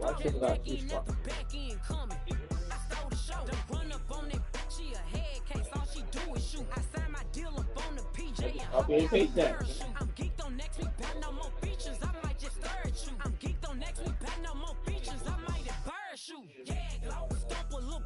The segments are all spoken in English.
Why check it out this far? Back end coming. I stole the show. Don't run up on that. She a head case. All she do is shoot. I signed my deal up on the PJ and hop Copy and out paste the that. parachute. I'm geeked on next week. Back no more features. I might just stir at you. I'm geeked on next week. Back no more features. I might just parachute. Yeah, glow. Stomp a little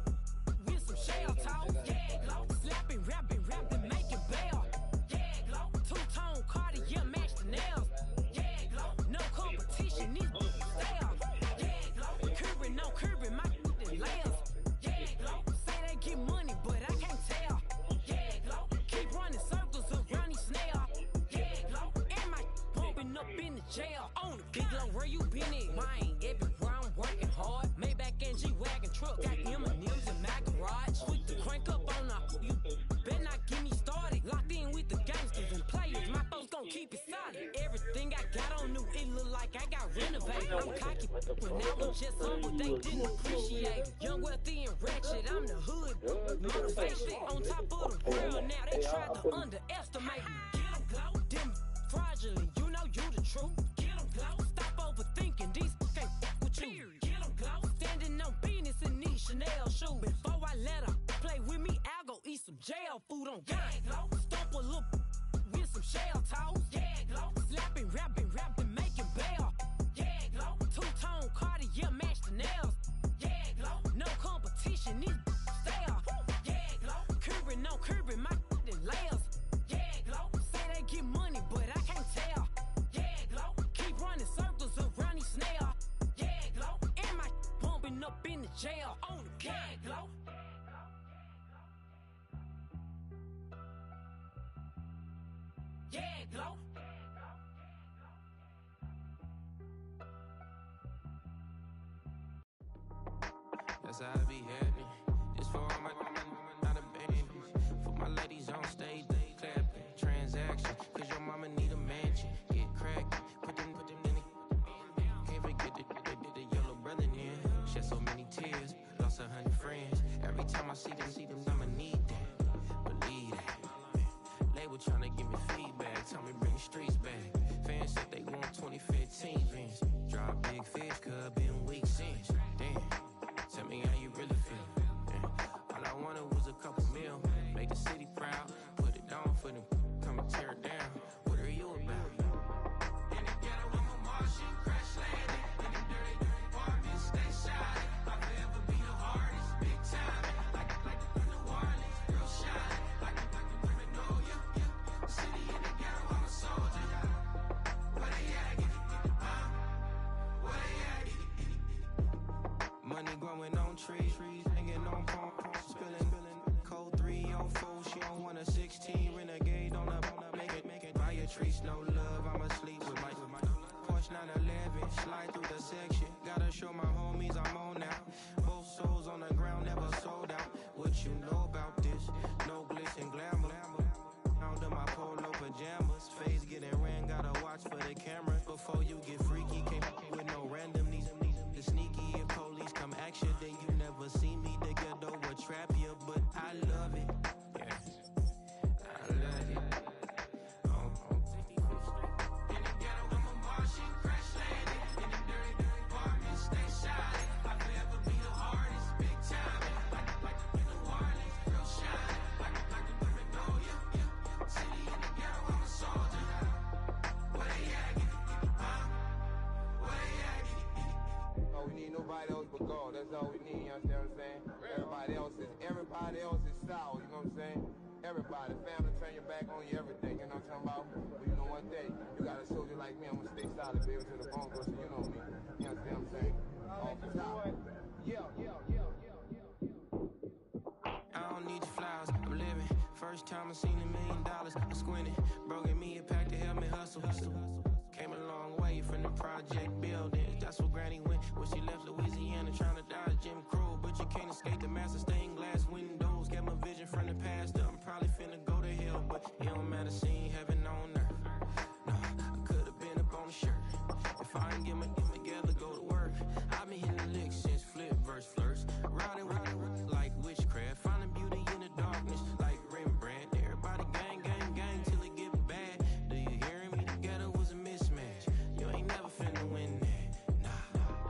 with some shell talk. Yeah, glow. Slapping, rapping, making bail. Yeah, glow. Two-tone Cartier match the nails. Yeah, glow. No competition. These style. Yeah, glow. Curbing, no curbing. My layers. Yeah, glow. Say they get money, but I can't tell. Yeah, glow. Keep running circles around these snails. Yeah, glow. And my pumping up in the jail. On the big glow, where you been at? Mine, everywhere I'm working hard. Maybach and G-Wagon truck. Got M&M's in my garage. Put the crank up on her. You better not get me started. Locked in with the gangsters and players. My folks gon' keep it solid. Everything I got on new, it look like I got renovated. I'm cocky when I was just humble, they didn't appreciate it. Young, wealthy, and ratchet, I'm the hood. Motivation on top of the world now, they try to underestimate me. Get 'em glow, them fraudulent, you know you the truth. Get 'em glow, stop overthinking, these can't fuck with you. Get 'em glow, standing on business in these Chanel shoes. Before I let her play with me, I'll go eat some jail food on gang. Glow, stomp a little with some shell toes. Yeah, glow, slapping, rapping, making bail. Yeah, glow, two-tone Cartier match the nails. Yeah, glow, no competition, these style. Yeah, glow, curbing, no curbing, my layers. Yeah, glow, say they get money, but I can't tell. Yeah, glow, keep running circles around these snails. Yeah, glow, and my bumping up in the jail. On the gang, glow. Yeah, glow. That's how I be happening. This for all my not abandoned. For my ladies on stage, they clapping. Transaction, cause your mama need a mansion. Get cracked, put them in the. Can't forget the yellow brother in. Shed so many tears, lost 100 friends. Every time I see them, I'ma need that. Believe that. Label tryna give me feedback, tell me bring the streets back. Fans said they want 2015 Vince. Drop big fish, cuz been weeks since. Damn. Tell me how you really feel. Yeah. All I wanted was a couple mil. Make the city proud. Put it down for them. Come and tear it down. What are you about? In the ghetto, I'm a Martian. Crash landing. In the dirty apartments, stay shiny. I'll forever be the hardest. Big time. Like New Orleans. Real shiny. Like the women know you. City in the ghetto, I'm a soldier. Where they at? Where they at? Money growing on trees, hanging on palm, spilling, code 304. She don't want a 16, renegade on the make it. Buy a trees, no love. I'm asleep with my Porsche 911, slide through the section. Gotta show my homies I'm on now. Both souls on the ground, never sold out. What you know about this? No glitz and glamour. Under my polo pajamas, face getting ran. Gotta watch for the cameras before you get freaky. Can't with no random these sneaky. If police come action, then you never see me. The ghetto will trap you, but I love it. Yeah, I love it. In the ghetto, I'm a Martian, crash landing. In the dirty apartments, stay shiny. I'll forever be the hardest, big time. Like New Orleans, real shiny. Like the women know you. City in the ghetto, I'm a soldier. Where they at? Where they at? Oh, we need nobody else but God. That's all we need, you understand what I'm saying? Everybody else is sour, you know what I'm saying? Everybody, family, turn your back on you, everything, you know what I'm talking about? But you know one thing, you got a soldier like me, I'm gonna stay solid, baby, to the bone, so you know me. You understand what I'm saying? Off the top. I don't need your flowers, I'm living. First time I seen $1 million, I squinted. Broken me a pack to help me hustle. Came a long way from the project buildings. That's where Granny went when she left Louisiana, trying to dodge Jim Crow. But you can't escape the master stained glass windows. Got my vision from the past. I'm probably finna go to hell, but it don't matter. Seeing heaven on earth. No, I could have been up on the shirt. If I ain't get my together, go to work. I've been hitting licks since flip verse flirts. Riding like witchcraft, finding beauty in the darkness like Rembrandt. Everybody gang, gang, gang till it get bad. Do you hear me? Together was a mismatch. You ain't never finna win that. Nah.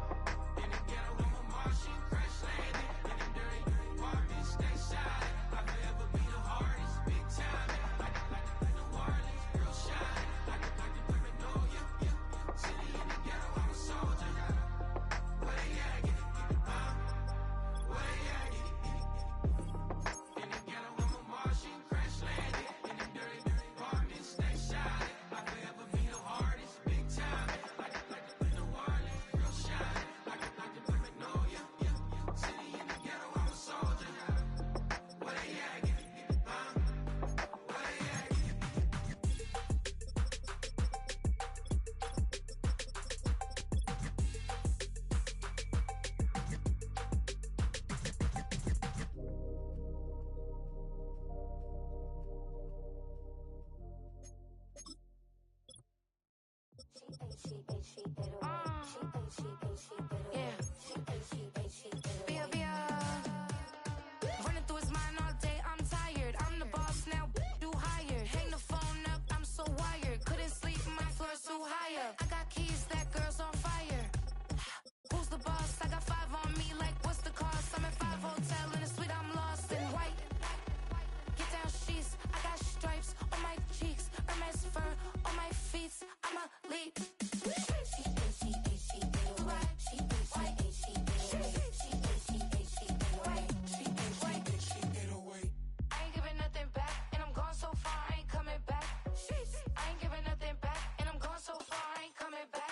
Yeah. Bia. Running through his mind all day, I'm tired. I'm the boss now, do higher. Hang the phone up, I'm so wired. Couldn't sleep, my floor's too higher. I got keys, that girl's on fire. Who's the boss? I got 5 on me, like what's the cost? I'm at 5 hotel in a suite, I'm lost in white. Get down sheets, I got stripes on my cheeks, Hermes fur on my feet. I'm a lead. I ain't giving nothing back, and I'm gone so far, I ain't coming back. I ain't giving nothing back, and I'm gone so far, I ain't coming back.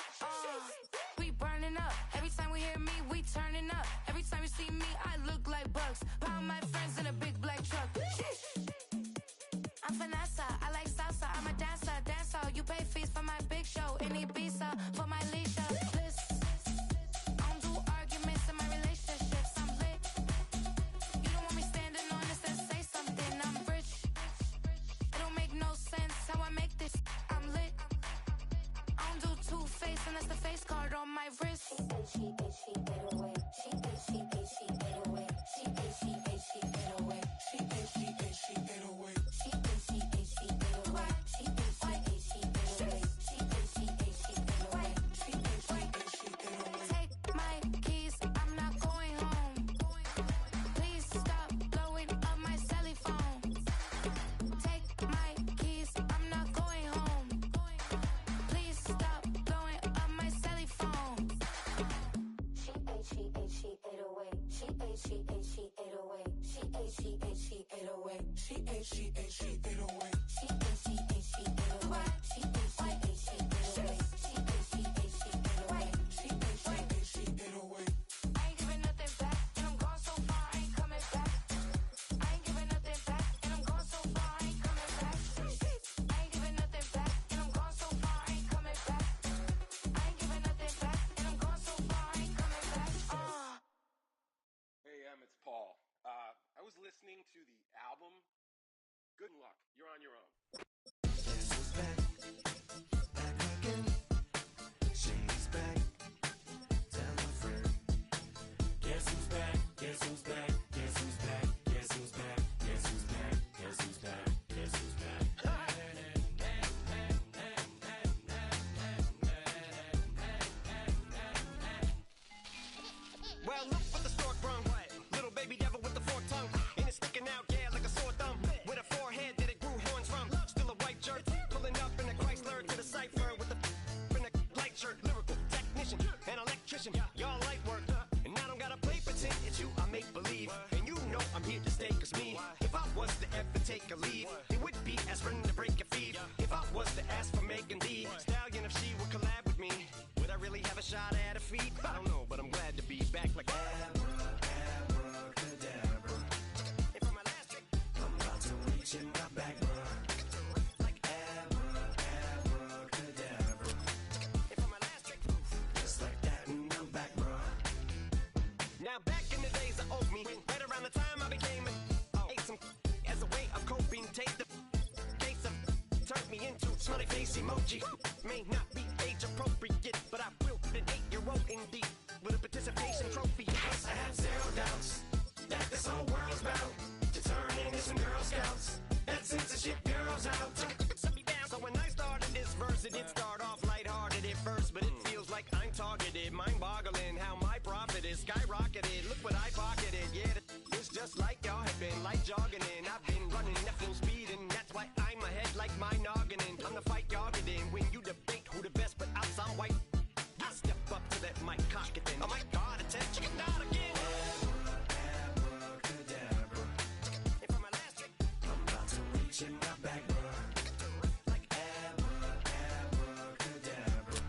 We burning up. Every time we hear me, we turning up. Every time you see me, I look like bugs. Pound my friends in a big black truck. I'm Vanessa, I like salsa, I'm a dancer. You pay fees for my big show in Ibiza, for my leisure. Bliss. I don't do arguments in my relationships, I'm lit. You don't want me standing on this and say something, I'm rich. It don't make no sense how I make this, I'm lit. I don't do two-face unless the face card on my wrist. Take my keys, I'm not going home. Please stop blowing up my celly phone. Take my keys, I'm not going home. Please stop blowing up my celly phone. I ain't giving nothing back, and I'm gone so far, I ain't coming back. I ain't giving nothing back, and I'm gone so far, I ain't coming back. I ain't giving nothing back, and I'm gone so far, I ain't coming back. I ain't giving nothing back, and I'm gone so far, I ain't coming back. Hey, it's Paul. I was listening to the album. Good luck. You're on your own. Guess who's back? Back again. Shady's back. Tell a friend. Guess who's back? Guess who's back? Guess who's back? Guess who's back? Guess who's back? Guess who's back? Guess who's back? Well, look what the stork brung. Little baby devil with the forked tongue. And it's sticking out, yeah, like a sore thumb. With a forehead that it grew horns from. Still a white jerk. Pulling up in a Chrysler to the cipher with a in a light shirt. Lyrical technician, an electrician. Y'all light work. And I don't gotta play pretend. It's you, I make believe. And you know I'm here to stay, cause me, if I was to ever take a leave, it would be aspirin to break your feet. If I was to ask for Megan D Stallion, if she would collab with me, would I really have a shot at her feet? I don't know, but I'm glad to be back like Abracadabra. And for my last trick, I'm about to reach in my back, bruh. like Abracadabra. and for my last trick, Just like that, and I'm back, bruh. now back in the days of old me, right around the time I became ate some as a way of coping. Take the case of turned me into smiley face emoji. May not be age appropriate, but I will put an 8-year-old indeed with a participation trophy. I have zero doubts that this whole world's about to turn into some Girl Scouts. That censorship girls out. Set me down. So when I started this verse, it did start off lighthearted at first, but it feels like I'm targeted. Mind-boggling how my profit is skyrocketed. Look what I pocketed. Yeah, it's just like y'all have been like jogging in. I've been running at full speed, and that's why I'm ahead like my noggin. I'm the fight y'all get in when you debate who the best, but I'm some white. I step up to that mic, cock it then. Oh my God, attention, not again. Abracadabra. And for my last trick, I'm about to reach in my back, bruh. like Abracadabra.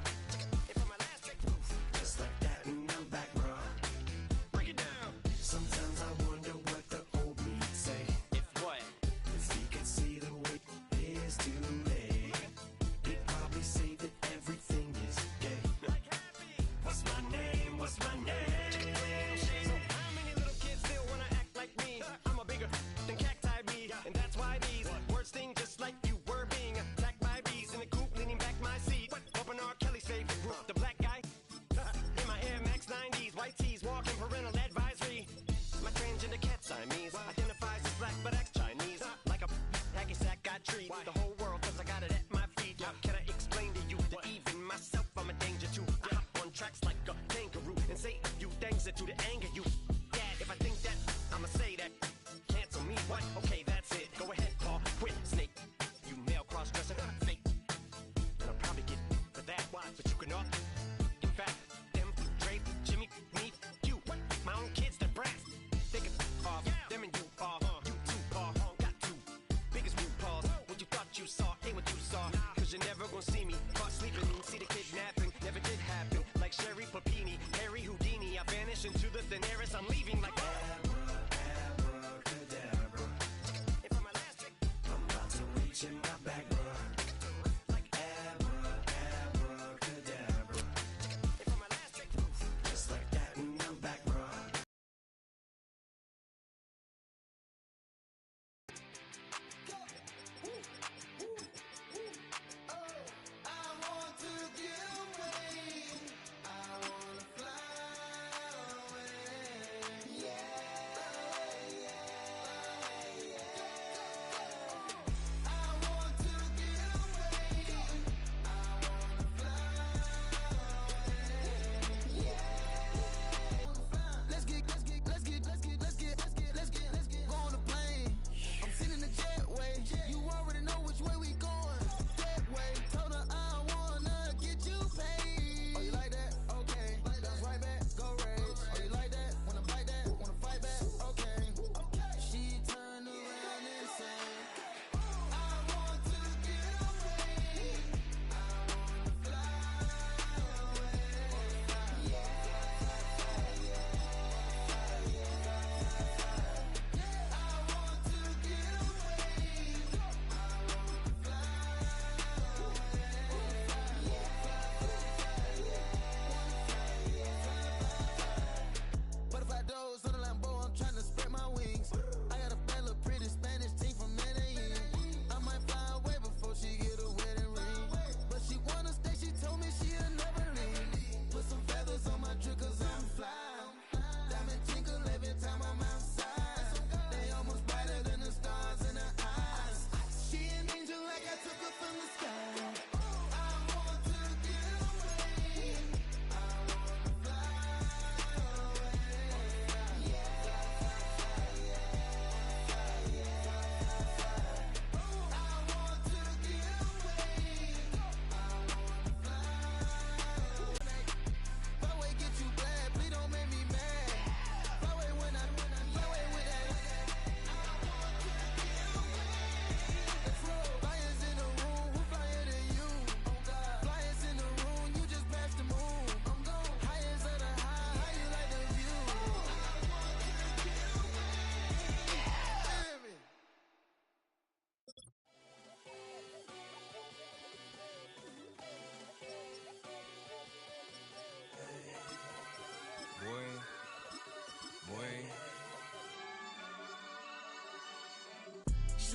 and for my last trick, Just like that, and I'm back, bruh. break it down. Sometimes I wonder what the old me say.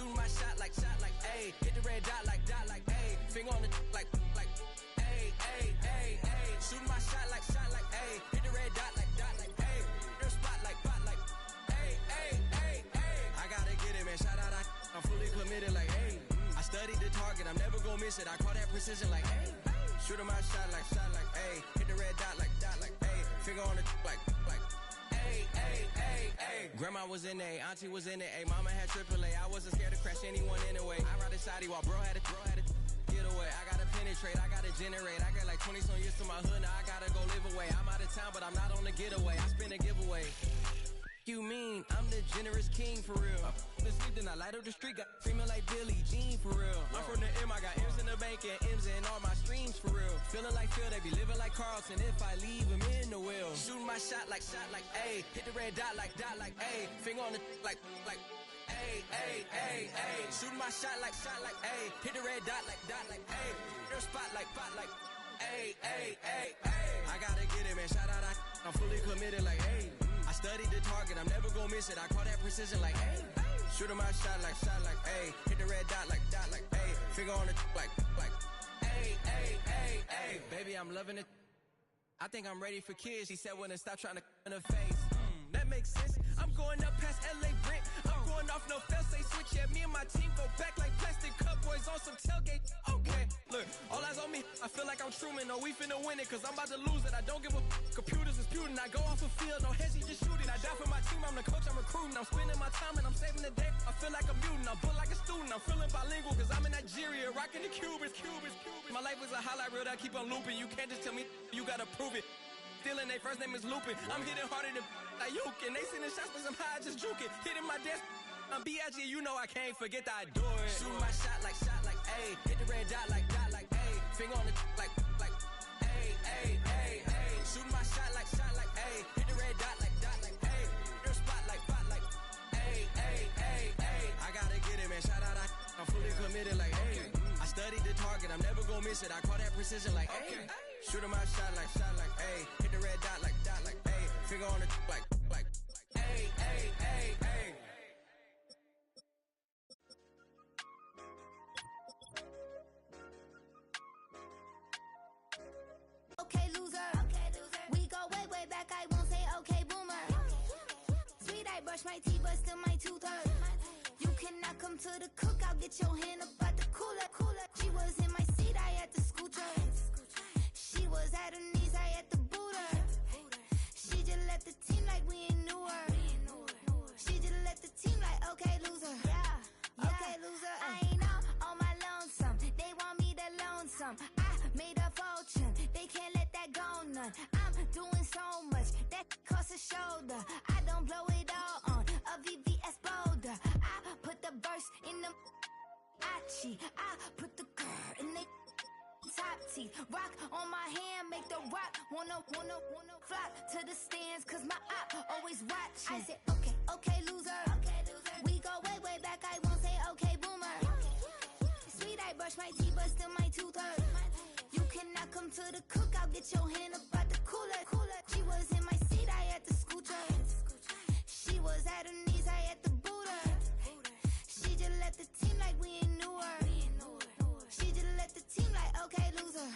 Shooting my shot like, ayy. Hit the red dot like, ayy. Finger on the like, ayy, ayy, ayy, ayy. Shooting my shot like, ayy. Hit the red dot like, ayy. Their spot like, ayy, ayy, ayy, ayy. I gotta get it, man. Shout out, I'm fully committed like, ayy. I studied the target, I'm never gonna miss it. I call that precision like, ayy. Shooting my shot like, ayy. Hit the red dot like, ayy. Finger on the like, ayy, ayy, ayy, ayy. Grandma was in A, auntie was in it, ayy. Mama had AAA, I wasn't scared to crash anyone anyway. I ride a side while bro had it, get away. I gotta penetrate, I gotta generate. I got like 20 some years to my hood, now I gotta go live away. I'm out of town, but I'm not on the getaway. I spin a giveaway. You mean I'm the generous king for real? The sleep, then I light up the street, got screaming like Billie Jean for real. I'm from the M, I got M's in the bank and M's in all my streams for real. Feeling like Phil, they be living like Carlton if I leave him in the wheel. Shooting my shot like, ayy. Hit the red dot like, ayy. Finger on the like, ayy, ayy, ayy, ayy. Shooting my shot like, ayy. Hit the red dot like, ayy. Their spot like, ayy, ayy, ayy, ayy. I gotta get it, man. Shout out, I'm fully committed like, ayy. I studied the target, I'm never gonna miss it. I call that precision like, ayy. Shooting my shot like, ayy. Hit the red dot like, ayy. Finger on the like, ayy, ayy, ayy, ayy. Baby, I'm loving it. I think I'm ready for kids. She said when to stop trying to in her face. That makes sense. I'm going up past LA Brent. I'm going off no fail, say switch. Yeah, me and my team go back like plastic cup boys on some tailgate. Okay, look, all eyes on me. I feel like I'm Truman. No, we finna win it, cause I'm about to lose it. I don't give a computers is putin'. I go off a field, no heads, he just shooting. I die for my team, I'm the coach, I'm recruiting. I'm spending my time and I'm saving the day. I feel like a mutant, I'm built like a student. I'm feeling bilingual, cause I'm in Nigeria, rocking the Cubans. My life is a highlight reel that I keep on looping. You can't just tell me, you gotta prove it. Stealing, they first name is Lupin. I'm hitting harder than like Yukin. They sending shots, but I'm high, just juking. Hitting my desk, I'm B.I.G. You know I can't forget that I do it. Shooting my shot like, ayy. Hit the red dot like, ayy. Finger on the like, ayy, ayy, ayy, ayy. Shooting my shot like, ayy. Hit the red dot like, ayy. Their spot like, ayy, ayy, ayy, ayy. I gotta get it, man. Shout out, I'm fully committed like, ayy. I studied the target, I'm never gonna miss it. I call that precision like, ayy. Shooting my shot like, ayy. Hit the red dot like, ayy. Finger on the like, ayy, ayy, ayy, ayy. Okay, loser. We go way, way back. I won't say okay, boomer. Sweet, I brush my teeth, but still my tooth hurt. You cannot come to the cookout. Get your hand up at the cooler. She was in my seat. I had to scoot her. She was at her knees. I had to boot her. She just left the team like we ain't knew her. She just left the team like okay, loser. Yeah. Okay, loser. I ain't on my lonesome. They want me to loan some. I made a fortune. They can't let that go none. I'm doing so much that costs a shoulder. I don't blow it all on a VVS boulder. I put the verse in the Achi. I put the girl in the top teeth. Rock on my hand, make the rock wanna flock to the stands, cause my eye always watching. I said okay, loser. We go way, way back. I won't say okay, boomer. Sweet, I brush my teeth, but still my tooth hurt. You cannot come to the cookout. Get your hand up at the cooler. She was in my seat. I had to scoot her. She was at her knees. I had to boot her. She just left the team like we ain't knew her. She just left the team like okay, loser.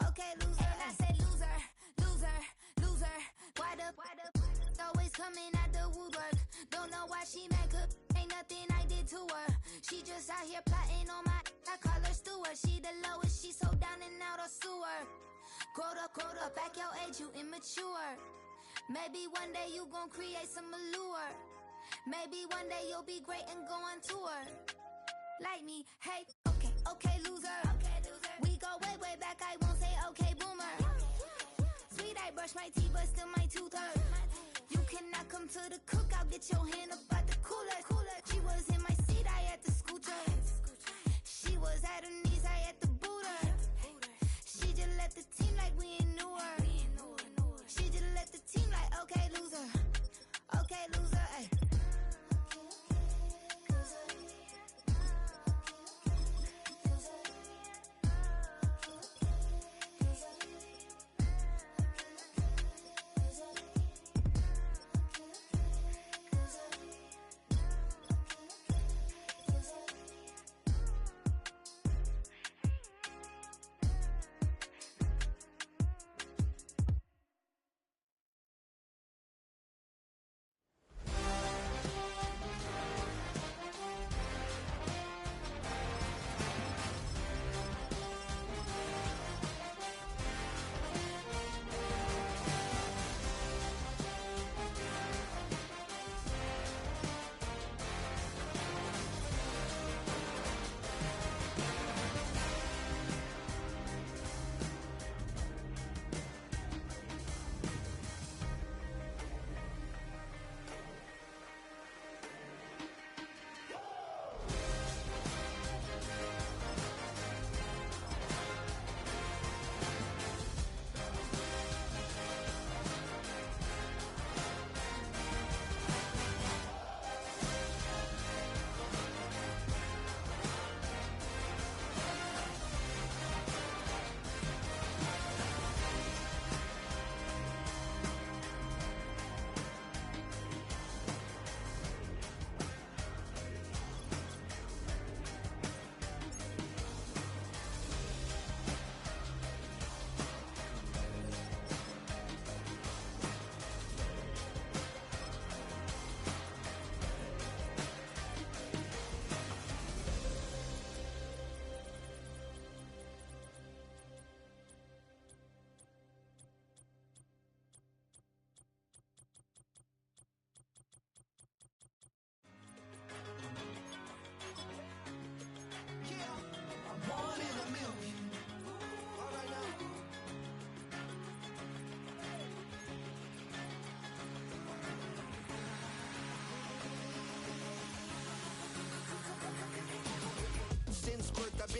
Okay, loser. And I say loser. Why the always coming out the woodwork? Don't know why she mad, cause ain't nothing I did to her. She just out here plotting on my, I call her Stewart. She the lowest, she so down and out of sewer. Growed up, back your age, you immature. Maybe one day you gon' create some allure. Maybe one day you'll be great and go on tour. Like me, hey, okay, loser. We go way, way back, I won't say okay, boomer. Sweet, I brush my teeth, but still my tooth hurt. You cannot come to the cookout. Get your hand up at the cooler. She was in my seat. I had to scoot her. She was at her knees. I had to boot her. She just left the team like we ain't knew her. She just left the team like okay, loser. Okay, loser. Ay.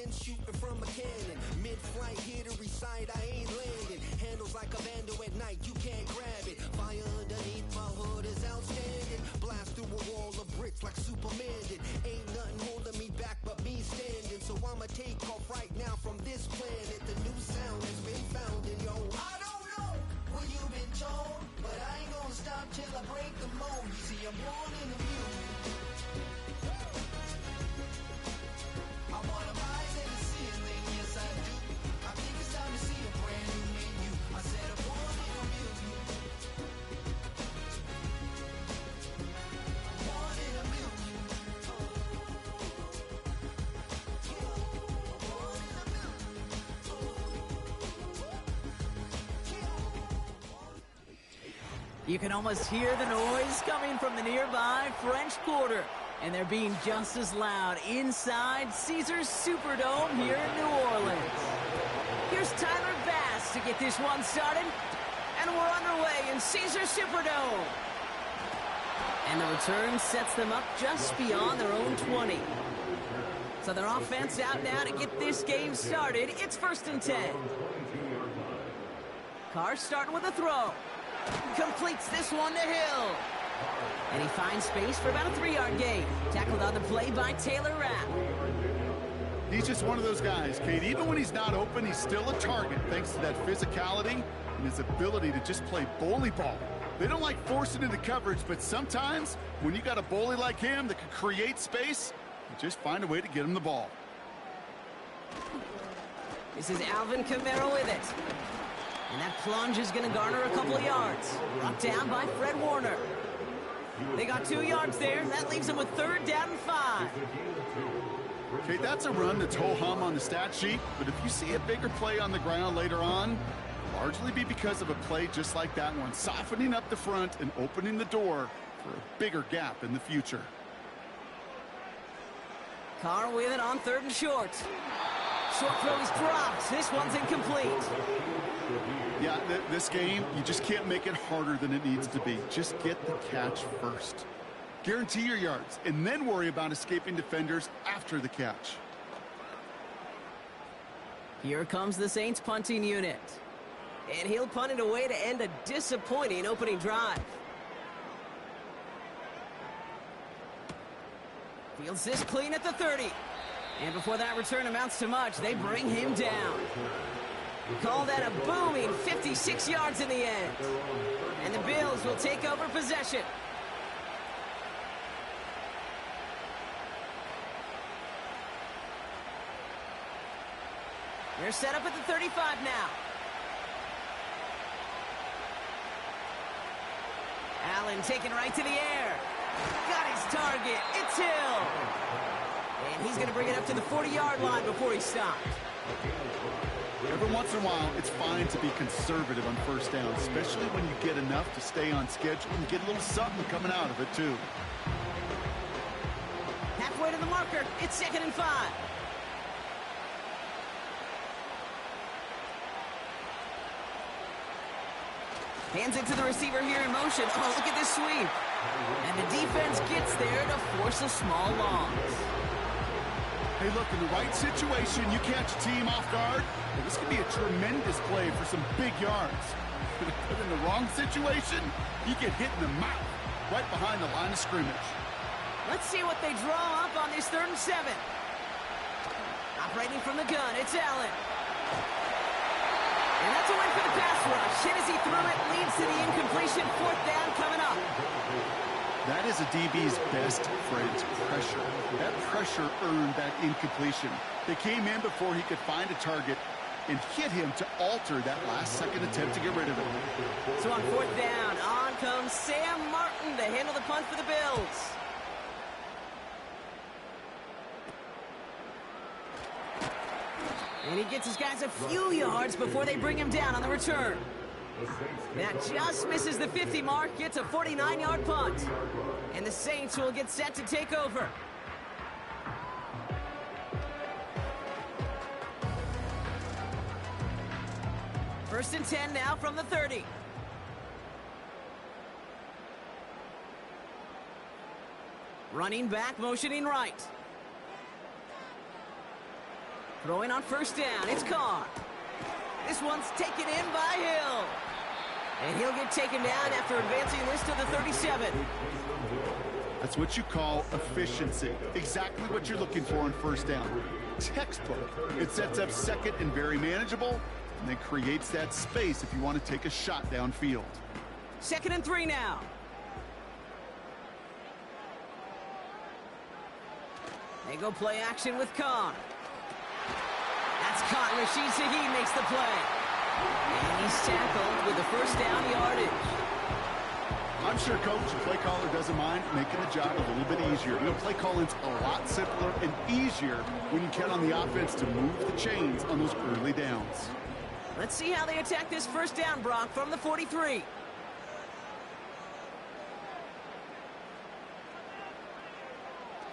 man shooting from a cannon. Mid-flight, here to recite, I ain't landing. Handles like a vandal at night, you can't grab it. Fire underneath my hood is outstanding. Blast through a wall of bricks like Superman did. Ain't nothing holding me back but me standing. So I'ma take off right now from this planet. The new sound has been found in yo. I don't know what you've been told, but I ain't gonna stop till I break the mold. You see, I'm born in the music. I wanna rise in the ceiling, yes I do. I think it's time to see a brand new menu. I said I'm born in the music. I'm born in the music. You can almost hear the noise coming from the nearby French Quarter, and they're being just as loud inside Caesars Superdome here in New Orleans. Here's Tyler Bass to get this one started, and we're underway in Caesars Superdome. And the return sets them up just beyond their own 20. So their offense out now to get this game started. It's 1st and 10. Carr starting with a throw. Completes this one to Hill. And he finds space for about a 3-yard gain. Tackled on the play by Taylor Rapp. He's just one of those guys, Kate. Even when he's not open, he's still a target thanks to that physicality and his ability to just play bully ball. They don't like forcing into coverage, but sometimes when you got a bully like him that can create space, you just find a way to get him the ball. This is Alvin Kamara with it. And that plunge is going to garner a couple of yards. Brought down by Fred Warner. They got 2 yards there. That leaves them with 3rd down and 5. Okay, that's a run that's ho-hum on the stat sheet, but if you see a bigger play on the ground later on, it'll largely be because of a play just like that one, softening up the front and opening the door for a bigger gap in the future. Carr with it on 3rd and short. Short throw is dropped. This one's incomplete. Yeah, this game, you just can't make it harder than it needs to be. Just get the catch first. Guarantee your yards, and then worry about escaping defenders after the catch. Here comes the Saints punting unit. And he'll punt it away to end a disappointing opening drive. Fields this clean at the 30. And before that return amounts to much, they bring him down. Call that a booming 56 yards in the end. And the Bills will take over possession. They're set up at the 35 now. Allen taken right to the air. Got his target. It's Hill. And he's going to bring it up to the 40-yard line before he stopped. Every once in a while, it's fine to be conservative on 1st down, especially when you get enough to stay on schedule and get a little something coming out of it, too. Halfway to the marker. It's 2nd and 5. Hands it to the receiver here in motion. Oh, look at this sweep. And the defense gets there to force a small loss. Hey, look, in the right situation, you catch a team off guard, and this could be a tremendous play for some big yards. But in the wrong situation, you get hit in the mouth right behind the line of scrimmage. Let's see what they draw up on this 3rd and 7. Operating from the gun, it's Allen. And that's a win for the pass rush. Hit as he threw it, leads to the incompletion. 4th down coming up. That is a DB's best friend, pressure. That pressure earned that incompletion. They came in before he could find a target and hit him to alter that last-second attempt to get rid of it. So on 4th down, on comes Sam Martin to handle the punt for the Bills. And he gets his guys a few yards before they bring him down on the return. That just misses the 50 mark, gets a 49-yard punt. And the Saints will get set to take over. First and 10 now from the 30. Running back, motioning right. Throwing on first down, it's Carr. This one's taken in by Hill. And he'll get taken down after advancing this to the 37. That's what you call efficiency. Exactly what you're looking for on first down. Textbook. It sets up second and very manageable, and then creates that space if you want to take a shot downfield. 2nd and 3 now. They go play action with Carr. That's caught. Rashid Shaheed makes the play. And he's tackled with the first down yardage. I'm sure coach and play caller doesn't mind making the job a little bit easier. You know, play calling's a lot simpler and easier when you count on the offense to move the chains on those early downs. Let's see how they attack this first down, Brock, from the 43.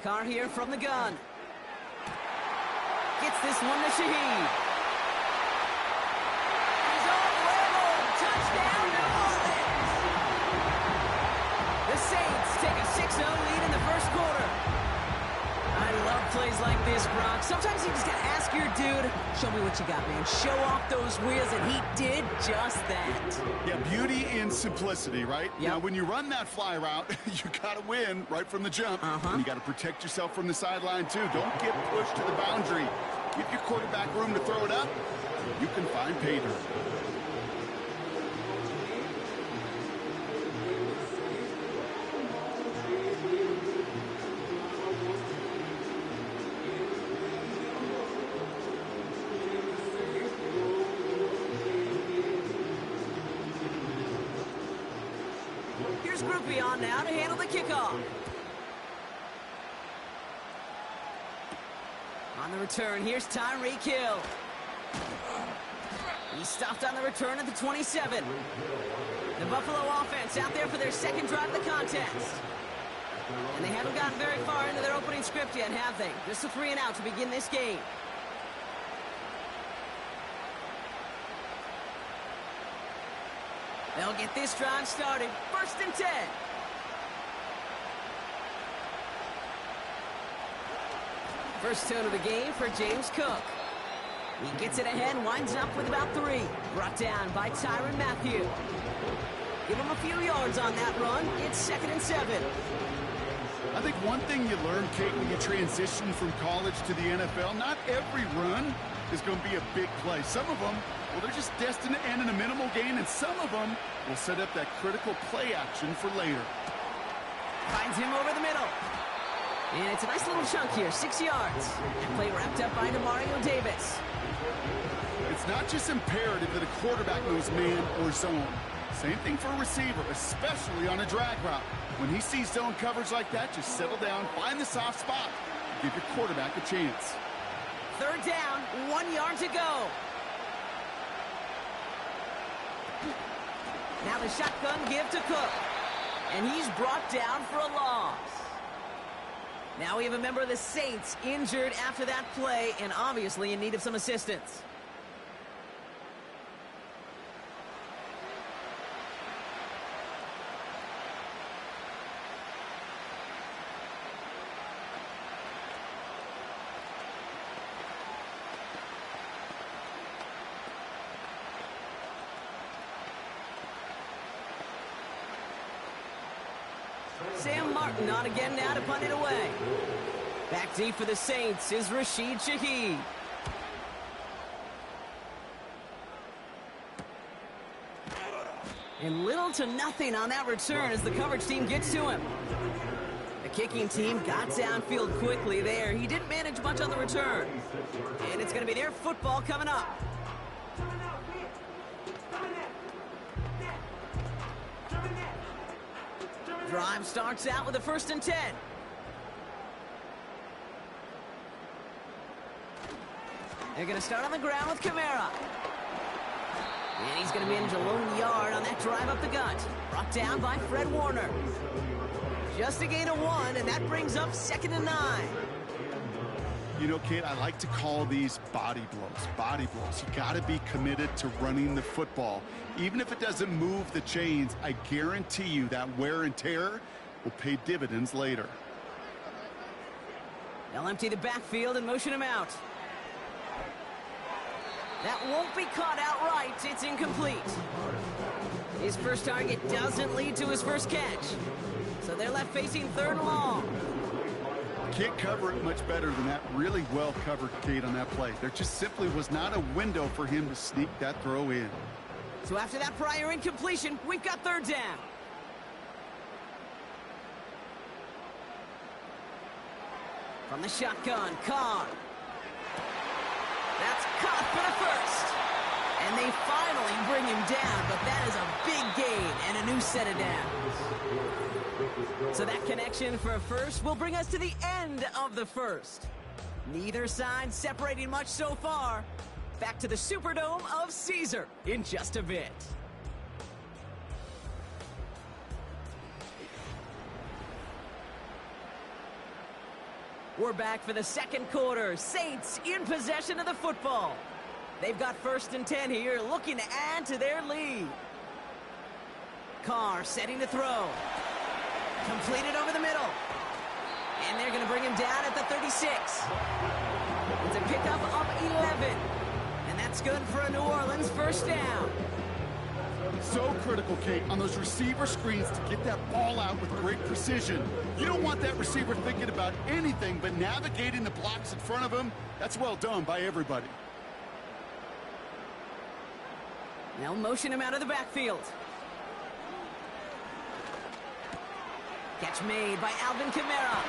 Carr here from the gun. Gets this one to Shaheed. He's all the way home. Touchdown, New Orleans! The Saints take a 6-0 lead in the first quarter. I love plays like this, Brock. Sometimes you just gotta ask your dude, show me what you got, man. Show off those wheels, and he did just that. Yeah, beauty in simplicity, right? Yep. Now, when you run that fly route, you got to win right from the jump. And you got to protect yourself from the sideline, too. Don't get pushed to the boundary. Give your quarterback room to throw it up. You can find pay dirt. Here's Groupie on now to handle the kickoff. On the return, here's Tyreek Hill. He stopped on the return at the 27. The Buffalo offense out there for their second drive of the contest. And they haven't gotten very far into their opening script yet, have they? Just a 3-and-out to begin this game. They'll get this drive started. 1st and 10. First tone of the game for James Cook. He gets it ahead, winds up with about 3. Brought down by Tyrann Mathieu. Give him a few yards on that run. It's 2nd and 7. I think one thing you learn, Kate, when you transition from college to the NFL, not every run is going to be a big play. Some of them, well, they're just destined to end in a minimal gain, and some of them will set up that critical play action for later. Finds him over the middle. And it's a nice little chunk here, 6 yards. And play wrapped up by Demario Davis. It's not just imperative that a quarterback knows man or zone. Same thing for a receiver, especially on a drag route. When he sees zone coverage like that, just settle down, find the soft spot, give your quarterback a chance. 3rd down, 1 yard to go. Now the shotgun give to Cook. And he's brought down for a loss. Now we have a member of the Saints injured after that play and obviously in need of some assistance. Sam Martin on again now to punt it away. Back deep for the Saints is Rashid Shaheed. And little to nothing on that return as the coverage team gets to him. The kicking team got downfield quickly there. He didn't manage much on the return. And it's going to be their football coming up. Drive starts out with a 1st and 10. They're going to start on the ground with Kamara. And he's going to manage a lone yard on that drive up the gut. Brought down by Fred Warner. Just a gain of 1, and that brings up 2nd and 9. You know, Kate, I like to call these body blows. Body blows. You got to be committed to running the football. Even if it doesn't move the chains, I guarantee you that wear and tear will pay dividends later. They'll empty the backfield and motion him out. That won't be caught outright. It's incomplete. His first target doesn't lead to his first catch. So they're left facing third and long. Can't cover it much better than that. Really well covered, Kate, on that play. There just simply was not a window for him to sneak that throw in. So after that prior incompletion, we've got third down. From the shotgun, Carr. That's caught for the first. And they finally bring him down, but that is a big gain and a new set of downs. So that connection for a first will bring us to the end of the first. Neither side separating much so far. Back to the Superdome of Caesar in just a bit. We're back for the second quarter. Saints in possession of the football. They've got 1st and 10 here, looking to add to their lead. Carr setting to throw. Completed over the middle. And they're going to bring him down at the 36. It's a pickup of 11. And that's good for a New Orleans first down. So critical, Kate, on those receiver screens to get that ball out with great precision. You don't want that receiver thinking about anything but navigating the blocks in front of him. That's well done by everybody. They'll motion him out of the backfield. Catch made by Alvin Kamara.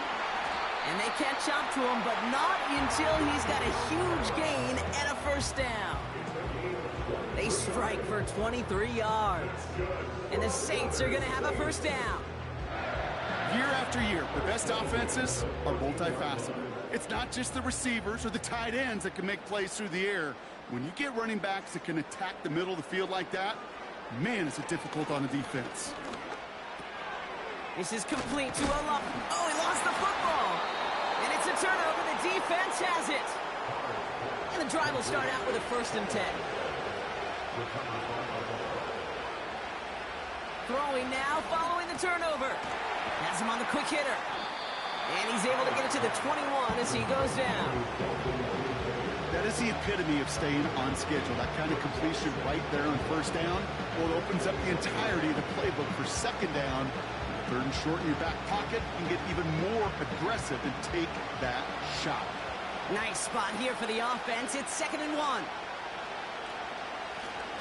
And they catch up to him, but not until he's got a huge gain and a first down. They strike for 23 yards. And the Saints are going to have a first down. Year after year, the best offenses are multifaceted. It's not just the receivers or the tight ends that can make plays through the air. When you get running backs that can attack the middle of the field like that, man, is it difficult on a defense. This is complete to Olaf. Oh, he lost the football. And it's a turnover. The defense has it. And the drive will start out with a 1st and 10. Throwing now, following the turnover. Has him on the quick hitter. And he's able to get it to the 21 as he goes down. That is the epitome of staying on schedule. That kind of completion right there on first down. Well, it opens up the entirety of the playbook for second down. 3rd and short in your back pocket and get even more aggressive and take that shot. Nice spot here for the offense. It's 2nd and 1.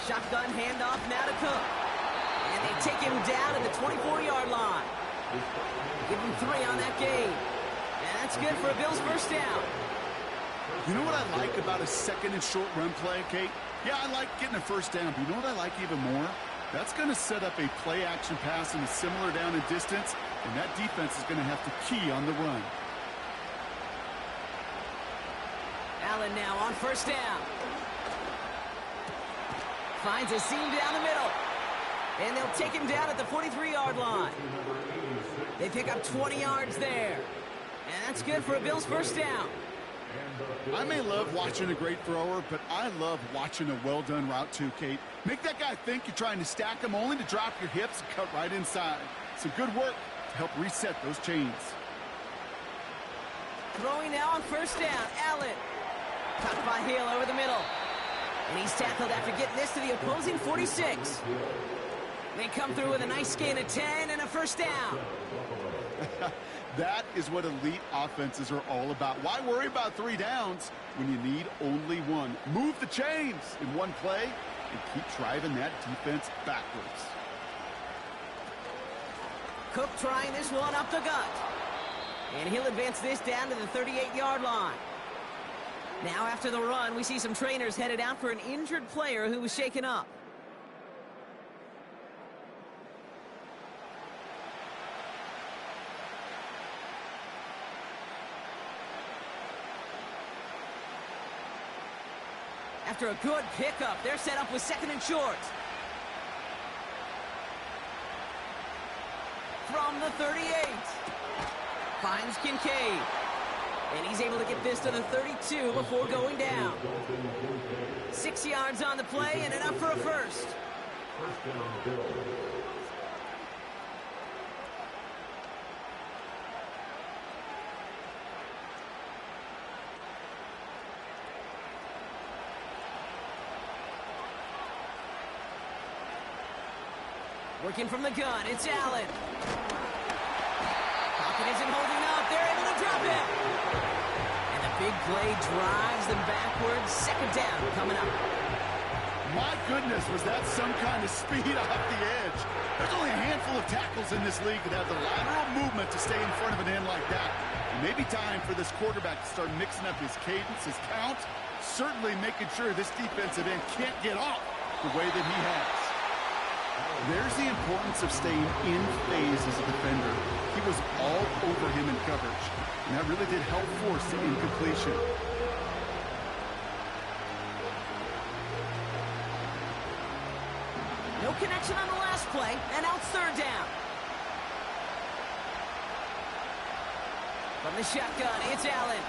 Shotgun handoff now to Cook. And they take him down at the 24-yard line. Give him 3 on that game. And that's good for a Bills first down. You know what I like about a 2nd and short run play, Kate? Yeah, I like getting a first down, but you know what I like even more? That's going to set up a play-action pass in a similar down and distance, and that defense is going to have to key on the run. Allen now on first down. Finds a seam down the middle. And they'll take him down at the 43-yard line. They pick up 20 yards there. And that's good for a Bills first down. I may love watching a great thrower, but I love watching a well-done route too, Kate. Make that guy think you're trying to stack him only to drop your hips and cut right inside. Some good work to help reset those chains. Throwing now on first down. Allen. Caught by Hill over the middle. And he's tackled after getting this to the opposing 46. They come through with a nice gain of 10 and a first down. That is what elite offenses are all about. Why worry about 3 downs when you need only 1? Move the chains in one play and keep driving that defense backwards. Cook trying this one up the gut. And he'll advance this down to the 38-yard line. Now after the run, we see some trainers headed out for an injured player who was shaken up. After a good pickup, they're set up with 2nd and short. From the 38. Finds Kincaid. And he's able to get this to the 32 before going down. 6 yards on the play and enough for a first. Working from the gun, it's Allen. Pocket isn't holding up. They're able to drop it. And the big play drives them backwards. Second down coming up. My goodness, was that some kind of speed off the edge? There's only a handful of tackles in this league that have the lateral movement to stay in front of an end like that. It may be time for this quarterback to start mixing up his cadence, his count, certainly making sure this defensive end can't get off the way that he has. There's the importance of staying in phase as a defender. He was all over him in coverage, and that really did help force the incompletion. No connection on the last play, and now it's third down. From the shotgun, it's Allen.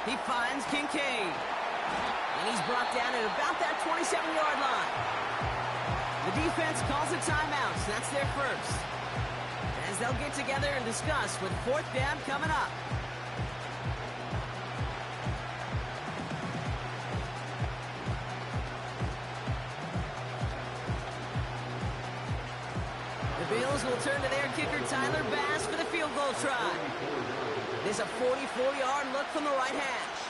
He finds Kincaid. And he's brought down at about that 27-yard line. The defense calls a timeout, so that's their first. As they'll get together and discuss with fourth down coming up. Bills will turn to their kicker, Tyler Bass, for the field goal try. There's a 44-yard look from the right hash.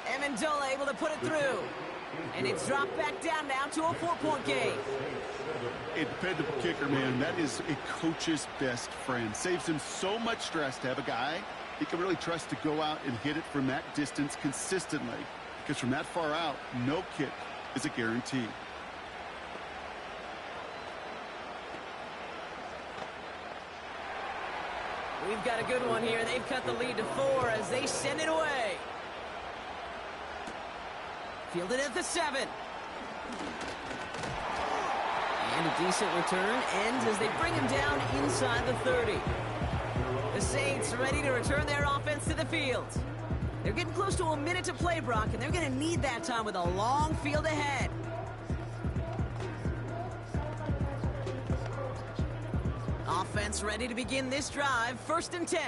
Amendola able to put it through. And it's dropped back down now to a 4-point game. A dependable kicker, man. That is a coach's best friend. Saves him so much stress to have a guy he can really trust to go out and hit it from that distance consistently. Because from that far out, no kick is a guarantee. We've got a good one here. They've cut the lead to 4 as they send it away. Fielded at the 7. And a decent return ends as they bring him down inside the 30. The Saints ready to return their offense to the field. They're getting close to a minute to play, Brock, and they're going to need that time with a long field ahead. Offense ready to begin this drive. 1st and 10.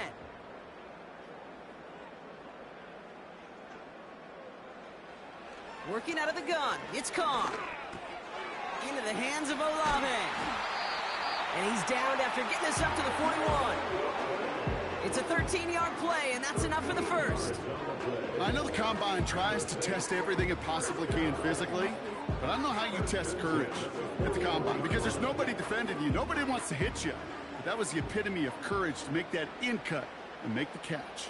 Working out of the gun. It's Carr. Into the hands of Olave. And he's downed after getting this up to the 41. It's a 13-yard play, and that's enough for the first. I know the Combine tries to test everything it possibly can physically, but I don't know how you test courage at the Combine because there's nobody defending you. Nobody wants to hit you. But that was the epitome of courage to make that in cut and make the catch.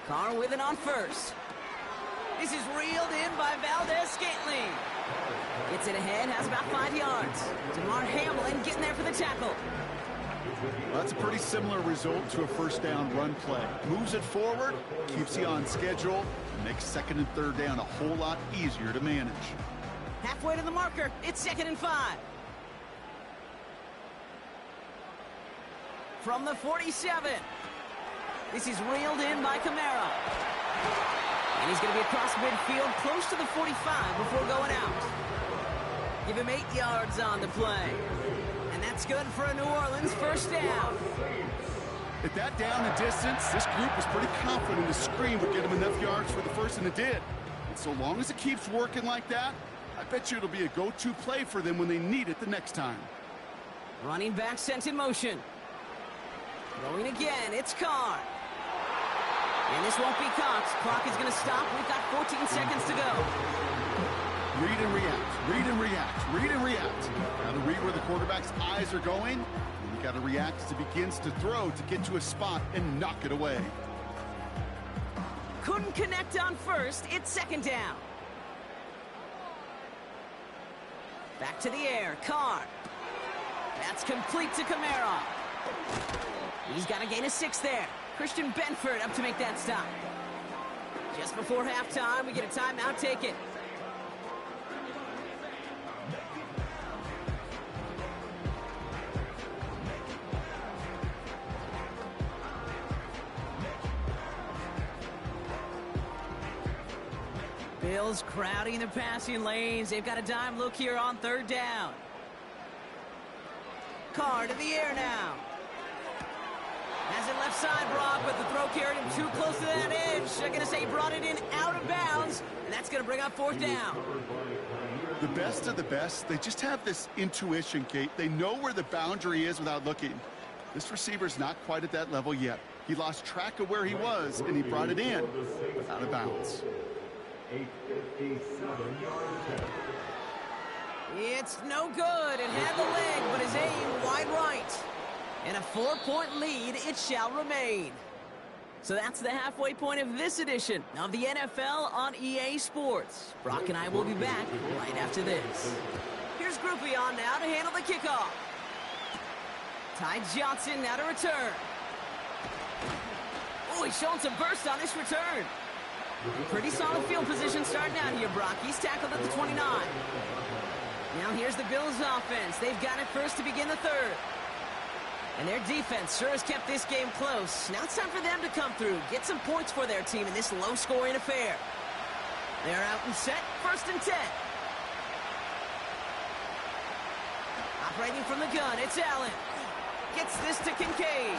Carr with it on first. This is reeled in by Valdez-Scantling. Gets it ahead, has about 5 yards. DeMar Hamlin getting there for the tackle. Well, that's a pretty similar result to a first down run play. Moves it forward, keeps you on schedule, and makes 2nd and 3rd down a whole lot easier to manage. Halfway to the marker, it's 2nd and 5. From the 47. This is reeled in by Kamara. And he's going to be across midfield, close to the 45 before going out. Give him 8 yards on the play. And that's good for a New Orleans first down. At that down and distance, this group was pretty confident the screen would get them enough yards for the first, and it did. And so long as it keeps working like that, I bet you it'll be a go-to play for them when they need it the next time. Running back sent in motion. Going again, it's Carr. And this won't be Cox. Clock is going to stop. We've got 14 seconds to go. Read and react, read and react, read and react. Got to read where the quarterback's eyes are going, and you got to react as he begins to throw to get to a spot and knock it away. Couldn't connect on first. It's 2nd down. Back to the air. Carr. That's complete to Kamara. He's got to gain a 6 there. Christian Benford up to make that stop. Just before halftime, we get a timeout. Take it. Bills crowding the passing lanes. They've got a dime look here on 3rd down. Carr to the air now. Has it left side, Brock, but the throw carried him too close to that edge. They're going to say he brought it in out of bounds, and that's going to going to bring up fourth down. The best of the best, they just have this intuition, Kate. They know where the boundary is without looking. This receiver's not quite at that level yet. He lost track of where he was, and he brought it in without a bounce. It's no good. It had the leg, but his aim wide right. And a 4-point lead, it shall remain. So that's the halfway point of this edition of the NFL on EA Sports. Brock and I will be back right after this. Here's Groupie on now to handle the kickoff. Ty Johnson now to return. Oh, he's showing some burst on this return. Pretty solid field position starting out here, Brock. He's tackled at the 29. Now here's the Bills offense. They've got it first to begin the third. And their defense sure has kept this game close. Now it's time for them to come through, get some points for their team in this low-scoring affair. They're out and set, 1st and 10. Operating from the gun, it's Allen. Gets this to Kincaid.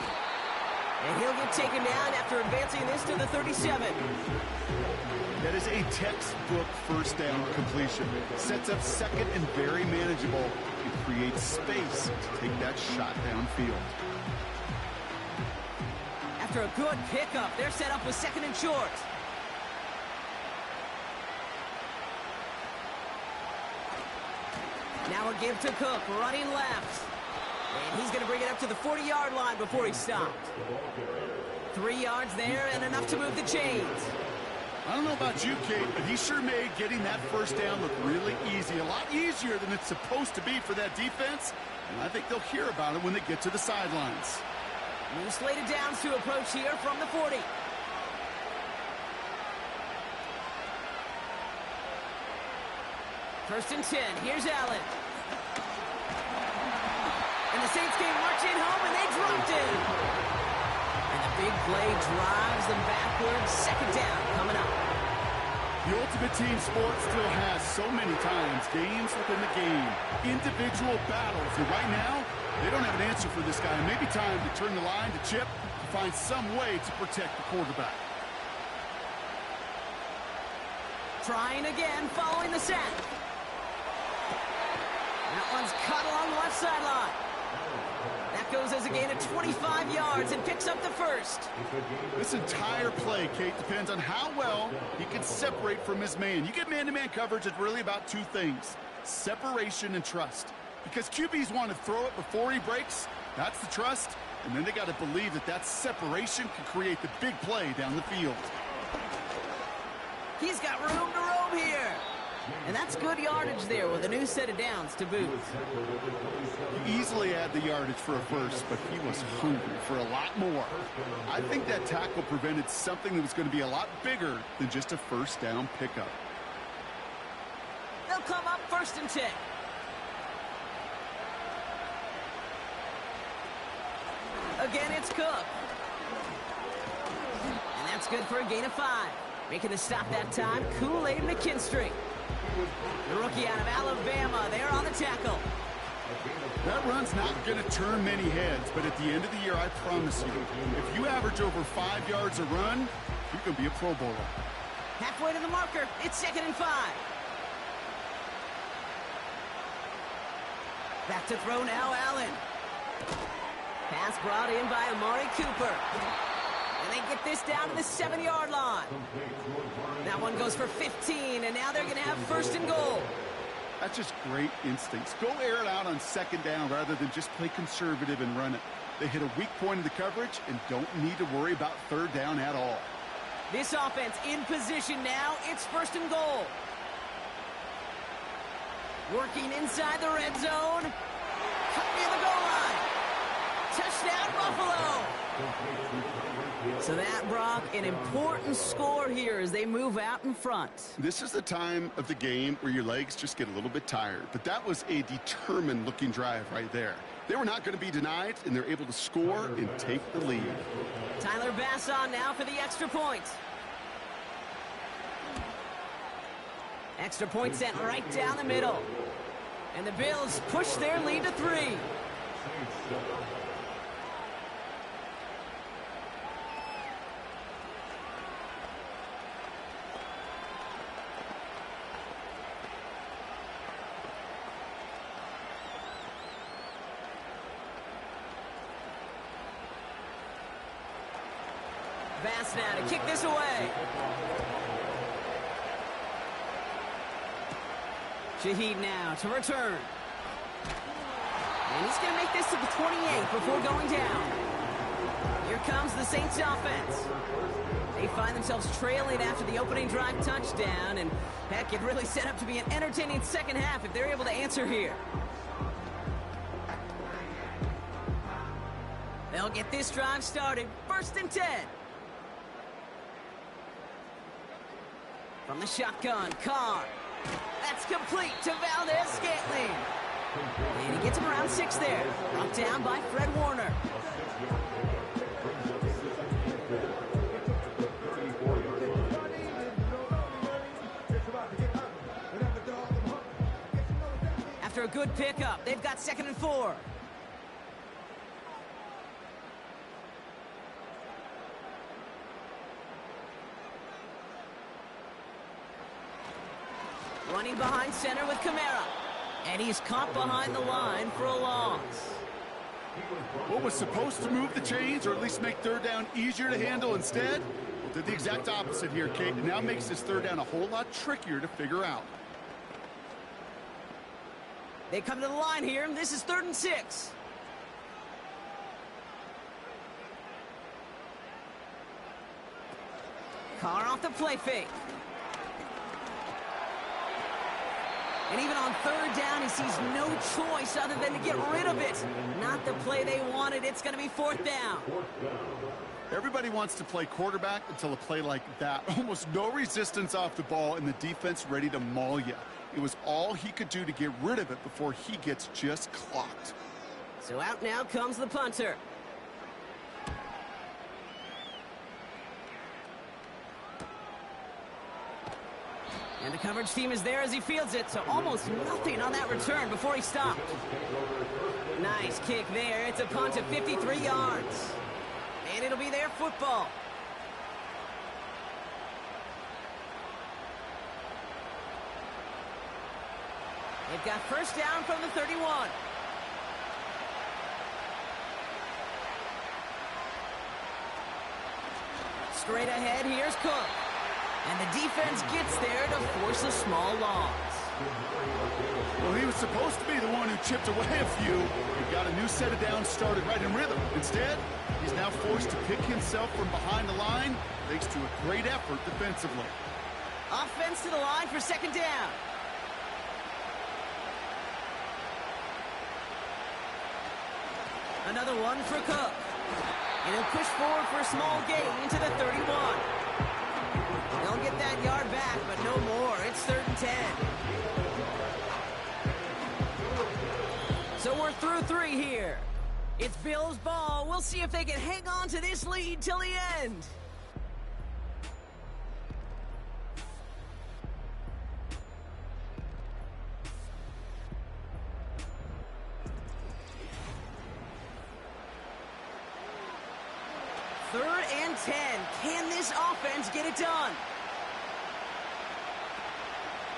And he'll get taken down after advancing this to the 37. That is a textbook first down completion. Sets up second and very manageable. It creates space to take that shot downfield. After a good pickup, they're set up with 2nd and short. Now a give to Cook, running left. And he's going to bring it up to the 40-yard line before he stopped. 3 yards there and enough to move the chains. I don't know about you, Kate, but he sure made getting that first down look really easy. A lot easier than it's supposed to be for that defense. And I think they'll hear about it when they get to the sidelines. New slated downs to approach here from the 40. First and 10. Here's Allen. And the Saints came marching home, and they dropped it. And the big play drives them backwards. 2nd down coming up. The ultimate team sport still has so many times games within the game, individual battles, and right now, they don't have an answer for this guy. It may be time to turn the line to Chip to find some way to protect the quarterback. Trying again, following the sack. That one's cut along the left sideline. That goes as a gain of 25 yards and picks up the first. This entire play, Kate, depends on how well he can separate from his man. You get man-to-man coverage, it's really about 2 things, separation and trust. Because QBs want to throw it before he breaks, that's the trust, and then they got to believe that that separation can create the big play down the field. He's got room to roam here. And that's good yardage there with a new set of downs to boot. He easily had the yardage for a first, but he was hungry for a lot more. I think that tackle prevented something that was going to be a lot bigger than just a first down pickup. They'll come up 1st and 10. Again, it's Cook. And that's good for a gain of 5. Making the stop that time, Kool-Aid McKinstry. The rookie out of Alabama, they're on the tackle. That run's not going to turn many heads, but at the end of the year, I promise you, if you average over 5 yards a run, you're going to be a Pro Bowler. Halfway to the marker, it's 2nd and 5. Back to throw now, Allen. Pass brought in by Amari Cooper. And they get this down to the 7-yard line. That one goes for 15, and now they're going to have 1st and goal. That's just great instincts. Go air it out on 2nd down rather than just play conservative and run it. They hit a weak point in the coverage and don't need to worry about 3rd down at all. This offense in position now. It's 1st and goal. Working inside the red zone. Cut near the goal line. Touchdown, Buffalo. So that, Brock, an important score here as they move out in front. This is the time of the game where your legs just get a little bit tired. But that was a determined-looking drive right there. They were not going to be denied, and they're able to score and take the lead. Tyler Bass on now for the extra point. Extra point sent right down the middle. And the Bills push their lead to 3. pass now to kick this away. Shaheed now to return. And he's going to make this to the 28 before going down. Here comes the Saints offense. They find themselves trailing after the opening drive touchdown, and heck, it really set up to be an entertaining second half if they're able to answer here. They'll get this drive started. 1st and 10. From the shotgun, Carr. That's complete to Valdez-Scantling. And he gets him around 6 there. Brought down by Fred Warner. After a good pickup, they've got 2nd and 4. Running behind center with Kamara. And he's caught behind the line for a loss. What was supposed to move the chains, or at least make 3rd down easier to handle instead? Well, did the exact opposite here, Kate. It now makes this 3rd down a whole lot trickier to figure out. They come to the line here, and this is 3rd and 6. Carr off the play fake. And even on 3rd down, he sees no choice other than to get rid of it. Not the play they wanted. It's going to be 4th down. Everybody wants to play quarterback until a play like that. Almost no resistance off the ball, and the defense ready to maul you. It was all he could do to get rid of it before he gets just clocked. So out now comes the punter. And the coverage team is there as he fields it, so almost nothing on that return before he stopped. Nice kick there. It's a punt of 53 yards. And it'll be their football. They've got 1st down from the 31. Straight ahead, here's Cook. And the defense gets there to force a small loss. Well, he was supposed to be the one who chipped away a few. He got a new set of downs started right in rhythm. Instead, he's now forced to pick himself from behind the line, thanks to a great effort defensively. Offense to the line for 2nd down. Another one for Cook. And he'll push forward for a small gain into the 31. They'll get that yard back, but no more. It's 3rd and 10. So we're through 3 here. It's Bills ball. We'll see if they can hang on to this lead till the end. Third and 10. Can this offense get it done?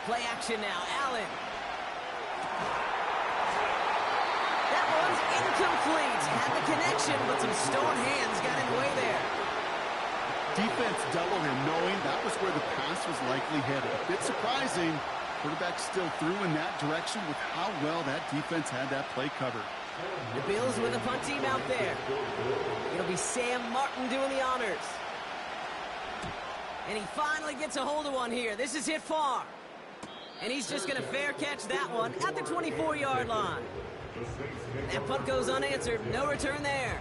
Play action now. Allen. That one's incomplete. Had the connection, but some stone hands got in the way there. Defense doubled him, knowing that was where the pass was likely headed. A bit surprising. Quarterback still threw in that direction with how well that defense had that play covered. The Bills with a punt team out there. It'll be Sam Martin doing the honors. And he finally gets a hold of one here. This is hit far. And he's just going to fair catch that one at the 24-yard line. That punt goes unanswered. No return there.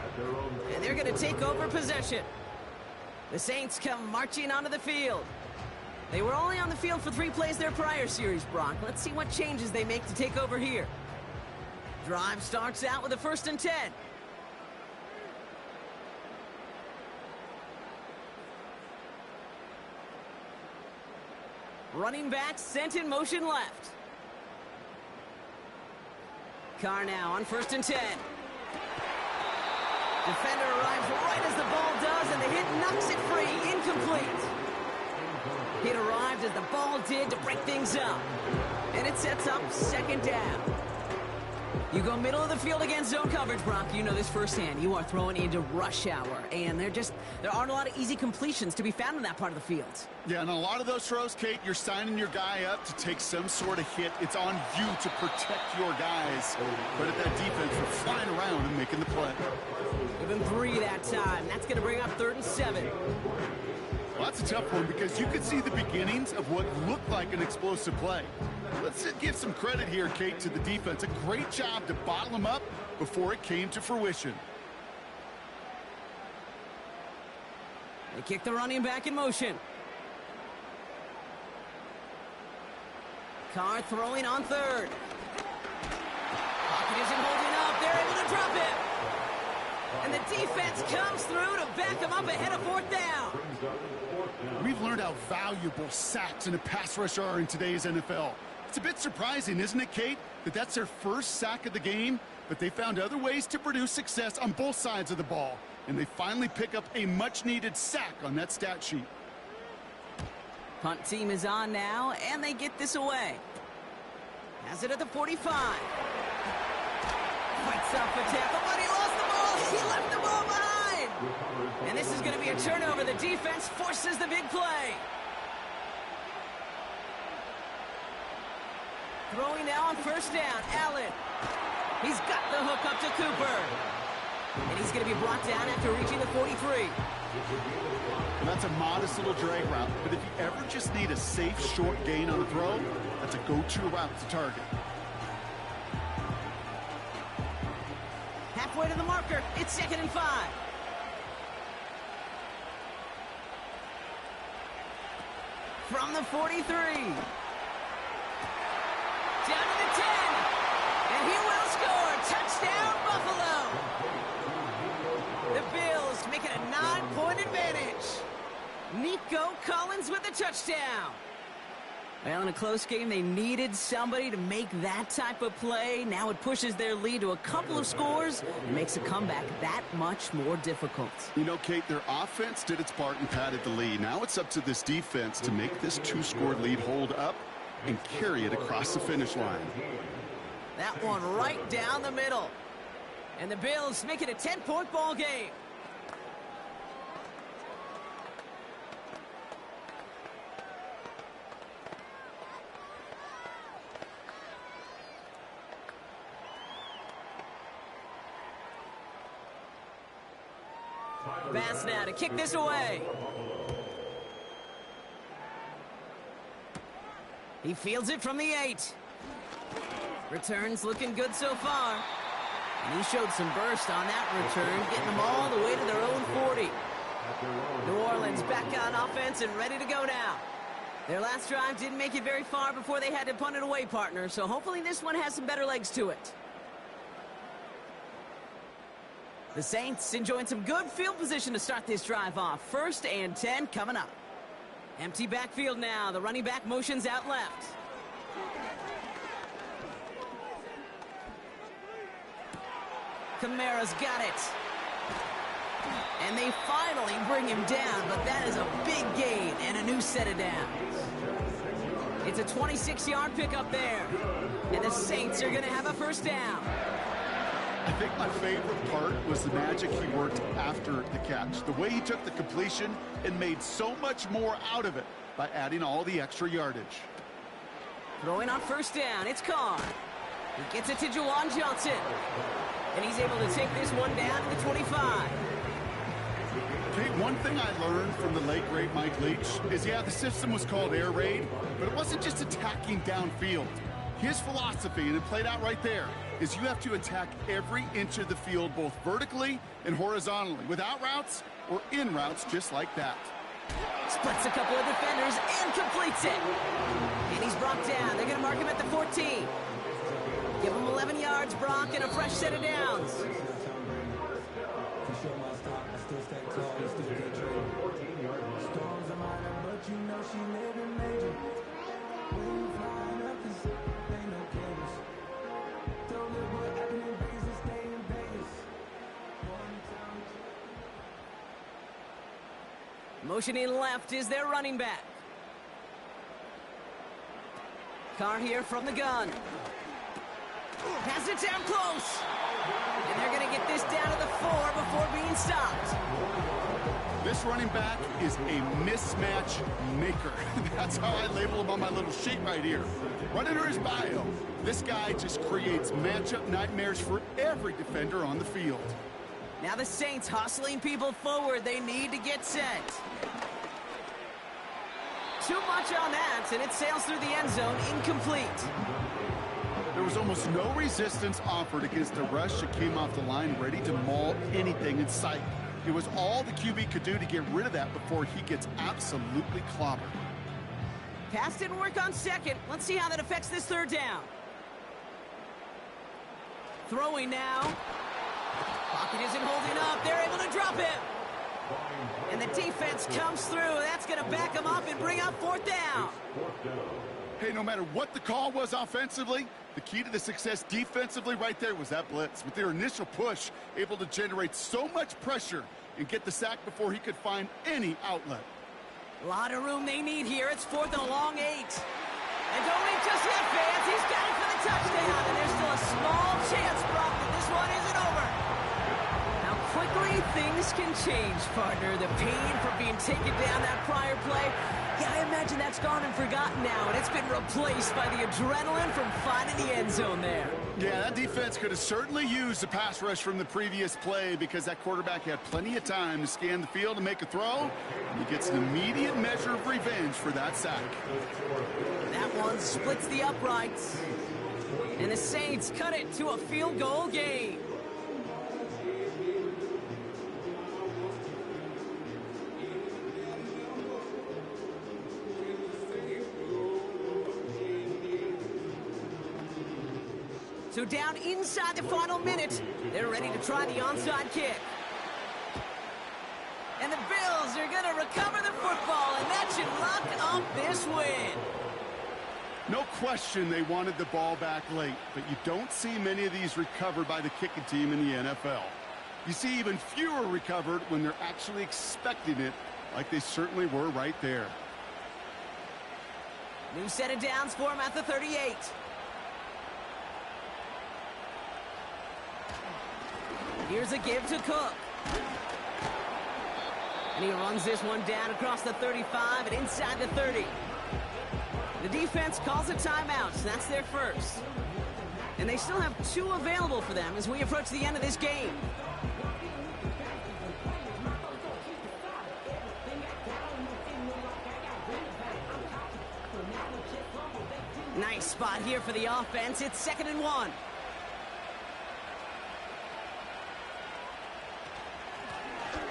And they're going to take over possession. The Saints come marching onto the field. They were only on the field for 3 plays their prior series, Brock. Let's see what changes they make to take over here. Drive starts out with a 1st and 10. Running back sent in motion left. Carr now on 1st and 10. Defender arrives right as the ball does, and the hit knocks it free. Incomplete. Hit arrived as the ball did to break things up. And it sets up 2nd down. You go middle of the field against zone coverage, Brock. You know this firsthand. You are throwing into rush hour, and there aren't a lot of easy completions to be found in that part of the field. Yeah, and a lot of those throws, Kate, you're signing your guy up to take some sort of hit. It's on you to protect your guys. But at that defense, we're flying around and making the play. Give him 3 that time. That's going to bring up 3rd and 7. Well, that's a tough one because you could see the beginnings of what looked like an explosive play. Let's give some credit here, Kate, to the defense. A great job to bottle them up before it came to fruition. They kick the running back in motion. Carr throwing on 3rd. Pocket isn't holding up. They're able to drop it. And the defense comes through to back them up ahead of 4th down. We've learned how valuable sacks in a pass rush are in today's NFL. It's a bit surprising, isn't it, Kate, that that's their first sack of the game, but they found other ways to produce success on both sides of the ball, and they finally pick up a much-needed sack on that stat sheet. Punt team is on now, and they get this away. Has it at the 45. Fights up for tackle, but he lost the ball. He left the ball behind. And this is going to be a turnover. The defense forces the big play. Throwing now on 1st down, Allen. He's got the hook up to Cooper. And he's going to be brought down after reaching the 43. And that's a modest little drag route, but if you ever just need a safe, short gain on a throw, that's a go-to route to target. Halfway to the marker, it's 2nd and 5. From the 43. Down to the 10. And he will score. Touchdown, Buffalo. The Bills make it a 9-point advantage. Nico Collins with the touchdown. Well, in a close game, they needed somebody to make that type of play. Now it pushes their lead to a couple of scores and makes a comeback that much more difficult. You know, Kate, their offense did its part and padded the lead. Now it's up to this defense to make this 2-score lead hold up and carry it across the finish line. That one right down the middle. And the Bills make it a 10-point ball game. Bass now to kick this away. He fields it from the 8. Returns looking good so far. And he showed some burst on that return, getting them all the way to their own 40. New Orleans back on offense and ready to go now. Their last drive didn't make it very far before they had to punt it away, partner, so hopefully this one has some better legs to it. The Saints enjoying some good field position to start this drive off. 1st and 10 coming up. Empty backfield now. The running back motions out left. Kamara's got it. And they finally bring him down, but that is a big gain and a new set of downs. It's a 26-yard pickup there. And the Saints are going to have a 1st down. I think my favorite part was the magic he worked after the catch. The way he took the completion and made so much more out of it by adding all the extra yardage. Throwing on 1st down, it's Carr. He gets it to Juwan Johnson. And he's able to take this one down to the 25. Kate, one thing I learned from the late, great Mike Leach is, yeah, the system was called air raid, but it wasn't just attacking downfield. His philosophy, and it played out right there, is you have to attack every inch of the field, both vertically and horizontally, with out routes or in routes just like that. Splits a couple of defenders and completes it. And he's brought down. They're going to mark him at the 14. Give him 11 yards, Brock, and a fresh set of downs. Motioning left is their running back. Carr here from the gun. Pass it down close. And they're going to get this down to the 4 before being stopped. This running back is a mismatch maker. That's how I label him on my little sheet right here. Right under his bio, this guy just creates matchup nightmares for every defender on the field. Now the Saints hustling people forward. They need to get set. Too much on that, and it sails through the end zone, incomplete. There was almost no resistance offered against a rush that came off the line ready to maul anything in sight. It was all the QB could do to get rid of that before he gets absolutely clobbered. Pass didn't work on second. Let's see how that affects this third down. Throwing now. Pocket isn't holding up. They're able to drop him. And the defense comes through. That's going to back them up and bring up fourth down. Hey, no matter what the call was offensively, the key to the success defensively right there was that blitz. With their initial push, able to generate so much pressure and get the sack before he could find any outlet. A lot of room they need here. It's 4th and a long 8. And don't leave just yet, fans. He's got it for the touchdown. And there's still a small chance, Brock, that this one isn't over. How quickly things can change, partner. The pain from being taken down that prior play. Yeah, I imagine that's gone and forgotten now, and it's been replaced by the adrenaline from finding the end zone there. Yeah, that defense could have certainly used the pass rush from the previous play because that quarterback had plenty of time to scan the field and make a throw, and he gets an immediate measure of revenge for that sack. That one splits the uprights, and the Saints cut it to a field goal game. So down inside the final minute, they're ready to try the onside kick. And the Bills are going to recover the football, and that should lock up this win. No question they wanted the ball back late, but you don't see many of these recovered by the kicking team in the NFL. You see even fewer recovered when they're actually expecting it, like they certainly were right there. New set of downs for him at the 38. Here's a give to Cook. And he runs this one down across the 35 and inside the 30. The defense calls a timeout, so that's their first. And they still have 2 available for them as we approach the end of this game. Nice spot here for the offense. It's 2nd and 1.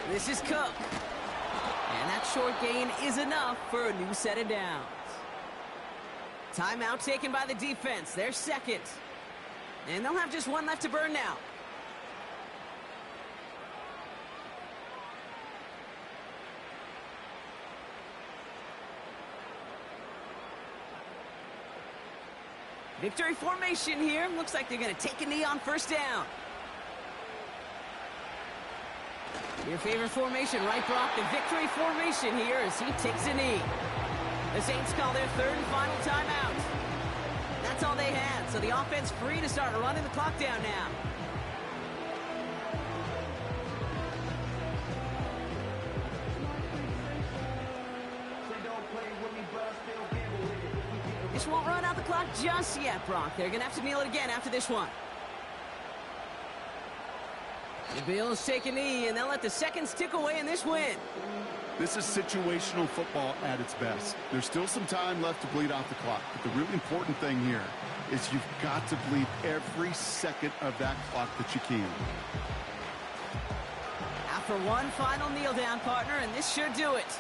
This is Cook. And that short gain is enough for a new set of downs. Timeout taken by the defense. They're second. And they'll have just one left to burn now. Victory formation here. Looks like they're going to take a knee on first down. Your favorite formation, right, Brock? The victory formation here as he takes a knee. The Saints call their 3rd and final timeout. That's all they had, so the offense free to start running the clock down now. This won't run out the clock just yet, Brock. They're going to have to kneel it again after this one. The Bills take a knee, and they'll let the seconds tick away in this win. This is situational football at its best. There's still some time left to bleed off the clock, but the really important thing here is you've got to bleed every second of that clock that you can. After one final kneel down, partner, and this should do it.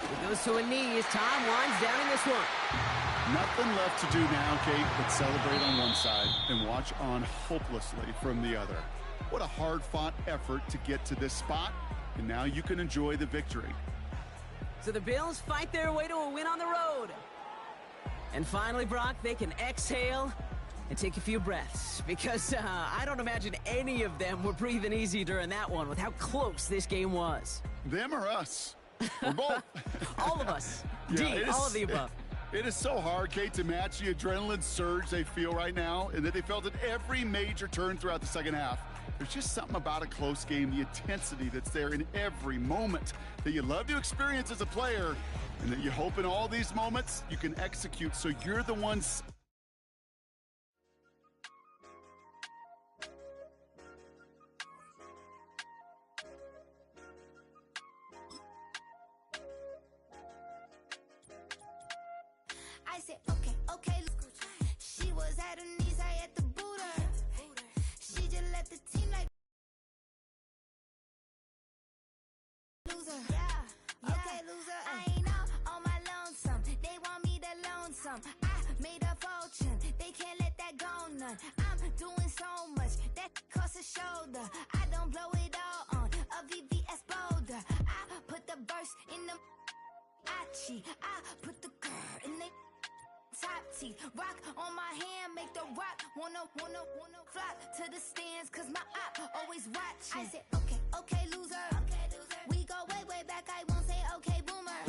It goes to a knee as time winds down in this one. Nothing left to do now, Kate, but celebrate on one side and watch on hopelessly from the other. What a hard-fought effort to get to this spot, and now you can enjoy the victory. So the Bills fight their way to a win on the road. And finally, Brock, they can exhale and take a few breaths, because I don't imagine any of them were breathing easy during that one with how close this game was. Them or us? Or both. All of us. Yeah, D, all of the above. It is so hard, Kate, to match the adrenaline surge they feel right now and that they felt at every major turn throughout the second half. There's just something about a close game, the intensity that's there in every moment that you love to experience as a player, and that you hope in all these moments you can execute so you're the ones. I said, okay, okay. She was at her knees, I had to boot her. She just let the team like loser. Yeah, okay, loser. I ain't out on my lonesome. They want me to loan some. I made a fortune. They can't let that go none. I'm doing so much that costs a shoulder. I don't blow it all on a VVS boulder. I put the verse in the I put the girl in the top teeth. Rock on my hand, make the rock wanna flock to the stands, cause my op always watching. I said, okay, okay, loser. We go way, way back, I won't say okay, boomer.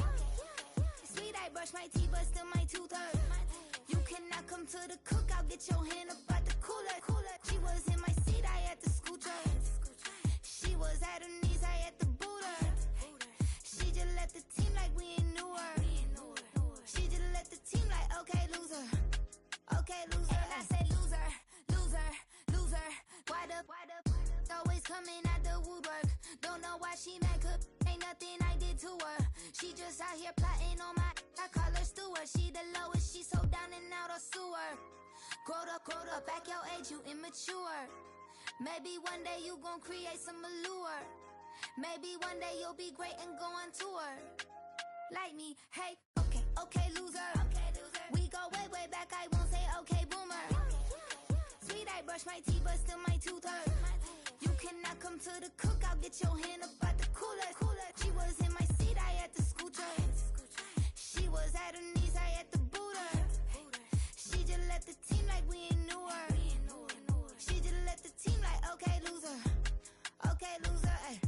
Sweet, I brush my teeth, but still my tooth hurt. You cannot come to the cookout, get your hand up out the cooler. She was in my seat, I had to scoot her. She was at her knees, I had to boot her. She just let the team like we ain't knew her. She just let the team like, okay, loser. Okay, loser. And I said, loser, loser, loser. Why the always coming out the woodwork? Don't know why she mad, cause ain't nothing I did to her. She just out here plotting on my, I call her steward. She the lowest, she so down and out of sewer. Growed up, back your age, you immature. Maybe one day you gon' create some allure. Maybe one day you'll be great and go on tour. Like me, hey, okay, okay, loser. We go way, way back, I won't say okay, boomer. Sweet, I brush my teeth, but still my tooth hurt. You cannot come to the cookout, get your hand up out the cooler. She was in my seat, I had to scoot her. She was at her knees, I had to boot her. She just let the team like we ain't knew her. She just let the team like, okay, loser. Okay, loser, ay.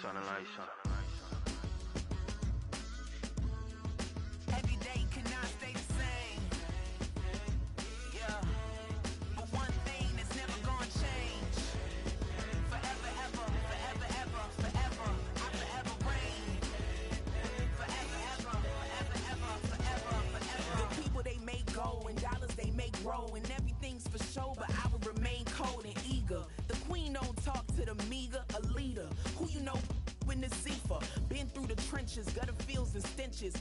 Turn the lights on. Every day cannot stay the same. Yeah. But one thing that's never gonna change. Forever, ever, forever, ever, forever. I forever reign. Forever, ever, forever, ever, forever, forever. The people they make go and dollars they make grow, and everything's for show, but I will remain cold and eager. The queen don't talk to the meager, a leader. Who you know in the Zephyr? Been through the trenches, gutter fields and stenches.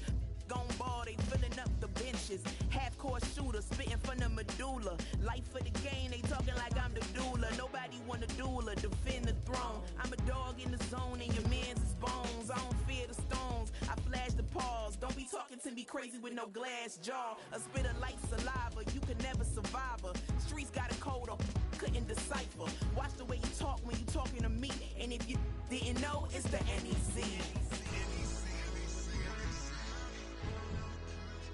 Gone ball, they filling up the benches. Half-court shooter, spitting from the medulla. Life for the game, they talking like I'm the doula. Nobody wanna doula, defend the throne. I'm a dog in the zone and your man's is bones. I don't fear the stones, I flash the paws. Don't be talking to me crazy with no glass jaw. A spit of light saliva, you can never survive her. Streets got a code up, couldn't decipher. Watch the way you talk when you talking to me. And if you didn't know, it's the NEC.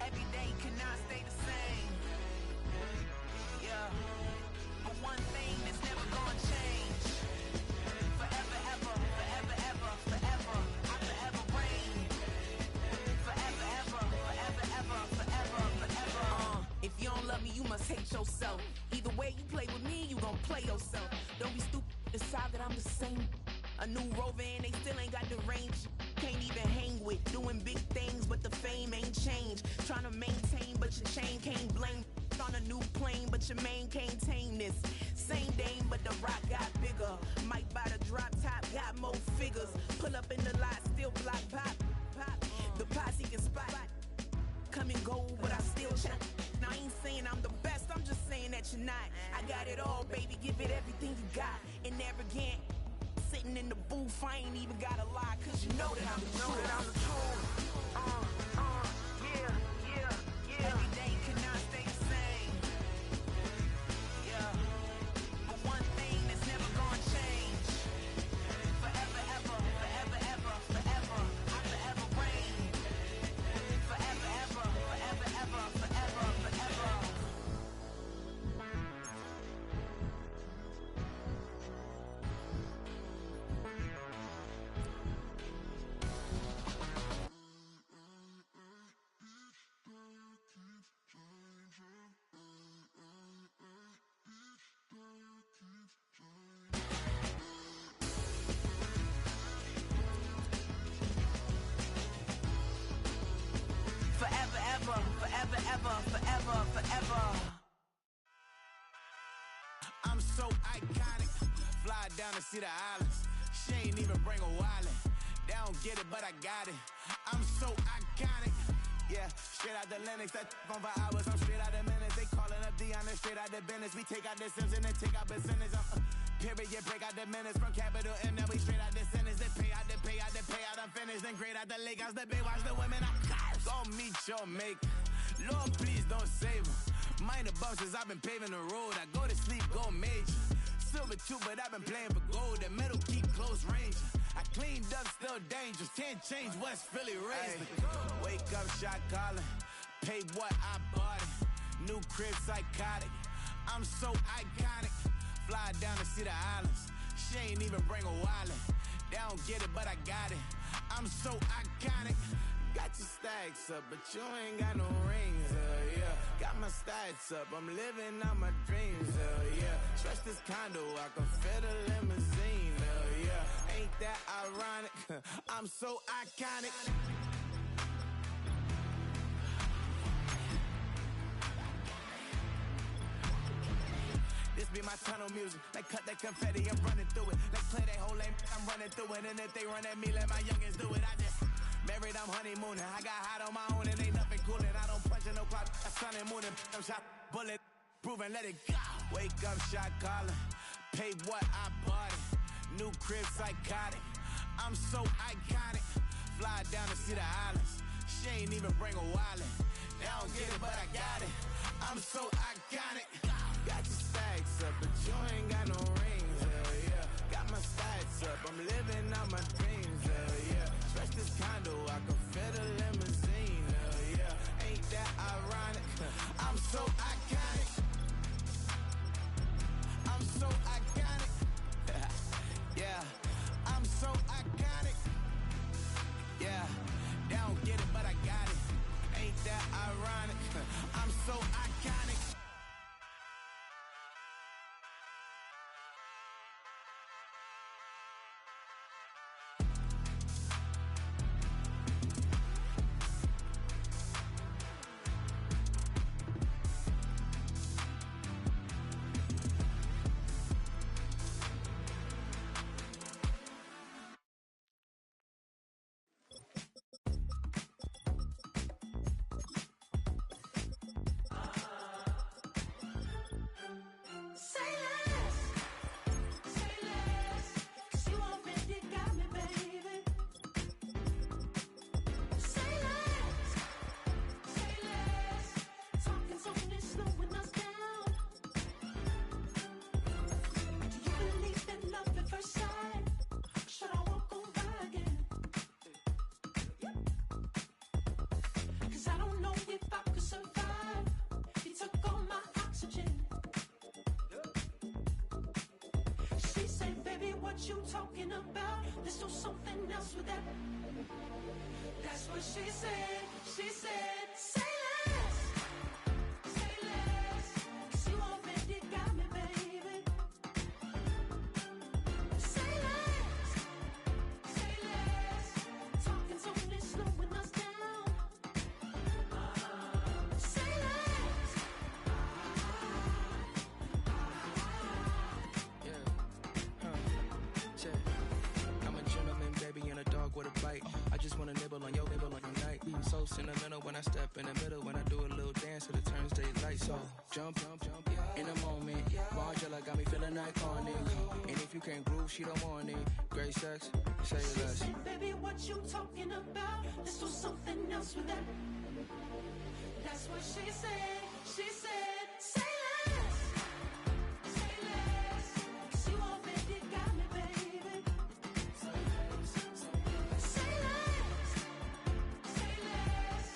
Every day cannot stay the same. Yeah. But one thing that's never gonna change. Forever, ever, forever, ever, forever. I forever reign. Forever, ever, forever, ever, forever, forever. If you don't love me, you must hate yourself. Either way you play with me, you gon' play yourself. Don't be stupid, decide that I'm the same. A new rover and they still ain't got the range. Can't even hang with, doing big things, but the fame ain't changed. Trying to maintain, but your chain can't blame. On a new plane, but your main can't tame this. Same dame, but the rock got bigger. Mike by the drop top, got more figures. Pull up in the lot, still block pop. The posse can spot. Come and go, but I still check. Now I ain't saying I'm the best, I'm just saying that you're not. I got it all, baby, give it everything you got. And arrogant, sitting in the booth, I ain't even gotta lie, cause you know that I'm the truth. Yeah. Every day cannot stay the same. Yeah. But one thing that's never gonna change. Forever, ever, forever, ever, forever. I forever reign. Forever, ever, forever, ever, forever, forever. Forever, ever, forever, ever, forever, forever. I'm so iconic. Fly down to see the islands. She ain't even bring a wallet. They don't get it, but I got it. I'm so iconic. Yeah, straight out the Lennox. That on for hours. I'm straight out the minutes. They calling up Dion and straight out the business. We take out the Sims and then take out percentage. Period, break out the minutes from capital M. Now we straight out the sentence. They pay out, they pay out, they pay out. I'm finished. Then grade out the lake house. The bay watch the women. I go meet your mate. Lord, please don't save them. Minor bumps as I've been paving the road. I go to sleep, go major. Silver too, but I've been playing for gold. The metal keep close range. I cleaned up, still dangerous. Can't change West Philly raised. Wake up, shot calling. Pay what I bought it. New crib, psychotic. I'm so iconic. Fly down to see the islands. She ain't even bring a wallet. They don't get it, but I got it. I'm so iconic. Got your stacks up, but you ain't got no rings, yeah. Got my stats up, I'm living out my dreams, yeah. Stretch this condo, I can fit a limousine, yeah. Ain't that ironic? I'm so iconic. This be my tunnel music. They cut that confetti, I'm running through it. They play that whole lane, I'm running through it. And if they run at me, let my youngins do it. I just married, I'm honeymooning. I got hot on my own and ain't nothing coolin'. I don't punch in no clock, I sun and moon. I'm shot, bullet, proven, let it go. Wake up, shot calling. Pay what I bought it. New crib, psychotic. I'm so iconic. Fly down to see the islands. She ain't even bring a wallet. They don't get it, but I got it. I'm so iconic. Got your stacks up, but you ain't got no rings, yeah. Got my stats up, I'm living out my dreams, yeah. Stretch this condo, I can fit a limousine, yeah. Ain't that ironic? I'm so iconic. I'm so iconic. Yeah, I'm so iconic. Yeah, they don't get it, but I got it. Ain't that ironic? I'm so iconic. You talking about? Let's do something else with that. That's what she said. She said, say less. Say less. 'Cause you already got me, baby. Say less. Say less. Talking's only slowing us down. Say less. I'm a general step in the middle when I do a little dance, so the turns they lights off. Jump, in a moment. Margella got me feeling iconic. And if you can't groove, she don't want it. Great sex, say less. She said, baby, what you talking about? Let's do something else with that. That's what she said. She said, say less. Say less. 'Cause you already got me, baby. Say less. Say less.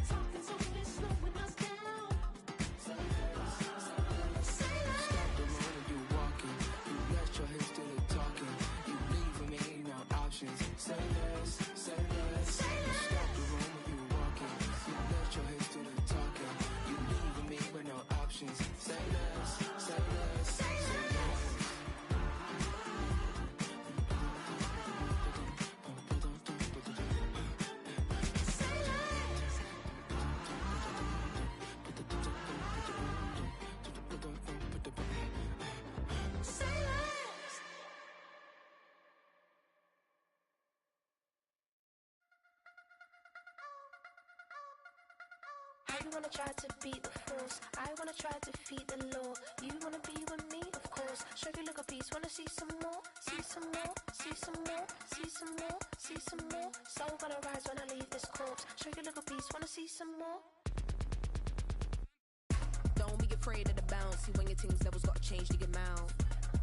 Talking softly, slowing us down. Say less. Say less. Stop the road when you walking. You let your hips do the talking. You leaving me no options. Say less, say less. Say less. Stop the road when you walking. You let your hips do the talking. You leaving me with no options. Say less, say less, Say less. Say less. Say less. I wanna try to beat the force. I wanna try to defeat the law. You wanna be with me, of course. Show you look a piece. Wanna see some more? See some more? See some more? See some more? See some more? Soul gonna rise when I leave this corpse. Show you look a piece. Wanna see some more? Don't be afraid of the bounce. See when your things levels gotta change to your mouth.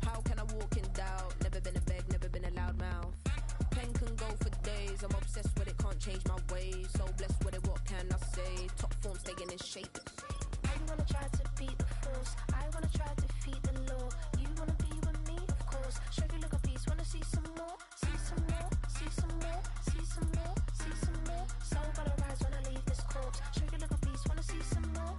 How can I walk in doubt? Never been a beg, never been a loud mouth. Pen can go for days. I'm obsessed with it, can't change my ways. So blessed with it, what can I say? Top form staying in shape. I wanna try to beat the force. I wanna try to defeat the law. You wanna be with me, of course. Show you look a piece. Wanna see some more? See some more? See some more? See some more? See some more? Soul gonna rise when I leave this corpse. Show you look a piece. Wanna see some more?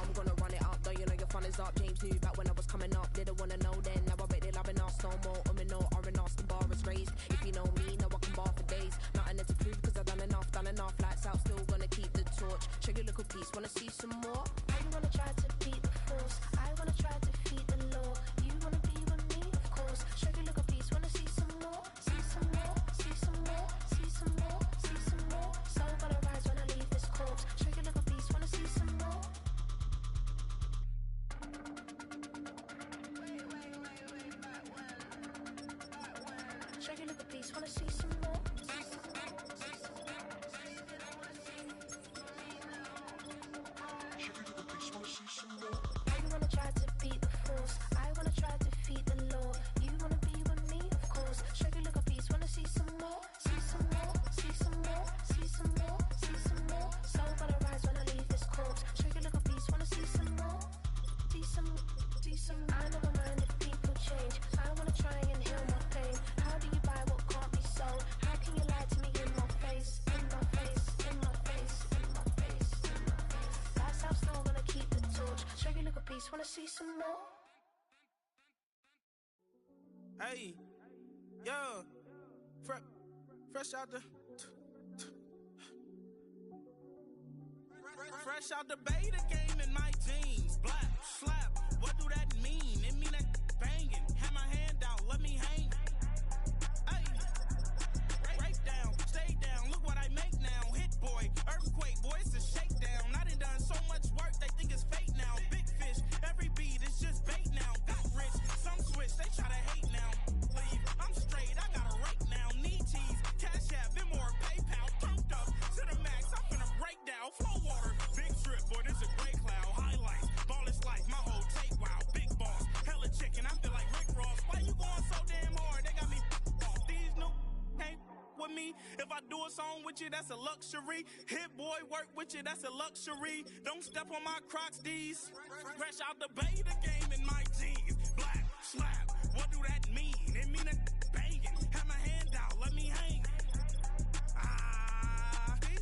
I'm gonna run it up, though you know your fun is up. James knew back when I was coming up, didn't wanna know then. Now I bet they're loving us no more. No R&R's, the bar is raised. If you know me, now I can bar for days. Nothing there to prove, cause I've done enough. Lights out, still gonna keep the torch. Show you little piece, wanna see some more? I wanna try to beat the force. I wanna try to defeat the law. You wanna be with me, of course. Show you look a piece. Wanna see some more? See some more? See some more? See some more? See some more? Soul gonna rise when I leave this corpse. Show you look a piece. Wanna see some more? Show you look a piece. Wanna see some more? I wanna try to beat the force. I wanna try to defeat the law. You wanna be with me, of course. Show you look a piece. Wanna see some more? See some more? See some more? See some more? See some more? Soul gonna rise when I leave this corpse. Show you look a piece. Wanna see some more? See some. I never mind if people change. I wanna try and heal my pain. How do you buy what can't be sold? How can you lie to me in my face? In my face, in my face, in my face, in my face. That's how still gonna keep the torch. Show you look a piece. Wanna see some more? Hey, yo, fresh out the fresh out the beta game in my jeans. Black slap, what do that mean? It mean that banging. Have my hand out, let me hang. Hey, break down, stay down. Look what I make now. Hit boy, earthquake, boy, it's a shakedown. I done so much work, they think it's fake now. Big fish, every beat is just bait now. Got rich, some switch, they try to hate now. Leave, I'm straight, I got a rake now. Need cheese, cash app, Venmo, PayPal. Pumped up to the max, I'm finna break down. Flow water, big trip, boy, this a great cloud. Highlights, ball is life, my whole take, wow. Big boss, hella chicken, I feel like Rick Ross. Why you going so damn hard? They got me off. These new can't with me. If I do a song with you, that's a luxury. Hit boy, work with you, that's a luxury. Don't step on my Crocs, these. Fresh out the beta game in my jeans. Black slap, what do that mean? It mean a banging. Have my hand out, let me hang.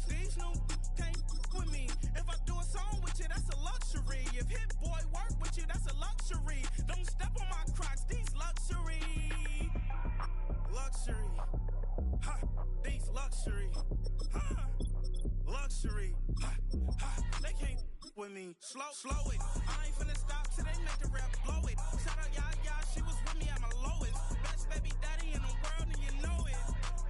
These new can't with me. If I do a song with you, that's a luxury. If hit boy work with you, that's a luxury. Don't step on my Crocs, these luxury. Luxury. Ha, these luxury. Ha, luxury. Ha, ha, they can't with me. Slow it. I ain't finna stop till they make the rap blow it. Shout out y'all, she was with me at my lowest. Best baby daddy in the world and you know it.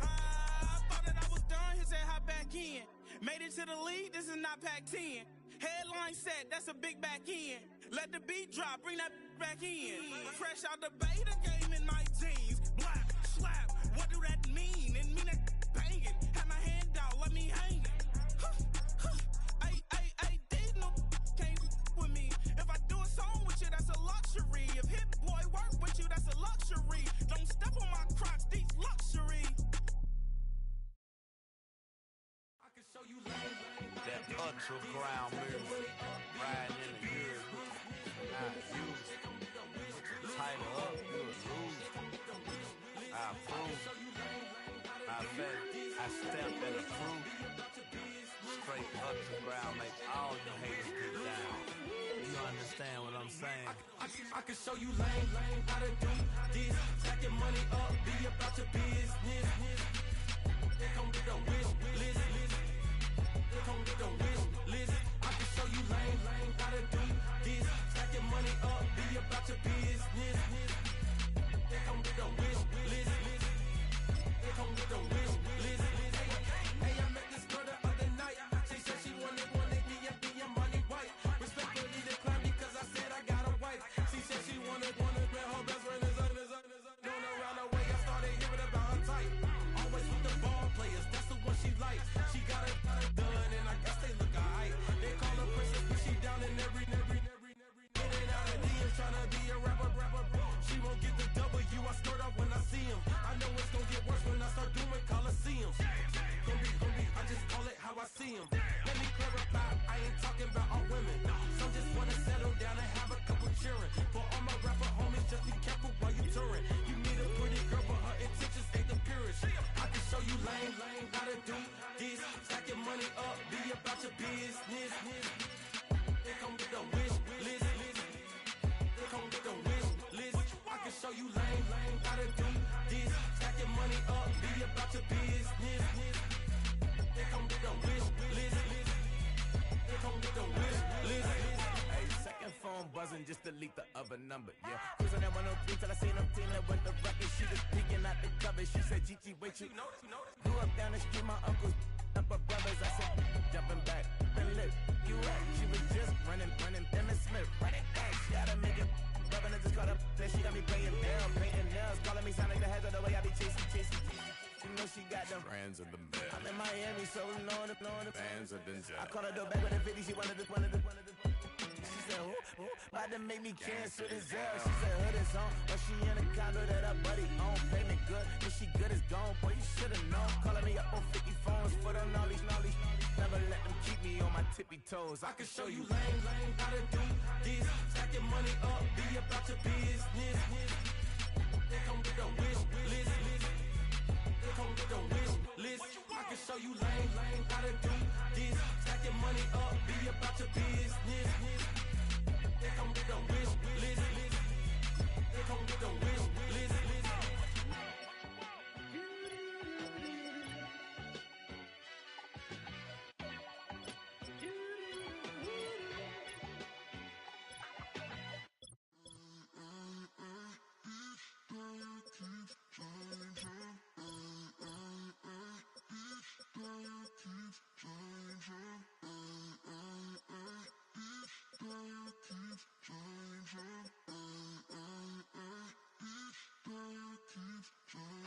I thought that I was done, he said hop back in. Made it to the league, this is not Pac-10. Headline set, that's a big back end. Let the beat drop, bring that back in. Fresh out the beta game in my jeans. Black, slap, what do that mean? And mean that banging. Have my hand out, let me hang it. Ay, these no can't with me. If I do a song with you, that's a luxury. If Hit Boy work with you, that's a luxury. Don't step on my Crocs, these luxury. That underground music, riding in the hood, not used. Tighten up, you'll lose. I approve. I bet I stepped and approved. Straight underground, make all you haters get down. You understand what I'm saying? I can show you lame, how to do this. Stack your money up, be about your business. They come with a wish list. They come with a wish list. I can show you lame, how to do this. Stack your money up, be about your business. They come with a wish list. They come with a wish list. Hey, I met this girl the other night. She said she wanted me and be a money white. Respectfully declined because I said I got a wife. She said she wanted man, her best friend is doing around the way. I started hearing about her type. Always with the ball players, that's the one she likes. She got it done, and I guess they look alright. They call her princess, but she down in every. In and out of DMs, tryna be a rapper. She won't get the W, I skirt off when I see him. I know it's gonna get worse when I start doing Coliseums. Gonna be, I just call it how I see him. Let me clarify, I ain't talking about all women. Some just wanna settle down and have a couple cheering. For all my rapper homies, just be careful while you touring. You meet a pretty girl, but her intentions ain't the purest. I can show you lame, how to do this. Stack your money up, be about your business. They come with a wish list. They come with a wish list. I can show you lame, how to do this. Stack your money up, be about your business. They come with a wish list. They come with a wish list. Hey, second phone buzzing, just delete the other number, yeah. Cruising at 103 till I seen them Tmiller with the record. She was peeking out the cover. She said, Gigi, wait, you grew up down the street, my uncles up her brothers. I said, jumping back, been lit. You at? She was just running, Emmett Smith, running back. She gotta make it. Rubbing it just caught up. Then she got me playing down, painting nails, calling me sound like the heads of the way I be chasing. You know she got them friends in the bed. I'm in Miami, so knowing the fans of the I called her door back with a 50. She wanted the. She said, why they make me cancel this L? She said, hood is on, but she in a condo that her buddy own. Payment good, if she good is gone. Boy, you should've known. Calling me up on 50 phones, foot on all these. Never let them keep me on my tippy toes. I can show you lame, how to do this. Stack your money up, be about your business. They come with a wish list. They come with a wish list. I can show you lame, how to do this. Stack your money up, be about your business. They come with a wish list. They come with a wish list.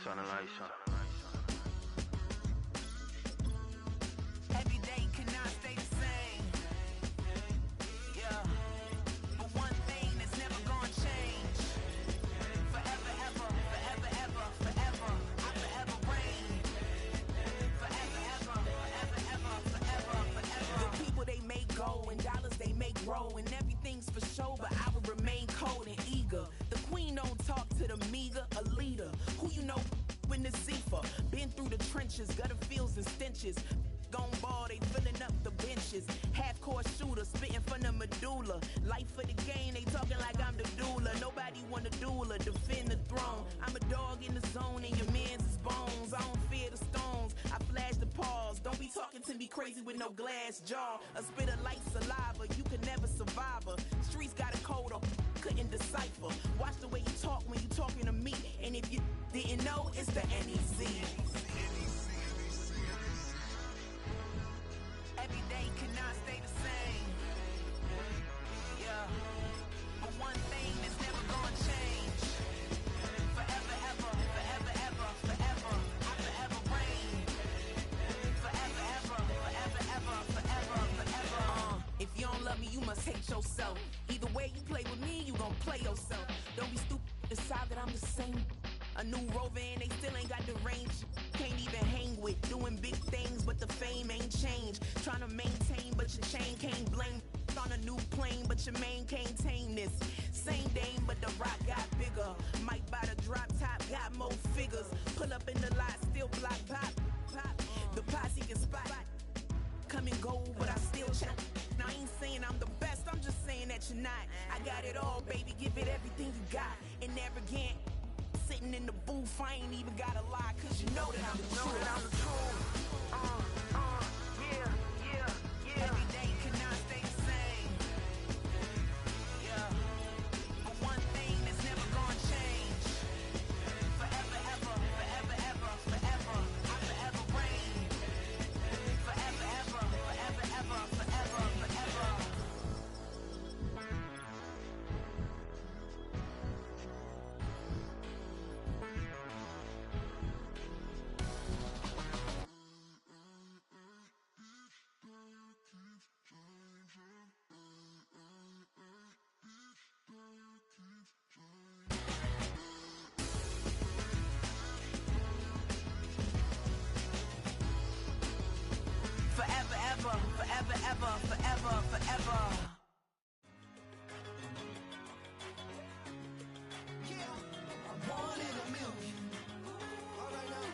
Turn the lights on. Every day cannot stay the same. Yeah. But one thing that's never gonna change. Forever, ever, forever, ever, forever. I forever reign. Forever, ever, forever, ever, forever, forever. The people they make go and dollars they make grow and everything's for show, but I will remain cold and eager. The queen don't talk to the meager, a leader. Who you know in the Zephyr? Been through the trenches, gutter fields and stenches. Gone ball, they filling up the benches. Half-court shooter, spitting from the medulla. Life for the game, they talking like I'm the doula. Nobody want a doula, defend the throne. I'm a dog in the zone and your man's is bones. I don't fear the stones, I flash the paws. Don't be talking to me crazy with no glass jaw. A spit of light saliva, you can never survive her. Streets got a code of couldn't decipher. Watch the way you talk when you talking to me. And if you didn't know, it's the NEC. play yourself. Don't be stupid, decide that I'm the same. A new rover and they still ain't got the range. Can't even hang with, doing big things, but the fame ain't changed. Trying to maintain, but your chain can't blame. On a new plane, but your main can't tame this. Same dame, but the rock got bigger. Might buy the drop top, got more figures. Pull up in the lot, still block pop. The posse can spot. Come and go, but I still check. Now I ain't saying I'm the best, I'm just saying that you're not. I got it all, baby, give it everything you got. And arrogant, sitting in the booth, I ain't even gotta lie, cause you know that I'm the truth. Yeah. Every day cannot stay the same. Yeah. But one thing that's never gonna change. Forever, ever, forever, ever, forever. I forever reign. Forever, ever, forever, ever, forever, forever. Forever, ever, forever, ever, forever, forever. Yeah, one in a million. All right now.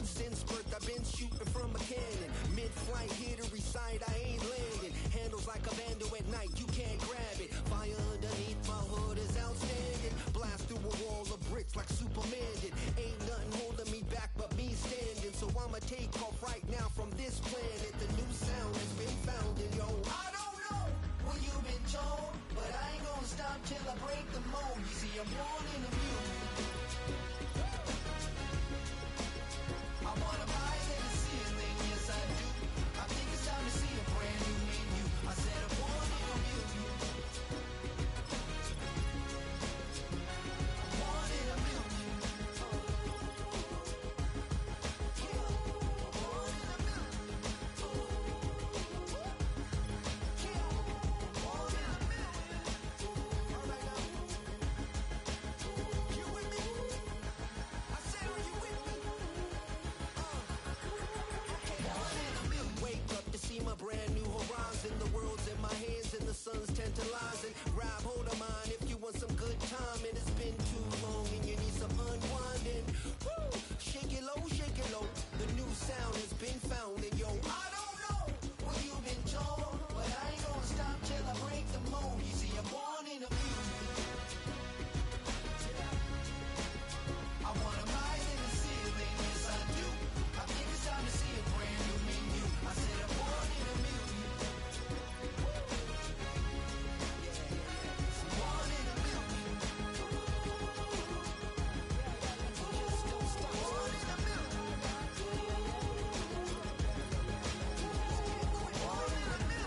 Since birth I've been shooting from a cannon. Mid-flight, hit or recite, I ain't landing. Handles like a vandal at night, you can't grab it. Fire underneath my hood is outstanding. Blast through a wall of bricks like Superman did. Ain't nothing holding me back but me standing. So I'ma take off right now from this planet. The new sound has been founded, yo. I don't know what you've been told, but I ain't gonna stop till I break the mold. You see, I'm born in a million. I wanna rise in the ceiling, yes I do. I think it's time to see a brand new menu. I said I'm born in a million. I'm born in a million. Yeah, I'm born in a million. Yeah, I'm born in a million. All right now. You with me? I said, are you with me? Wake up to see my brand new horizon. The world's in my hands and the sun's tantalizing. Grab hold of mine if you want some good time. And it's been too long and you need some unwinding. Woo! Shake it low. The new sound has been found. And yo, I don't know what you've been told, but I ain't gonna stop till I break the mold. You see, I'm born in a million. I wanna rise in the ceiling, yes I do. I think it's time to see a brand new menu. I said I'm born in a million. I'm born in a million. Just don't stop. Born in a million. Born in a million.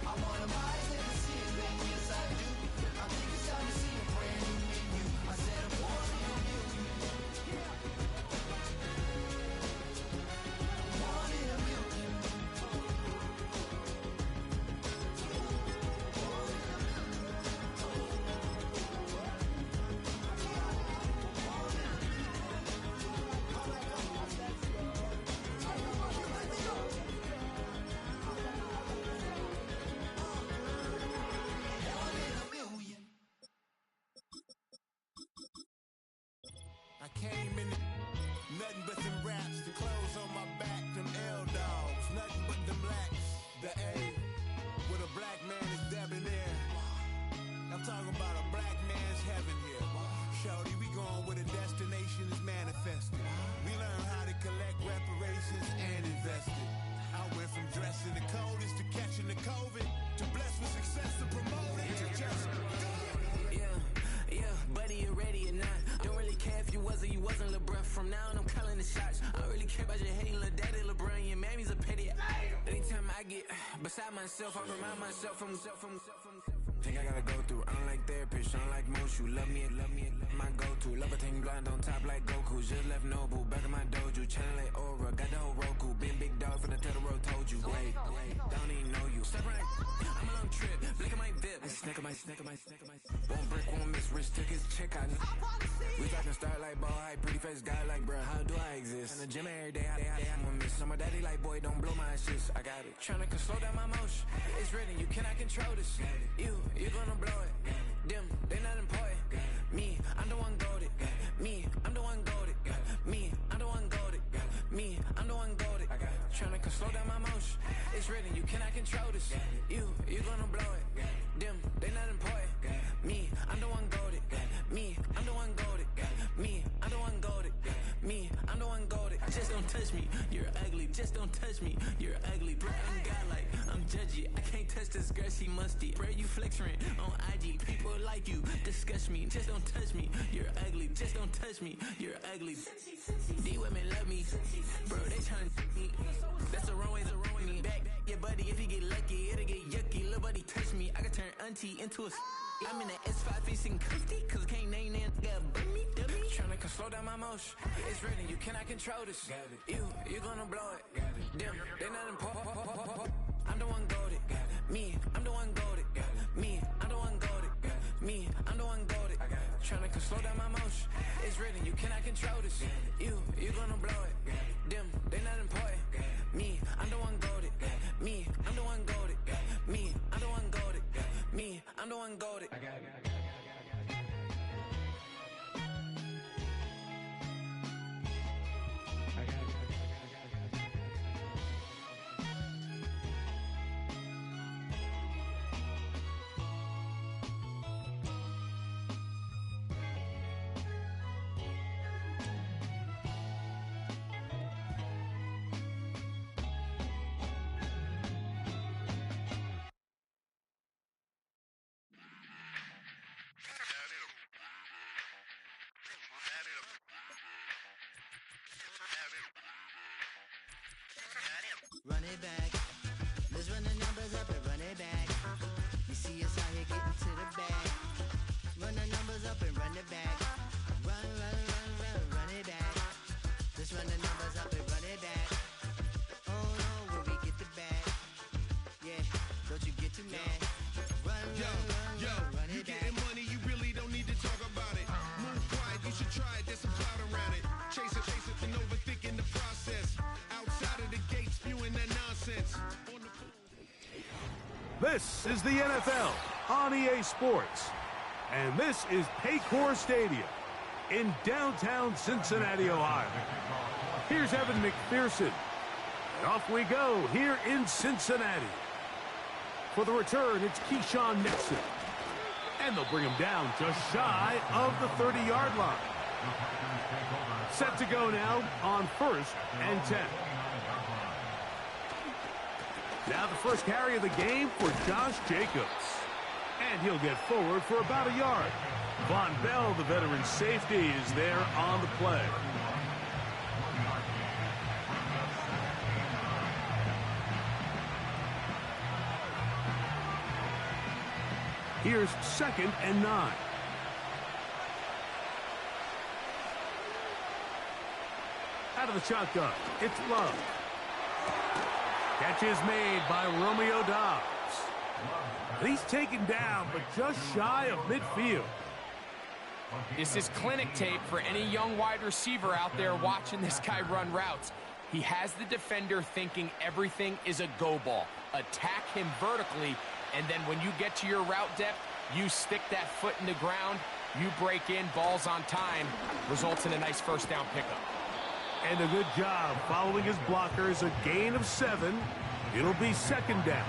I wanna rise in the ceiling, yes I do. I think it's time to see a brand new menu. I said I'm born in a million. Born in a million. I came in nothing but some raps, the clothes on my back, them black, the A, with a black man is debonair. I'm talking about a black man's heaven here. Shorty, we going where the destination is manifested. We learn how to collect reparations and invest it. I went from dressing the coldest to catching the COVID, to blessed with success to promote it to just Yeah, buddy, you ready or not? Don't really care if you was or you wasn't, lil' bruh. From now on, I'm calling the shots. I don't really care about your hating, lil' daddy, LeBron. Your mammy's a pity. Anytime I get beside myself, I remind myself from. Think I gotta go through. I don't like therapists, I don't like most. You love me, my go-to. Love a thing blind on top like Goku. Just left Noble, back in my dojo. Channel like Aura, got the whole Roku. Been big dog from the Tether Road, told you. Wait, don't even know you. Step right, I'm a long trip. Blink of my VIP. Snack of my. One brick, one miss. Rich took his check out. We talking start like ball high, pretty face guy like, bruh, how do I exist? In the gym every day, I'm gonna miss. So my daddy like, boy, don't blow my assist. I got it. Tryna slow down my motion. It's written, you cannot control this. You gonna blow it. Them, they not important. Me, I'm the one goated. Me, I'm the one goated. Me, I'm the one goated. Me, I'm the one goated. Tryna slow down my motion. It's written, you cannot control this. You gonna blow it. Them, they not important. Me, I'm the one goated. Me, I'm the one goated. Me, I'm the one goated. Me, I'm the one goated. Just don't touch me, you're ugly. Just don't touch me, you're ugly. Bro, I'm godlike, I'm judgy. I can't touch this girl, she musty. Bro, you flexing on IG. People like you disgust me. Just don't touch me, you're ugly. Just don't touch me, you're ugly. These women love me, bro. They tryna me. That's the wrong way, me back. Yeah, buddy, if you get lucky, it'll get yucky. Little buddy touch me, I can turn auntie into a. I'm in the S5 facing comfy, cause I can't name that girl, but me, dummy. Tryna slow down my motion. It's written, you cannot control this. You gonna blow it. Them, they not important. I'm the one goated. Me, I'm the one goated. Me, I'm the one goated. Me, I'm the one goated. Tryna slow down my motion. It's written, you cannot control this. You gonna blow it. Them, they not important. Me, I'm the one goated. Me, I'm the one goated. Me, I'm the one goated. Me, I'm the one goated. Run it back. Let's run the numbers up and run it back. You see us out here getting to the bag. Run the numbers up and run it back. Run it back. Let's run the numbers up and run it back. Oh no, when we get the bag. Yeah, don't you get too mad. Run it you back. getting money, you really don't need to talk about it. Move quiet, you should try it, there's some clout around it. Chase it, and overthinking the process. Outside of the gate, spewing that nonsense. This is the NFL on EA Sports. And this is Paycor Stadium in downtown Cincinnati, Ohio. Here's Evan McPherson. And off we go here in Cincinnati. For the return, it's Keyshawn Nixon. And they'll bring him down just shy of the 30-yard line. Set to go now on 1st and 10. Now the first carry of the game for Josh Jacobs. And he'll get forward for about a yard. Von Bell, the veteran safety, is there on the play. Here's 2nd and 9. Out of the shotgun, it's Love. Catch is made by Romeo Dobbs. He's taken down, but just shy of midfield. This is clinic tape for any young wide receiver out there watching this guy run routes. He has the defender thinking everything is a go ball. Attack him vertically, and then when you get to your route depth, you stick that foot in the ground, you break in, balls on time, results in a nice first down pickup. And a good job following his blockers, a gain of 7. It'll be second down.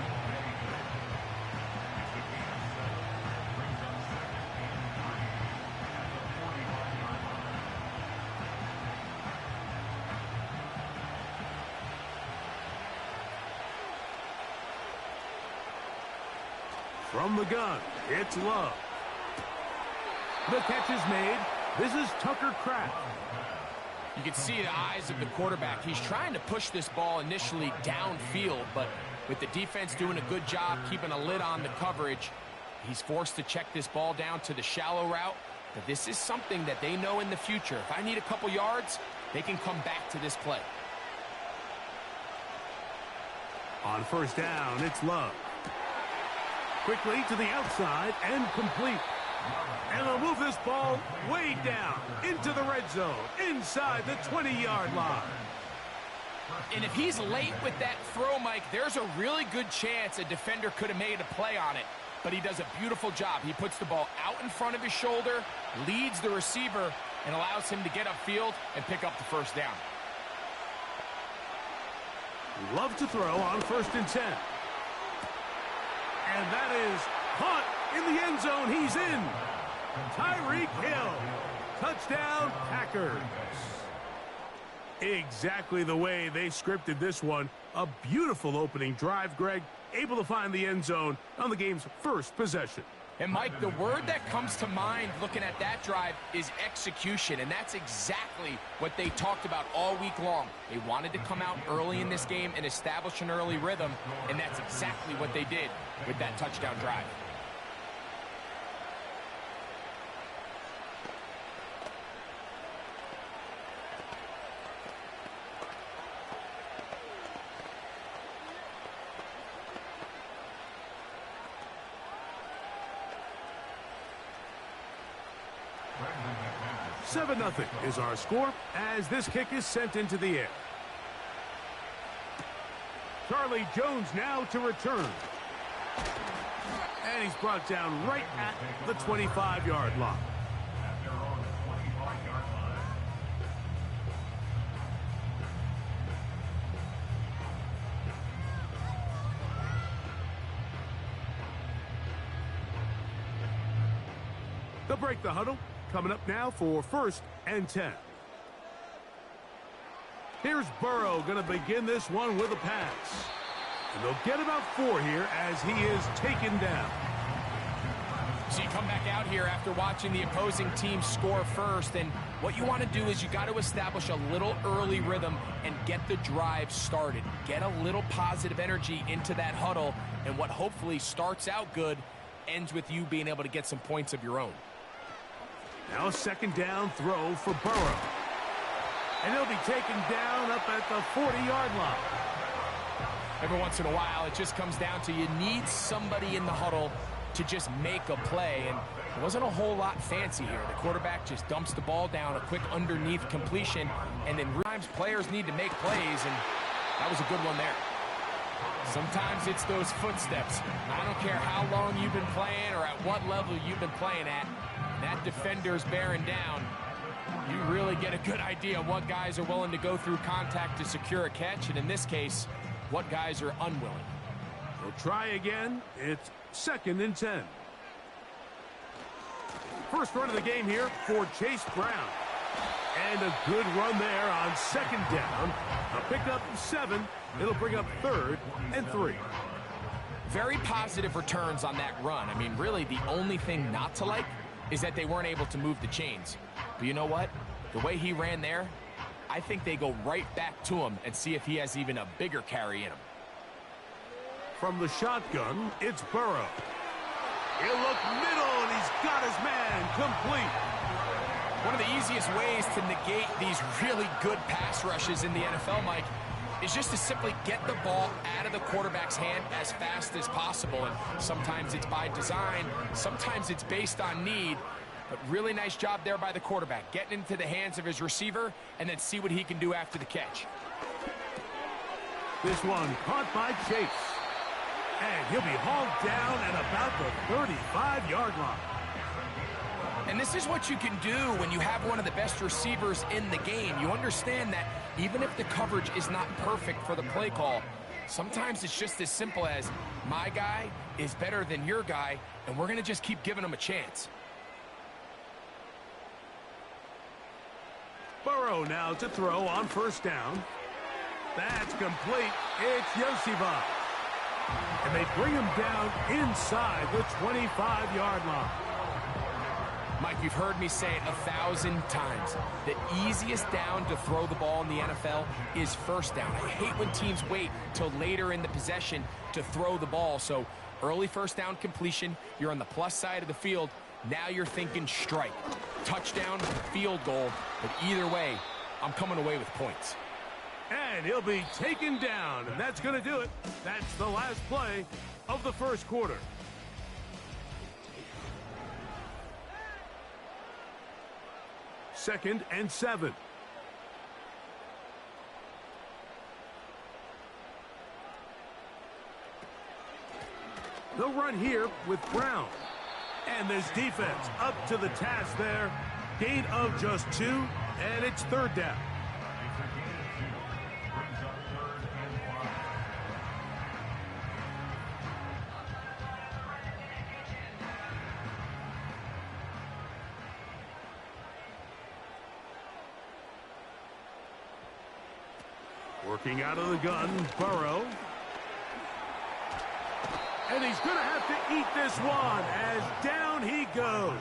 From the gun, it's Love. The catch is made. This is Tucker Kraft. You can see the eyes of the quarterback. He's trying to push this ball initially downfield, but with the defense doing a good job keeping a lid on the coverage, he's forced to check this ball down to the shallow route. But this is something that they know in the future. If I need a couple yards, they can come back to this play. On first down, it's Love. Quickly to the outside and complete. And they'll move this ball way down into the red zone, inside the 20-yard line. And if he's late with that throw, Mike, there's a really good chance a defender could have made a play on it. But he does a beautiful job. He puts the ball out in front of his shoulder, leads the receiver, and allows him to get upfield and pick up the first down. Love to throw on 1st and 10. And that is caught in the end zone. He's in. Tyreek Hill. Touchdown, Packers. Exactly the way they scripted this one. A beautiful opening drive, Greg. Able to find the end zone on the game's first possession. And, Mike, the word that comes to mind looking at that drive is execution, and that's exactly what they talked about all week long. They wanted to come out early in this game and establish an early rhythm, and that's exactly what they did with that touchdown drive. Seven 0 is our score as this kick is sent into the air. Charlie Jones now to return. And he's brought down right at the 25-yard line. They'll break the huddle. Coming up now for 1st and 10. Here's Burrow going to begin this one with a pass. And they'll get about 4 here as he is taken down. So you come back out here after watching the opposing team score first, and what you want to do is you got to establish a little early rhythm and get the drive started. Get a little positive energy into that huddle, and what hopefully starts out good ends with you being able to get some points of your own. Now a 2nd down throw for Burrow. And he'll be taken down up at the 40-yard line. Every once in a while, it just comes down to you need somebody in the huddle to just make a play. And it wasn't a whole lot fancy here. The quarterback just dumps the ball down, a quick underneath completion, and then sometimes players need to make plays, and that was a good one there. Sometimes it's those footsteps. I don't care how long you've been playing or at what level you've been playing at. That defender's bearing down. You really get a good idea of what guys are willing to go through contact to secure a catch, and in this case, what guys are unwilling. We'll try again. It's 2nd and 10. First run of the game here for Chase Brown. And a good run there on 2nd down. A pickup 7. It'll bring up 3rd and 3. Very positive returns on that run. I mean, really, the only thing not to like is that they weren't able to move the chains. But you know what? The way he ran there, I think they go right back to him and see if he has even a bigger carry in him. From the shotgun, it's Burrow. He'll look middle, and he's got his man complete. One of the easiest ways to negate these really good pass rushes in the NFL, Mike, is just to simply get the ball out of the quarterback's hand as fast as possible. And sometimes it's by design, sometimes it's based on need. But really nice job there by the quarterback, getting into the hands of his receiver and then see what he can do after the catch. This one caught by Chase. And he'll be hauled down at about the 35-yard line. And this is what you can do when you have one of the best receivers in the game. You understand that even if the coverage is not perfect for the play call, Sometimes it's just as simple as my guy is better than your guy, and we're going to just keep giving him a chance. Burrow now to throw on first down. That's complete. It's Yosiva. And they bring him down inside the 25-yard line. Mike, you've heard me say it 1,000 times. The easiest down to throw the ball in the NFL is first down. I hate when teams wait till later in the possession to throw the ball. So early first down completion, you're on the plus side of the field. Now you're thinking strike, touchdown, field goal. But either way, I'm coming away with points. And he'll be taken down, and that's going to do it. That's the last play of the first quarter. Second and 7. They'll run here with Brown. And this defense up to the task there. Gain of just 2, and it's third down. Working out of the gun, Burrow. And he's going to have to eat this one as down he goes.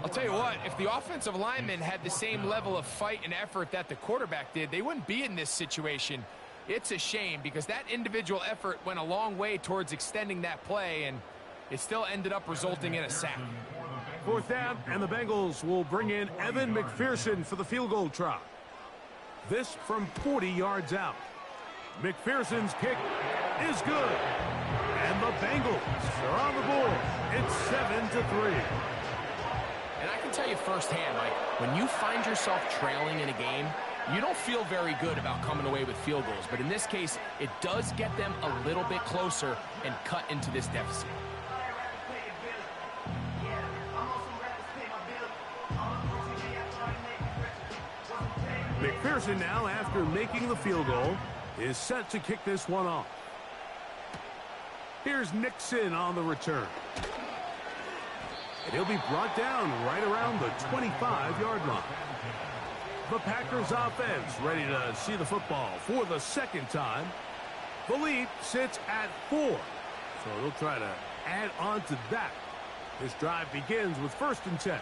I'll tell you what, if the offensive lineman had the same level of fight and effort that the quarterback did, they wouldn't be in this situation. It's a shame because that individual effort went a long way towards extending that play, and it still ended up resulting in a sack. Fourth down, and the Bengals will bring in Evan McPherson for the field goal try. This from 40 yards out. McPherson's kick is good. And the Bengals are on the board. It's 7-3. And I can tell you firsthand, Mike, when you find yourself trailing in a game, you don't feel very good about coming away with field goals. But in this case, it does get them a little bit closer and cut into this deficit. McPherson now, after making the field goal, is set to kick this one off. Here's Nixon on the return. And he'll be brought down right around the 25-yard line. The Packers offense ready to see the football for the second time. The lead sits at 4. So they'll try to add on to that. This drive begins with 1st and 10.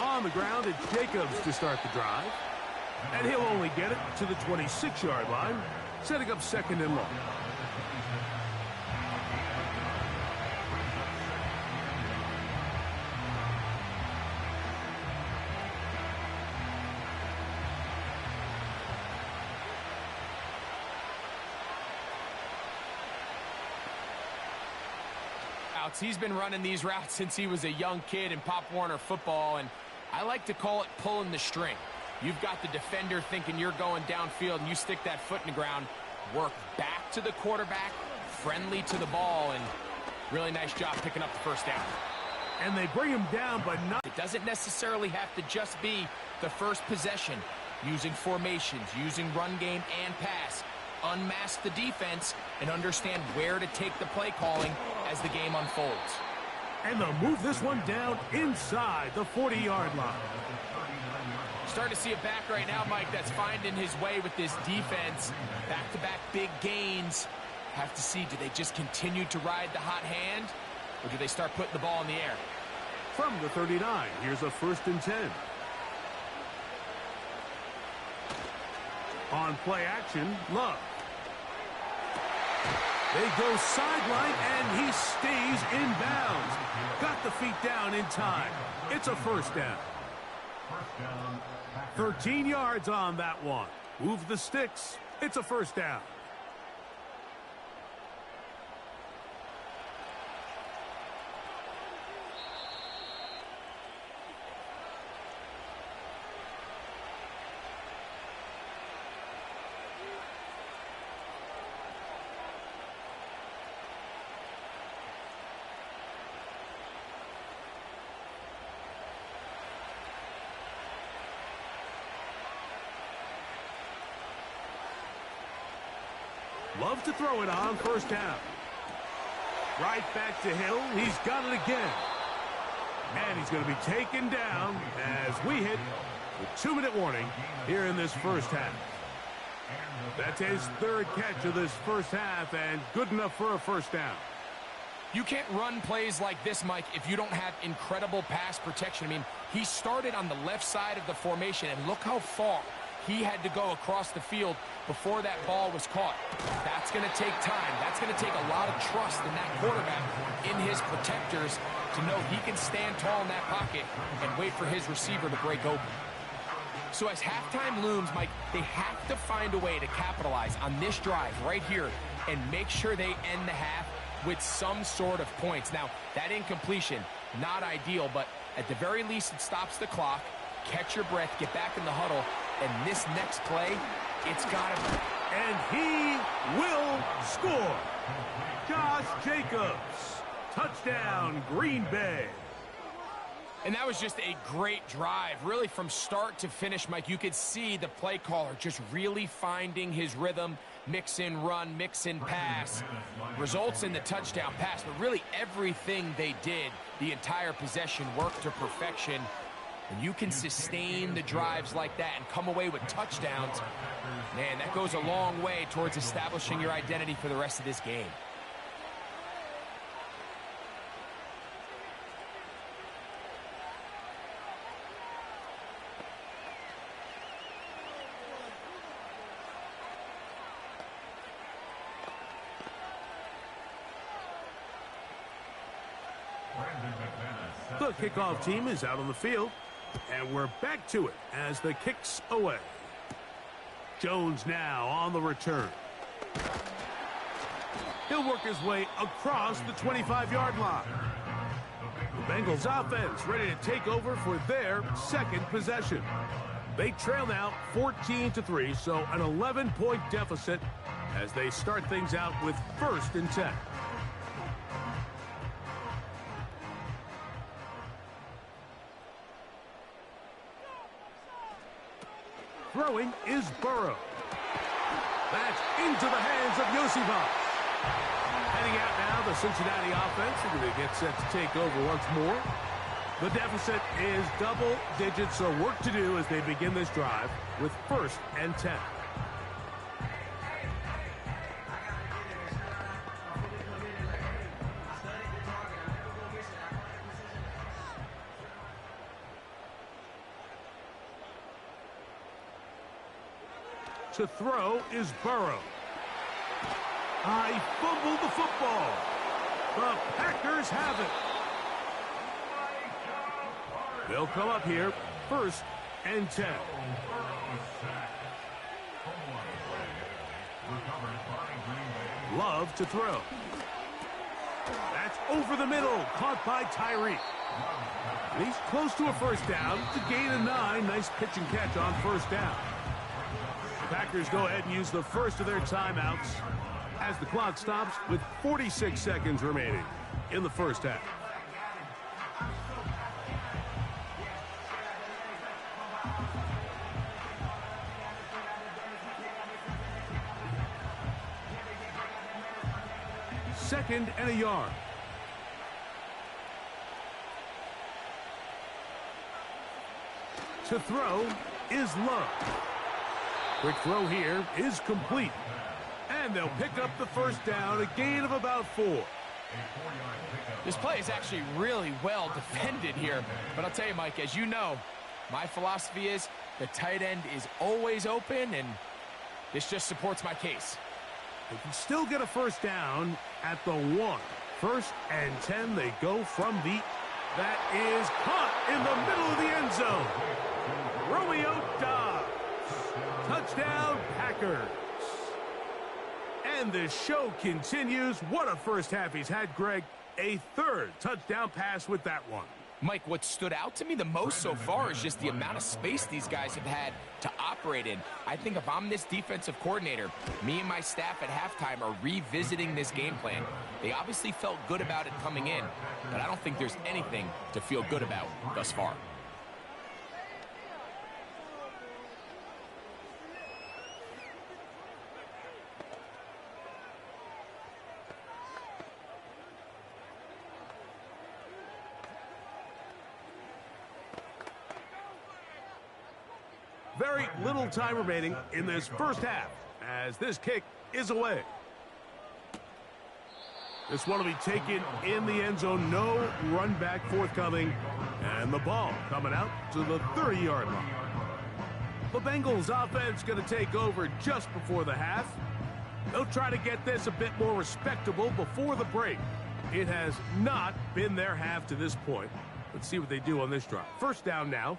On the ground, it's Jacobs to start the drive. And he'll only get it to the 26-yard line, setting up 2nd and long. He's been running these routes since he was a young kid in Pop Warner football, and I like to call it pulling the string. You've got the defender thinking you're going downfield, and you stick that foot in the ground, work back to the quarterback, friendly to the ball, and really nice job picking up the first down. And they bring him down, but not. It doesn't necessarily have to just be the first possession. Using formations, using run game and pass. Unmask the defense and understand where to take the play calling as the game unfolds. And they'll move this one down inside the 40-yard line. Starting to see a back right now, Mike, that's finding his way with this defense. Back-to-back big gains. Have to see, do they just continue to ride the hot hand, or do they start putting the ball in the air? From the 39, here's a 1st and 10. On play action, Love. They go sideline, and he stays in bounds. Got the feet down in time. It's a 1st down. 13 yards on that one. Move the sticks. It's a 1st down. Love to throw it on first down. Right back to Hill. He's got it again. And he's going to be taken down as we hit the 2-minute warning here in this first half. That's his third catch of this first half and good enough for a first down. You can't run plays like this, Mike, if you don't have incredible pass protection. I mean, he started on the left side of the formation, and look how far he had to go across the field before that ball was caught. That's going to take time. That's going to take a lot of trust in that quarterback, in his protectors, to know he can stand tall in that pocket and wait for his receiver to break open. So as halftime looms, Mike, they have to find a way to capitalize on this drive right here and make sure they end the half with some sort of points. Now, that incompletion, not ideal, but at the very least it stops the clock. Catch your breath, get back in the huddle, and this next play, it's got to be. And he will score. Josh Jacobs. Touchdown, Green Bay. And that was just a great drive, really from start to finish, Mike. You could see the play caller just really finding his rhythm, mix in run, mix in pass, results in the touchdown pass. But really everything they did, the entire possession, worked to perfection. When you can sustain the drives like that and come away with touchdowns, man, that goes a long way towards establishing your identity for the rest of this game. The kickoff team is out on the field, and we're back to it as the kick's away. Jones now on the return. He'll work his way across the 25-yard line. The Bengals offense ready to take over for their second possession. They trail now 14-3, so an 11-point deficit as they start things out with 1st and 10. Throwing is Burrow. That's into the hands of Yosivas. Heading out now, the Cincinnati offense are going to get set to take over once more. The deficit is double digits, so work to do as they begin this drive with 1st and 10. To throw is Burrow. I fumbled the football. The Packers have it. They'll come up here 1st and 10. Love to throw. That's over the middle, caught by Tyree. He's close to a first down to gain a 9. Nice pitch and catch on first down. The Packers go ahead and use the first of their timeouts as the clock stops with 46 seconds remaining in the first half. Second and a yard. To throw is Love. Quick throw here is complete. And they'll pick up the first down, a gain of about 4. This play is actually really well defended here. But I'll tell you, Mike, as you know, my philosophy is the tight end is always open, and this just supports my case. They can still get a first down at the 1. 1st and 10, they go from the... That is caught in the middle of the end zone. Romeo Dobbs. Touchdown, Packers. And the show continues. What a first half he's had, Greg. A 3rd touchdown pass with that one. Mike, what stood out to me the most so far is just the amount of space these guys have had to operate in. I think if I'm this defensive coordinator, me and my staff at halftime are revisiting this game plan. They obviously felt good about it coming in, but I don't think there's anything to feel good about thus far. Very little time remaining in this first half as this kick is away. This one will be taken in the end zone. No run back forthcoming. And the ball coming out to the 30-yard line. The Bengals offense going to take over just before the half. They'll try to get this a bit more respectable before the break. It has not been their half to this point. Let's see what they do on this drive. First down now.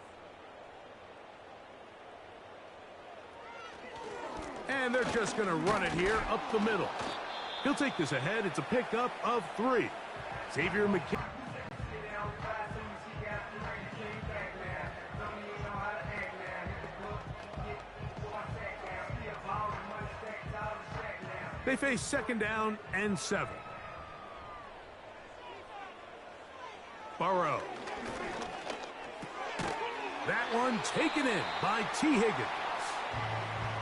And they're just going to run it here up the middle. He'll take this ahead. It's a pickup of 3. Xavier McKinney. They face second down and 7. Burrow. That one taken in by T. Higgins.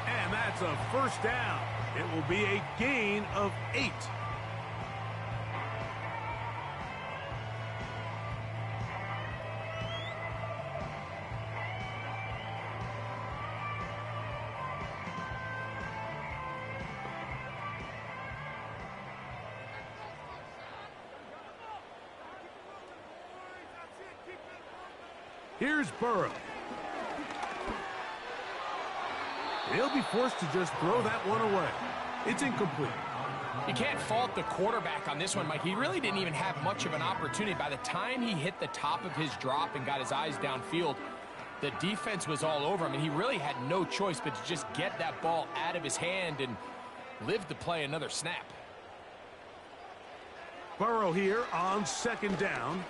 And that's a first down. It will be a gain of 8. Here's Burrow. He'll be forced to just throw that one away. It's incomplete. You can't fault the quarterback on this one, Mike. He really didn't even have much of an opportunity. By the time he hit the top of his drop and got his eyes downfield, the defense was all over him, and he really had no choice but to just get that ball out of his hand and live to play another snap. Burrow here on second down.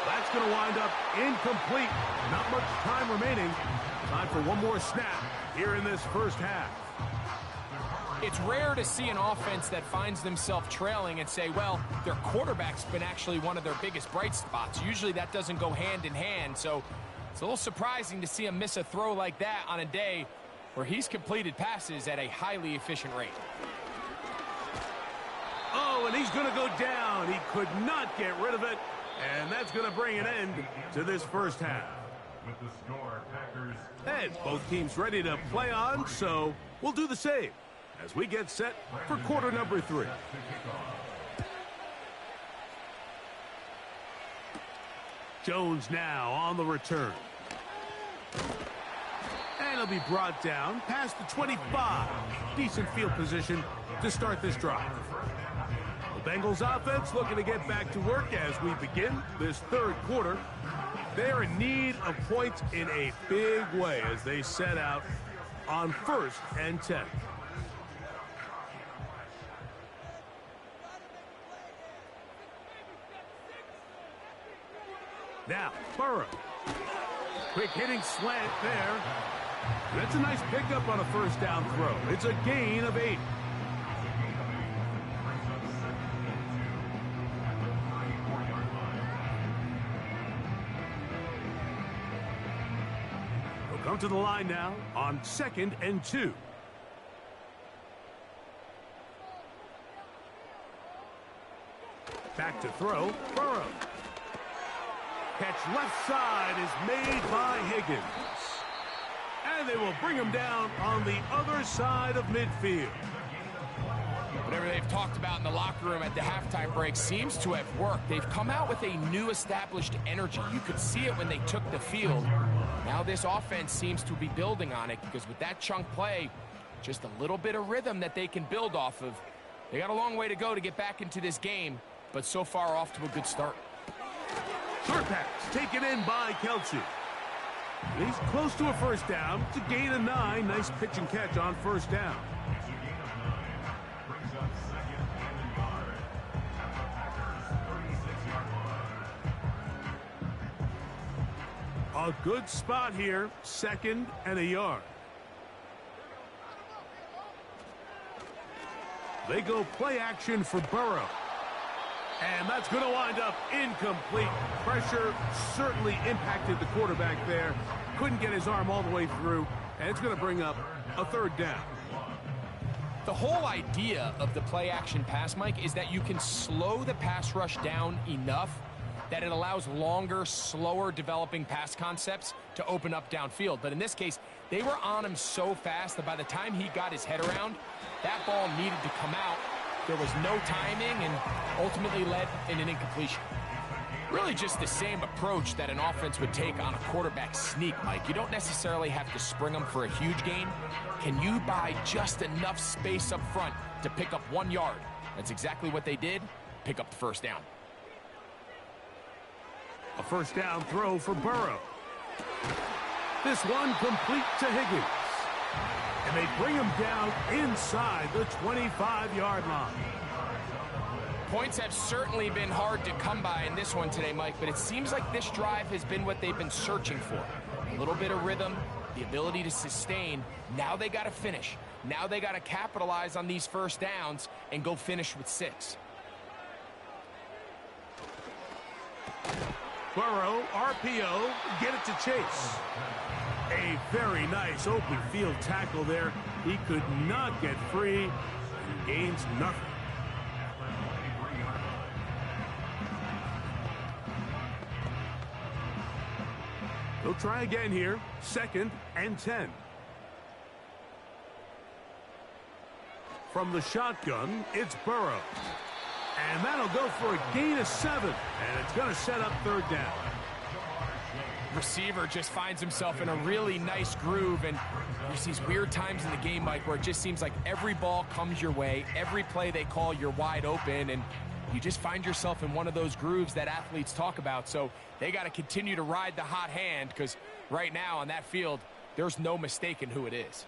That's going to wind up incomplete. Not much time remaining. Time for one more snap here in this first half. It's rare to see an offense that finds themselves trailing and say, well, their quarterback's been actually one of their biggest bright spots. Usually that doesn't go hand in hand, so it's a little surprising to see him miss a throw like that on a day where he's completed passes at a highly efficient rate. Oh, and he's going to go down. He could not get rid of it. And that's going to bring an end to this first half. With the score, Packers. And both teams ready to play on, so we'll do the same as we get set for quarter number 3. Jones now on the return. And he'll be brought down past the 25. Decent field position to start this drive. The Bengals offense looking to get back to work as we begin this third quarter. They are in need of points in a big way as they set out on 1st and 10. Now, Burrow. Quick hitting slant there. That's a nice pickup on a first down throw. It's a gain of 8. Come to the line now on 2nd and 2. Back to throw, Burrow. Catch left side is made by Higgins. And they will bring him down on the other side of midfield. Whatever they've talked about in the locker room at the halftime break seems to have worked. They've come out with a new established energy. You could see it when they took the field. Now this offense seems to be building on it because with that chunk play, just a little bit of rhythm that they can build off of. They got a long way to go to get back into this game, but so far off to a good start. Short pass taken in by Kelsey. He's close to a first down. It's a gain of 9. Nice pitch and catch on first down. A good spot here, 2nd and a yard. They go play action for Burrow. And that's going to wind up incomplete. Pressure certainly impacted the quarterback there. Couldn't get his arm all the way through. And it's going to bring up a 3rd down. The whole idea of the play action pass, Mike, is that you can slow the pass rush down enough that it allows longer, slower developing pass concepts to open up downfield. But in this case, they were on him so fast that by the time he got his head around, that ball needed to come out. There was no timing and ultimately led in an incompletion. Really just the same approach that an offense would take on a quarterback sneak, Mike. You don't necessarily have to spring them for a huge gain. Can you buy just enough space up front to pick up 1 yard? That's exactly what they did. Pick up the first down. A first down throw for Burrow. This one complete to Higgins. And they bring him down inside the 25-yard line. Points have certainly been hard to come by in this one today, Mike, but it seems like this drive has been what they've been searching for. A little bit of rhythm, the ability to sustain. Now they got to finish. Now they got to capitalize on these first downs and go finish with 6. Burrow, RPO, get it to Chase. A very nice open field tackle there. He could not get free and gains nothing. They'll try again here. 2nd and 10. From the shotgun, it's Burrow. And that'll go for a gain of 7. And it's going to set up 3rd down. Receiver just finds himself in a really nice groove, and there's these weird times in the game, Mike, where it just seems like every ball comes your way, every play they call, you're wide open, and you just find yourself in one of those grooves that athletes talk about. So they got to continue to ride the hot hand, because right now on that field, there's no mistaking who it is.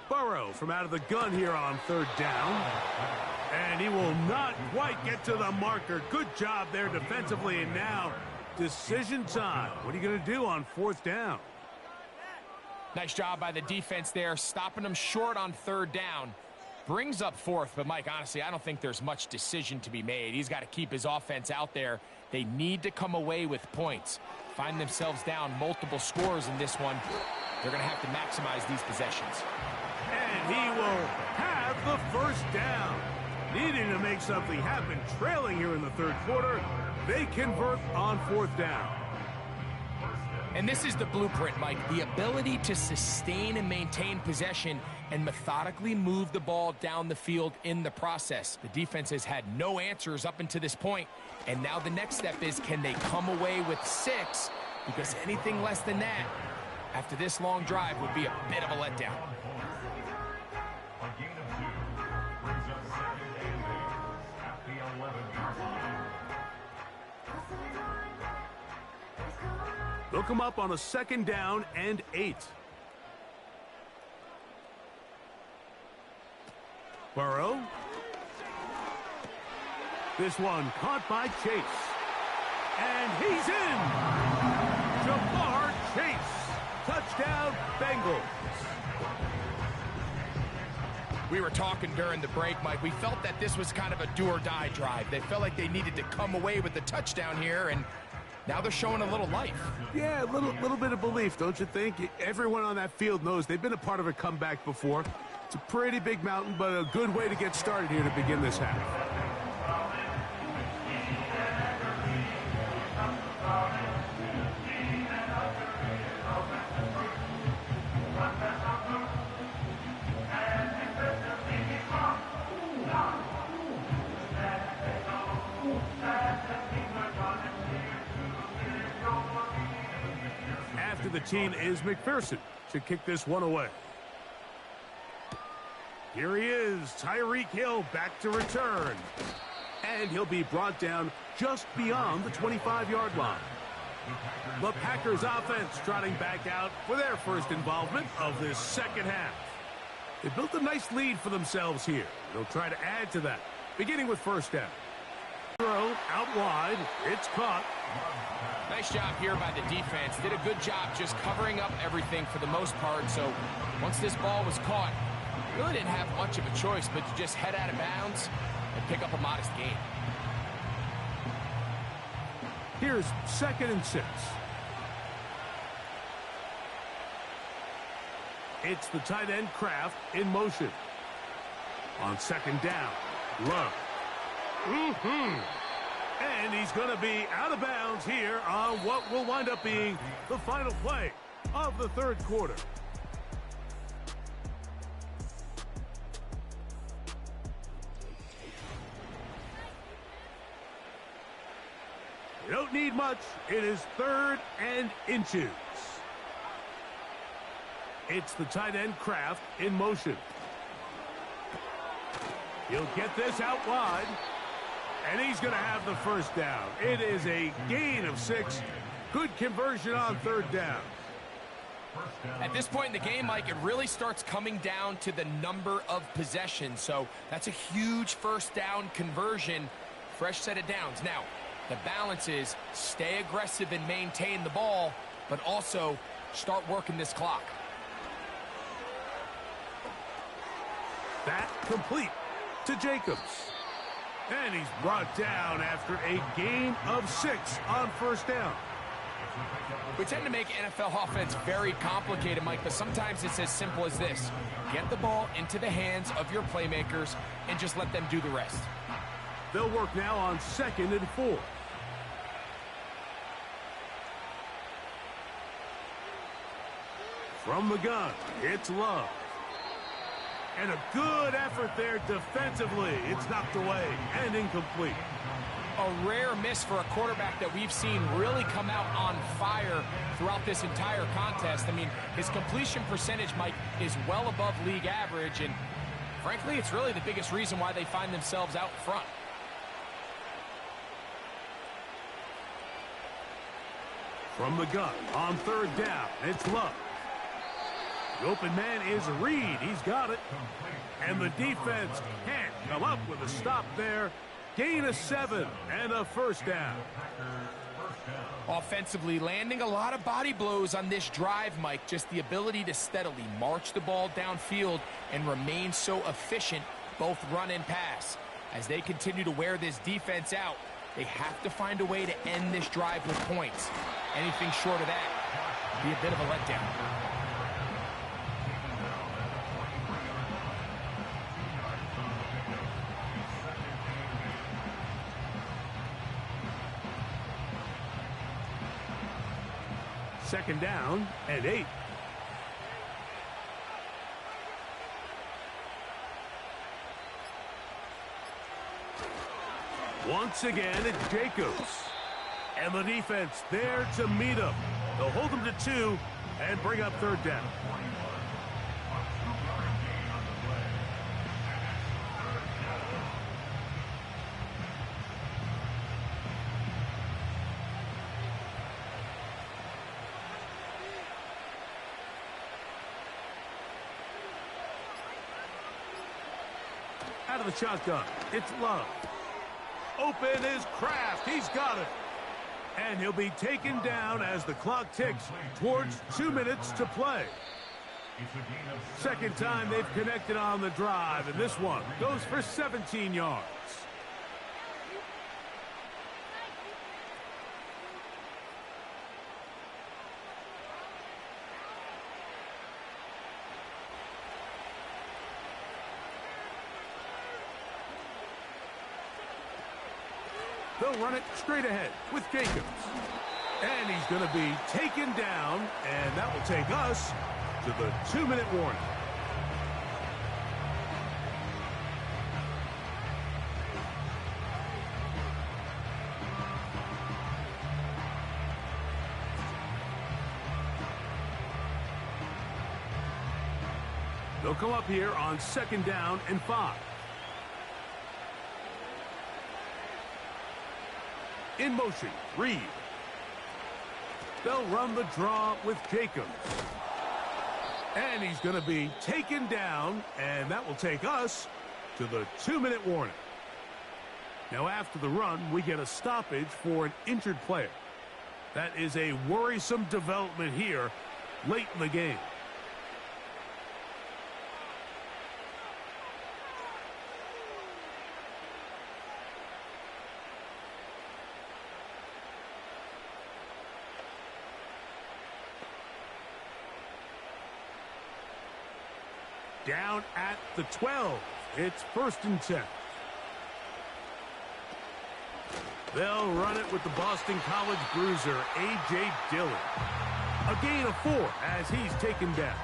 Burrow from out of the gun here on 3rd down. And he will not quite get to the marker. Good job there defensively, and now decision time. What are you going to do on 4th down? Nice job by the defense there, stopping them short on 3rd down. Brings up 4th, but Mike, honestly, I don't think there's much decision to be made. He's got to keep his offense out there. They need to come away with points. Find themselves down multiple scores in this one. They're going to have to maximize these possessions. And he will have the first down. Needing to make something happen, trailing here in the 3rd quarter. They convert on 4th down. And this is the blueprint, Mike. The ability to sustain and maintain possession and methodically move the ball down the field in the process. The defense has had no answers up until this point, and now the next step is, can they come away with 6? Because anything less than that, after this long drive, would be a bit of a letdown. They'll come up on a 2nd down and 8. Burrow. This one caught by Chase. And he's in! Ja'Marr Chase. Touchdown, Bengals. We were talking during the break, Mike. We felt that this was kind of a do-or-die drive. They felt like they needed to come away with the touchdown here, and now they're showing a little life. Yeah, a little bit of belief, don't you think? Everyone on that field knows they've been a part of a comeback before. It's a pretty big mountain, but a good way to get started here to begin this half. After the team is McPherson to kick this one away. Here he is, Tyreek Hill back to return. And he'll be brought down just beyond the 25-yard line. The Packers offense trotting back out for their first involvement of this 2nd half. They built a nice lead for themselves here. They'll try to add to that, beginning with 1st down. Throw out wide. It's caught. Nice job here by the defense. Did a good job just covering up everything for the most part. So once this ball was caught, really didn't have much of a choice but to just head out of bounds and pick up a modest gain. Here's 2nd and 6. It's the tight end Kraft in motion. On 2nd down, Love. And he's going to be out of bounds here on what will wind up being the final play of the third quarter. You don't need much. It is 3rd and inches. It's the tight end Kraft in motion. He'll get this out wide. And he's going to have the first down. It is a gain of 6. Good conversion on 3rd down. At this point in the game, Mike, it really starts coming down to the number of possessions. So that's a huge first down conversion. Fresh set of downs. Now, the balance is stay aggressive and maintain the ball, but also start working this clock. That complete to Jacobs. And he's brought down after a gain of 6 on first down. We tend to make NFL offense very complicated, Mike, but sometimes it's as simple as this. Get the ball into the hands of your playmakers and just let them do the rest. They'll work now on 2nd and 4. From the gun, it's Love. And a good effort there defensively. It's knocked away and incomplete. A rare miss for a quarterback that we've seen really come out on fire throughout this entire contest. I mean, his completion percentage, Mike, is well above league average, and frankly, it's really the biggest reason why they find themselves out front. From the gun on 3rd down, it's Love. The open man is Reed. He's got it. And the defense can't come up with a stop there. Gain of 7 and a first down. Offensively, landing a lot of body blows on this drive, Mike. Just the ability to steadily march the ball downfield and remain so efficient, both run and pass. As they continue to wear this defense out, they have to find a way to end this drive with points. Anything short of that would be a bit of a letdown. Second down and 8. Once again, it's Jacobs. And the defense there to meet him. They'll hold him to 2 and bring up 3rd down. Out of the shotgun, it's Love. Open is Kraft. He's got it. And he'll be taken down as the clock ticks towards 2 minutes to play. Second time they've connected on the drive, and this one goes for 17 yards. They'll run it straight ahead with Jacobs. And he's going to be taken down, and that will take us to the 2-minute warning. They'll come up here on 2nd down and 5. In motion, Reed. They'll run the draw with Jacobs. And he's going to be taken down, and that will take us to the 2-minute warning. Now, after the run, we get a stoppage for an injured player. That is a worrisome development here late in the game. Down at the 12. It's 1st and 10. They'll run it with the Boston College bruiser, A.J. Dillon. A gain of 4 as he's taken down.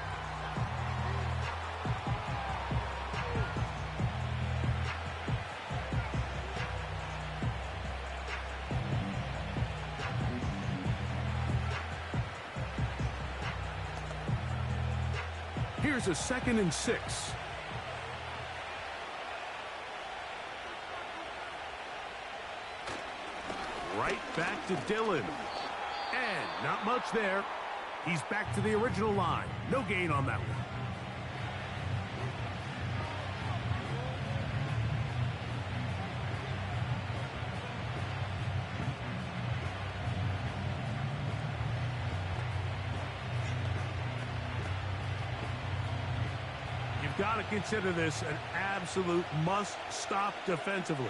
Here's a 2nd and 6. Right back to Dillon. And not much there. He's back to the original line. No gain on that one. You've got to consider this an absolute must-stop defensively.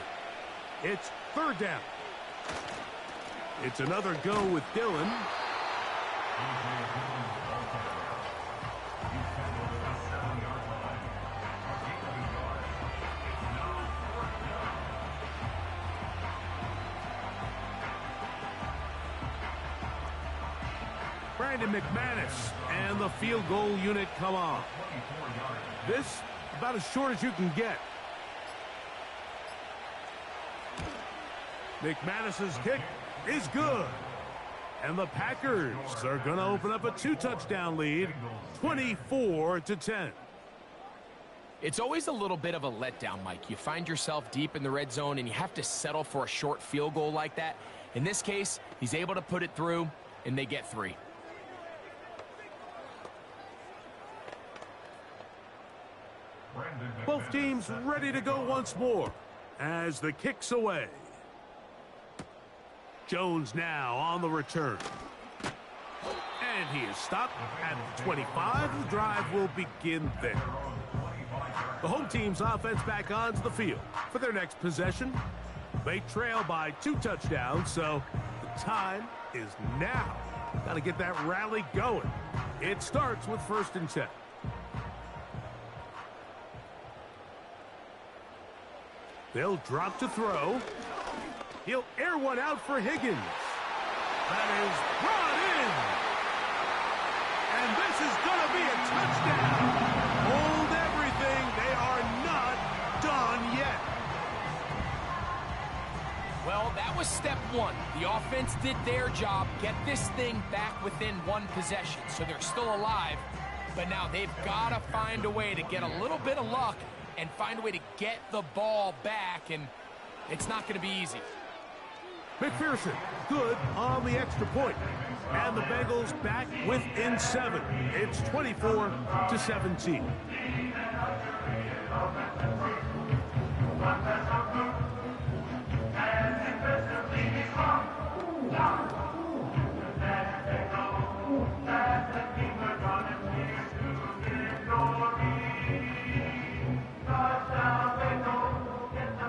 It's 3rd down. It's another go with Dillon. Brandon McManus and the field goal unit come on. This about as short as you can get. McManus's kick is good. And the Packers are going to open up a 2-touchdown lead, 24-10. It's always a little bit of a letdown, Mike. You find yourself deep in the red zone and you have to settle for a short field goal like that. In this case, he's able to put it through and they get 3. Both teams ready to go once more as the kick's away. Jones now on the return. And he is stopped at 25. The drive will begin there. The home team's offense back onto the field for their next possession. They trail by 2 touchdowns, so the time is now. Got to get that rally going. It starts with 1st and 10. They'll drop to throw. He'll air one out for Higgins. That is brought in. And this is going to be a touchdown. Hold everything. They are not done yet. Well, that was step 1. The offense did their job, get this thing back within 1 possession. So they're still alive, but now they've got to find a way to get a little bit of luck and find a way to get the ball back, and it's not going to be easy. McPherson, good on the extra point. And the Bengals back within 7. It's 24-17.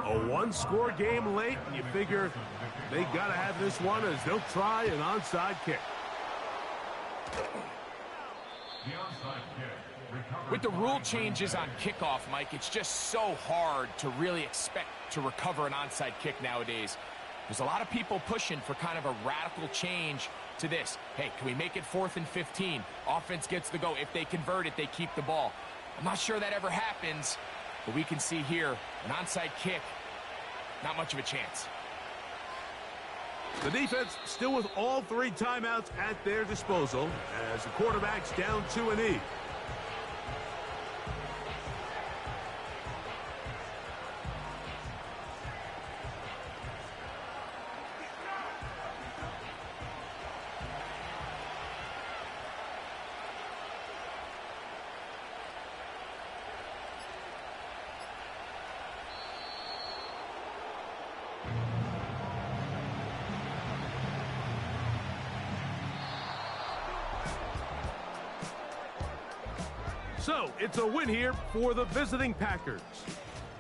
A one-score game late, and you figure they got to have this one as they'll try an onside kick. With the rule changes on kickoff, Mike, it's just so hard to really expect to recover an onside kick nowadays. There's a lot of people pushing for kind of a radical change to this. Hey, can we make it 4th and 15? Offense gets the go. If they convert it, they keep the ball. I'm not sure that ever happens, but we can see here an onside kick, not much of a chance. The defense still with all 3 timeouts at their disposal as the quarterback's down 2 and E. So, it's a win here for the visiting Packers.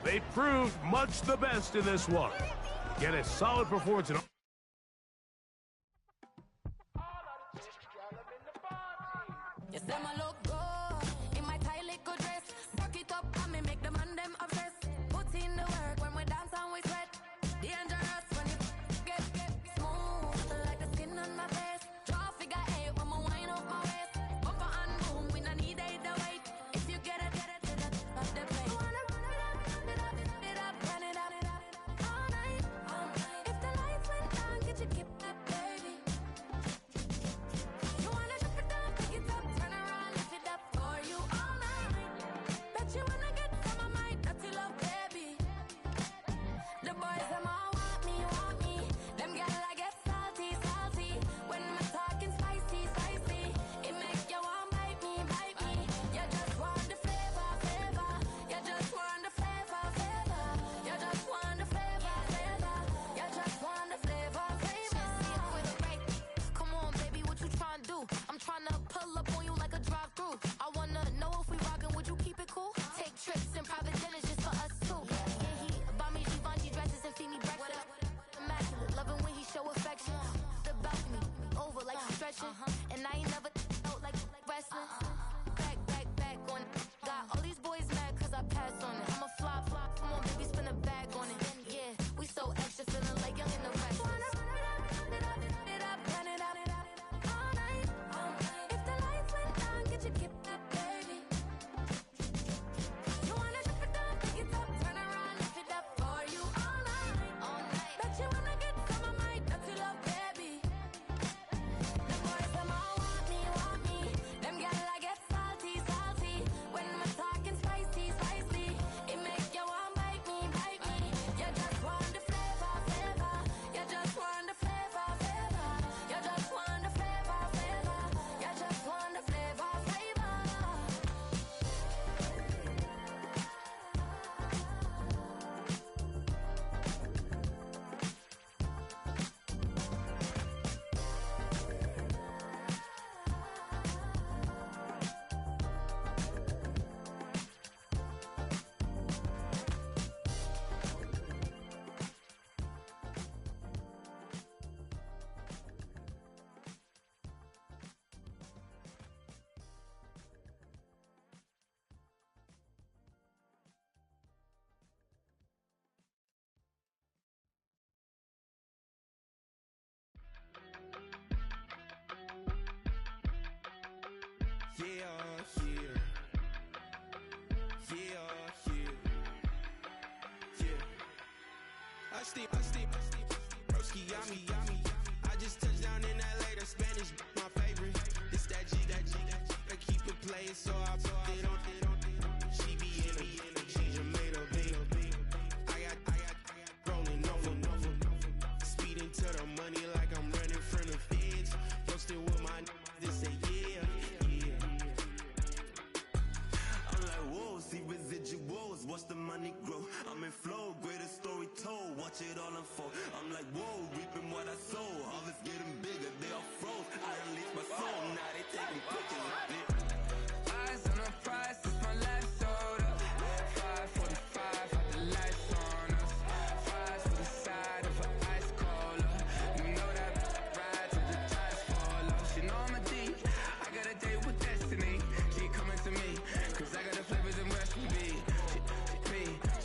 They proved much the best in this one. Get a solid performance in... You say my look good in my tight little dress. Rock it up and me make the man them obsessed. Put in the work when we dance and we sweat. Dangerous when you get wanna pull up on you like a drive-through. I wanna know if we rockin', would you keep it cool? Take trips and private dinners just for us two. Yeah, he buy me Givenchy dresses and feed me breakfast. Immaculate, loving when he show affection. The balcony, over like stretching. And I ain't never out like wrestling. Back on it. Got all these boys mad cause I passed on it. I'm a flop. Come on, baby, spin a bag on it. Yeah, we so extra, feeling like young in the rest. I stay, broski, yummy. I just touched down in LA, the Spanish, my favorite. This that G, I keep it playing, so I put it on. She be in me, she just made a big. I got rolling over. Speeding to the money like I'm running from the feds. Posted with my they say yeah. I'm like, whoa, see residuals, watch the money grow. I'm in flow, greatest story told, watch it all unfold. I'm like, whoa, reaping what I sow. Harvest getting bigger, they all froze. I unleashed my soul, now they taking pictures of it. Eyes on the prize, it's my life sold up. 5:45, got the lights on us. Fries for the side of an ice cola. You know that ride till the tires fall off. She know I'm a D, I got a date with destiny. She coming to me, cause I got the flavors and recipes.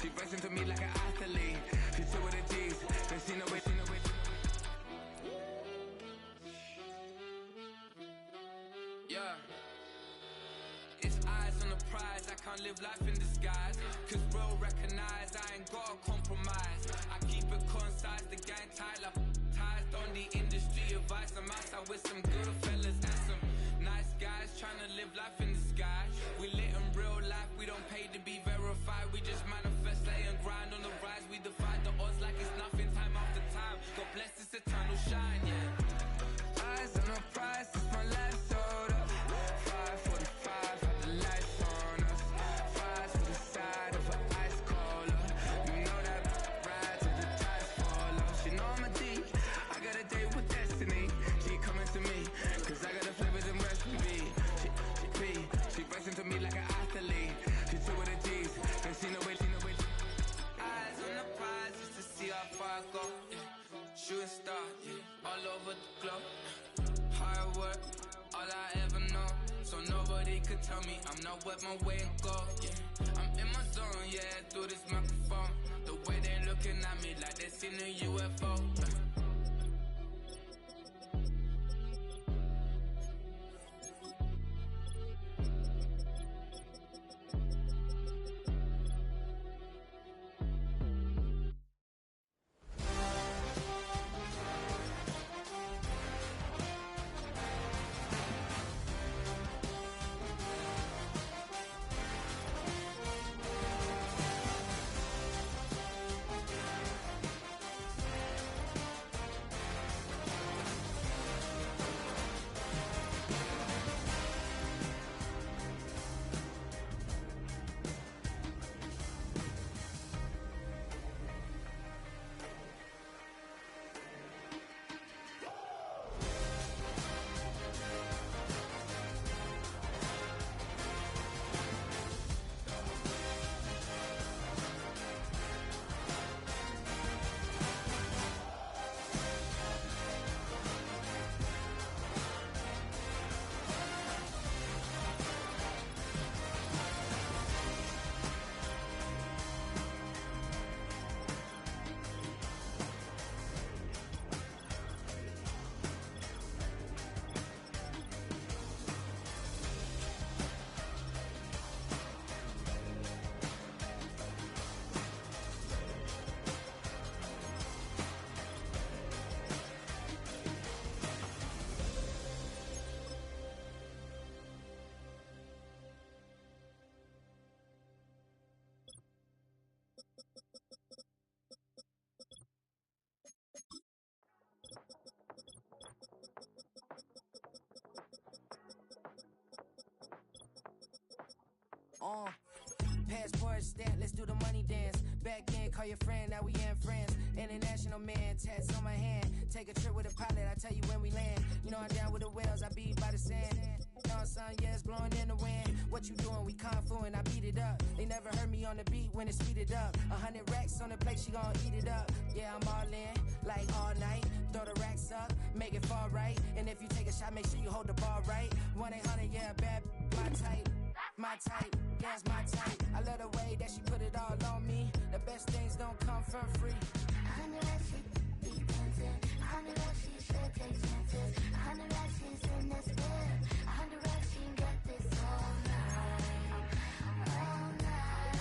She racing to me like an athlete. She took with the G's, then she know it. Yeah. It's eyes on the prize, I can't live life in disguise. Cause bro recognize I ain't gotta compromise. I keep it concise, the gang tight like ties. On the industry advice, I'm outside with some good fellas and some nice guys trying to live life in the sky. We lit in real life, we don't pay to be verified. We just manifest, lay and grind on the rise. We defy the odds like it's nothing, time after time. God bless this eternal shine, yeah. Eyes on the prize, it's my life sold up. 5:45, got the lights on us. Fries for the side of an ice cola. You know that ride till the tires fall off. She know I'm a D, I got a date with destiny. She coming to me, cause I got the flavors and recipes. She racing to me like an athlete. She took with the G's, and she know it. Eyes on the prize just to see how far I go. Yeah. Shooting star, yeah, all over the globe. Hard work, all I ever know. So nobody could tell me I'm not what my way and go. Yeah, I'm in my zone, yeah, through this microphone. The way they looking at me like they seen a UFO. Yeah. Passport stamp, let's do the money dance. Back in, call your friend, now we in France. International man, tats on my hand. Take a trip with a pilot, I tell you when we land. You know I'm down with the whales, I be by the sand. On sun, yeah, it's blowing in the wind. What you doing? We kung fu and I beat it up. They never heard me on the beat when it's speeded up. 100 racks on the plate, she gon' eat it up. Yeah, I'm all in, like all night. Throw the racks up, make it fall right. And if you take a shot, make sure you hold the ball right. 1-800, yeah, bad, my type. My type, yeah, it's my type. I love the way that she put it all on me. The best things don't come for free. 100 racks, she be dancing. 100 racks, she should take chances. 100 racks, she's in this bed. 100 racks, she can get this all night. All night.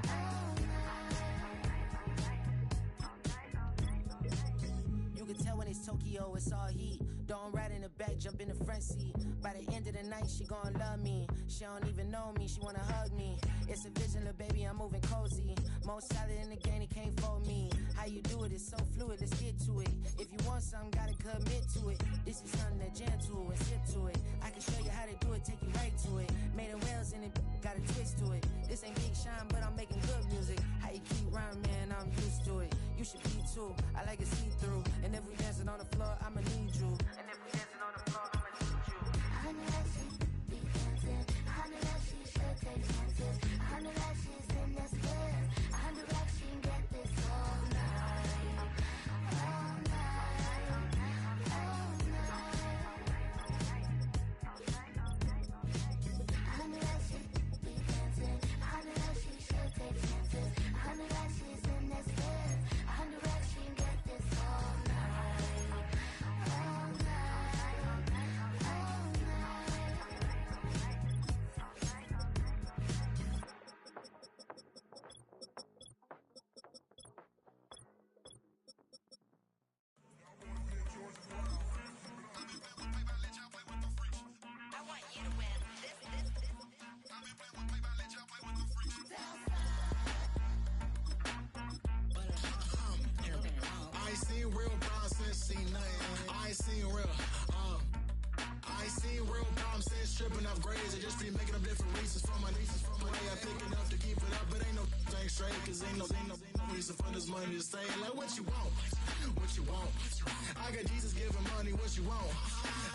All night. You can tell when it's Tokyo, it's all heat. Don't ride in the back, jump in the front seat. By the end of the night, she gon' love me. She don't even know me, she wanna hug me. It's a vision, little baby, I'm moving cozy. Most solid in the game, it can't fold me. How you do it, it's so fluid, let's get to it. If you want something, gotta commit to it. This is something that jam to and sip to it. I can show you how to do it, take you right to it. Made in Wales and it got a twist to it. This ain't Big Shine, but I'm making good music. How you keep rhyming, man, I'm used to it. You should be too, I like it see-through. And if we dancing on the floor, I'ma need you. And if we dancing on the floor, I'ma need you. 100 racks, she be dancing. 100 racks, she should take chances. 100 racks, she's in this bed. 100 racks, she can get this all night. All night. All night. 100 racks, she be dancing. 100 racks, she should take chances. 100 racks, she's in this bed. 100 racks, she can get this all night. All night. All I ain't seen real problems since seen nothing. I ain't seen real, I ain't seen real problems since tripping off grades. I just be making up different reasons for my nieces. From my way I think enough to keep it up, but ain't no thing straight. Cause ain't no reason for this money to stay. Like what you want, what you want. I got Jesus giving money, what you want.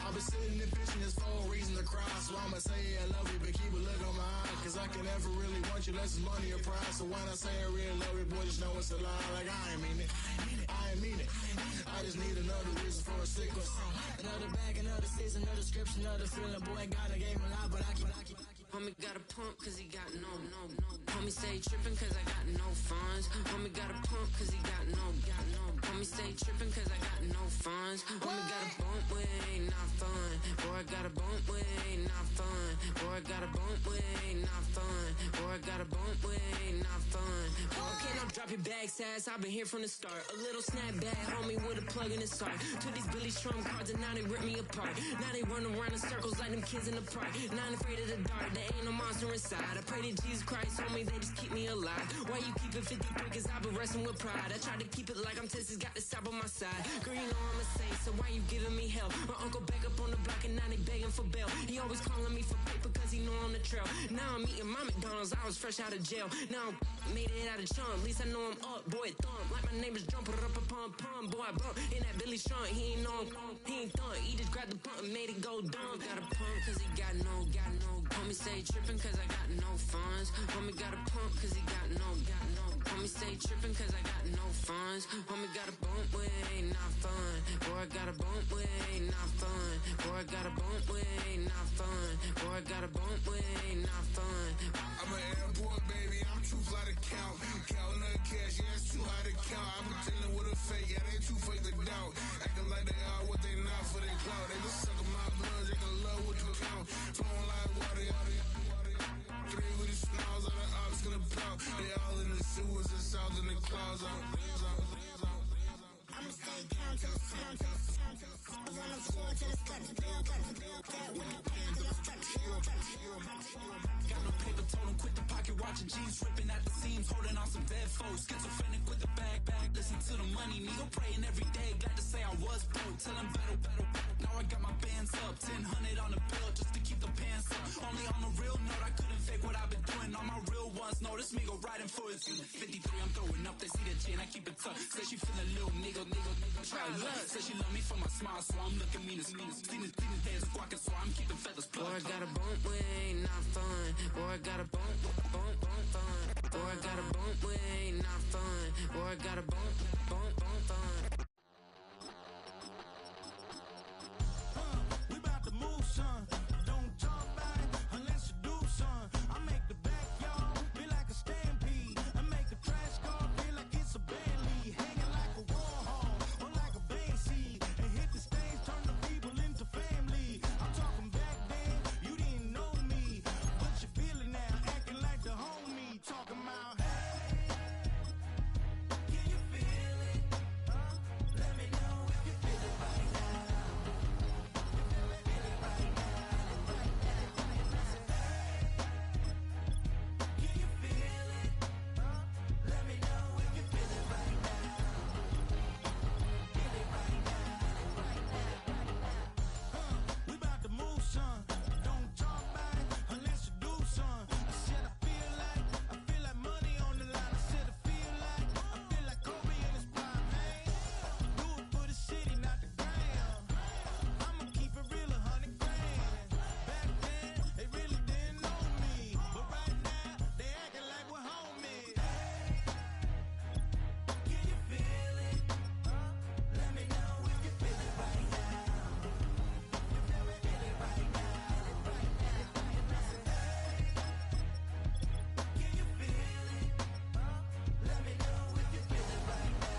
I've been sitting and pitching this for a reason to cry. So I'ma say I love you, but keep a look on my eye. Cause I can never really want you unless it's money or pride. So when I say I really love you, boy, just know it's a lie. Like I ain't mean it, I ain't mean it. I just need another reason for a sickle. Another bag, another season, another description, another feeling. Boy, God, I gave him a lot, but I keep. Homie got a pump cause he got no. Homie stay trippin' cause I got no funds. Homie got a pump cause he got no. Homie stay trippin' cause I got no funds. Homie got a bump with ain't not fun. Boy, I got a bump with ain't not fun. Boy, I got a bump with ain't not fun. Boy, I got a bump with ain't not fun. Okay, now drop your bag, sass. I've been here from the start. A little snapback, homie, with a plug in his heart. Took these Billy Trump cards and now they rip me apart. Now they run around in circles like them kids in the park. Not afraid of the dark, there ain't no monster inside. I pray to Jesus Christ, homie, they just keep me alive. Why you keep it 53? Cause I've been wrestling with pride. I try to keep it like I'm Texas, got the South on my side. Girl, you know I'm a saint, so why you giving me hell? My uncle back up on the block and now they begging for bail. He always calling me for paper cause he know I'm the trail. Now I'm eating my McDonald's, I was fresh out of jail. Now I'm made it out of chunk, at least I know I'm up. Boy, thump, like my neighbors jumping up a pump. Boy, I bump in that Billy Strunk, he ain't know he ain't thump. He just grabbed the pump and made it go dumb. Got a pump cause he got no. Homie stay trippin' cause I got no funds. Homie got a pump cause he got no. Homie stay trippin' cause I got no funds. Homie got a bump with ain't not fun. Boy, I got a bump with ain't not fun. Boy, I got a bump with ain't not fun. Boy, I got a bump with ain't not fun. I'm an airport baby, I'm too fly to count. Counting the cash, yeah, it's too high to count. I'm pretending with a fake, yeah, they too fake to doubt. Acting like they are what they not for their clout. They just suckin' my blood, they can love what you count. Flowing like water, three with the snows, all the ops gonna plow. They all in the sewers and south in the clouds. I'ma stay down to the sound, to the sound, to the sound. On the floor to the steps, build that one hand to the steps. Got no paper, told him quit the pocket, watching jeans ripping at the seams, holding on some dead foes. Schizophrenic with the bag, listen to the money, nigga praying every day. Glad to say I was broke, tell him battle. Now I got my bands up, 1000 on the bill just to keep the pants up. Only on the real note, I couldn't fake what I months notice, me go riding for it. 53, I'm throwing up, they see the chain, I keep it tucked. Say she feeling little nigga, try to look. Say she love me for my smile, so I'm looking mean as Seen his days squawking, so I'm keeping feathers plucked. Boy, I got a bump, we ain't not fun. Boy, I got a bump, fun. Boy, I got a bump, we ain't not fun. Boy, I got a bump, fun. We about to move, son. Don't talk about it unless you do, son. I make the backyard feel like a stampede. I make the trash car feel like it's a Bentley. Hanging like a Warhol or like a Banksy. And hit the stage, turn the people into family. I'm talking back then, you didn't know me. But you feel it now, acting like the homie. Talking about, hey, can you feel it? Let me know if you feel it right now. We about to move, son. Don't talk about it unless you do, son. I said I feel like money on the line. I said I feel like Kobe in his prime. Hey, do it for the city, not the gram. I'ma keep it real, 100 grand. Back then, they really didn't know me, but right now they acting like we're homies. Can you feel it? Let me know if you feel it right now. Can you feel it? Let me know if you feel it right now.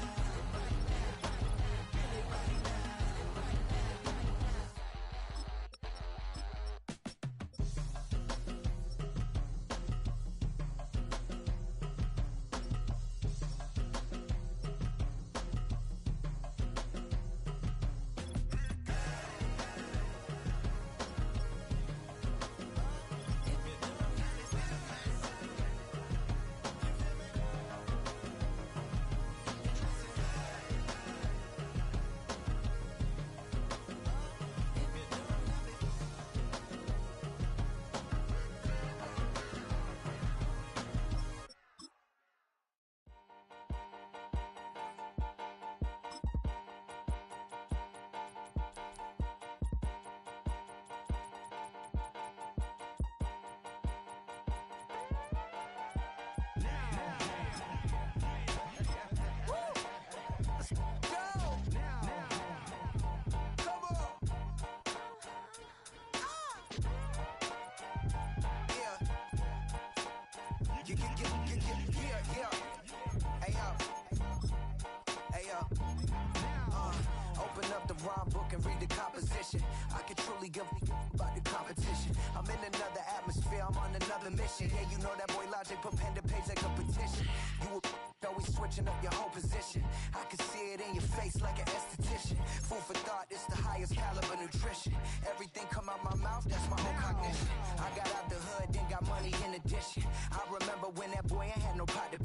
Open up the rhyme book and read the composition. I can truly give about the competition. I'm in another atmosphere, I'm on another mission. Yeah, you know that boy Logic put pen to page like a petition. You always switching up your whole position. I can see it in your face like an esthetician. Food for thought, it's the highest caliber nutrition. Everything come out my mouth, that's my own cognition. I got out the hood, then got money in addition. I remember when that boy ain't had no pot to.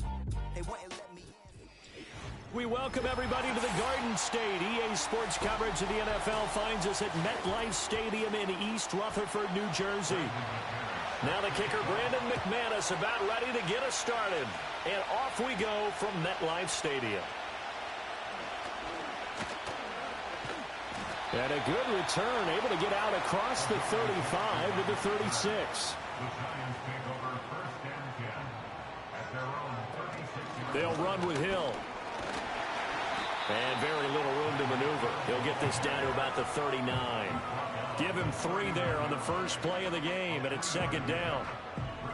They wouldn't let me in. We welcome everybody to the Garden State. EA Sports coverage of the NFL finds us at MetLife Stadium in East Rutherford, New Jersey. Now the kicker, Brandon McManus, about ready to get us started. And off we go from MetLife Stadium. And a good return, able to get out across the 35 to the 36. The Giants take over first and 10 at their own 36. They'll run with Hill. And very little room to maneuver. He'll get this down to about the 39. Give him 3 there on the first play of the game, and it's second down.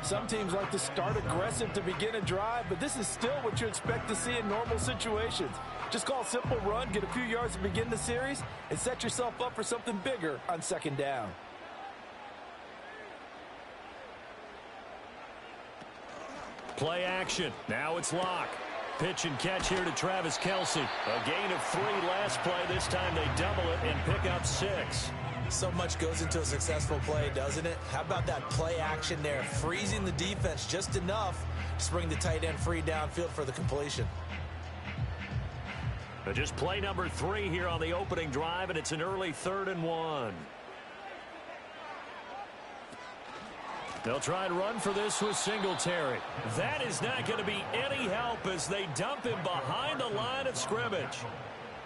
Some teams like to start aggressive to begin a drive, but this is still what you expect to see in normal situations. Just call a simple run, get a few yards to begin the series, and set yourself up for something bigger on second down. Play action. Now it's Locke. Pitch and catch here to Travis Kelce. A gain of 3 last play. This time they double it and pick up 6. So much goes into a successful play, doesn't it? How about that play action there? Freezing the defense just enough to bring the tight end free downfield for the completion. But just play number 3 here on the opening drive, and it's an early 3rd and 1. They'll try and run for this with Singletary. That is not going to be any help as they dump him behind the line of scrimmage.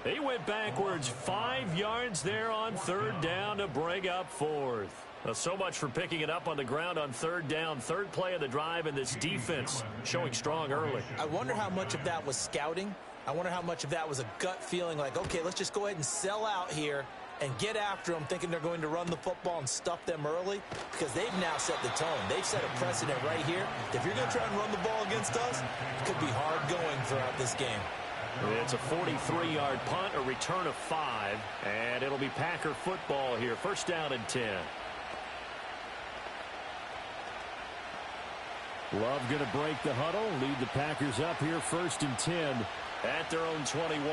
He went backwards 5 yards there on 3rd down to bring up 4th. Well, so much for picking it up on the ground on 3rd down. 3rd play of the drive, and this defense showing strong early. I wonder how much of that was scouting. I wonder how much of that was a gut feeling like, okay, let's just go ahead and sell out here and get after them, thinking they're going to run the football and stuff them early, because they've now set the tone. They've set a precedent right here. If you're going to try and run the ball against us, it could be hard going throughout this game. It's a 43-yard punt, a return of 5, and it'll be Packer football here. 1st down and 10. Love going to break the huddle, lead the Packers up here 1st and 10 at their own 21.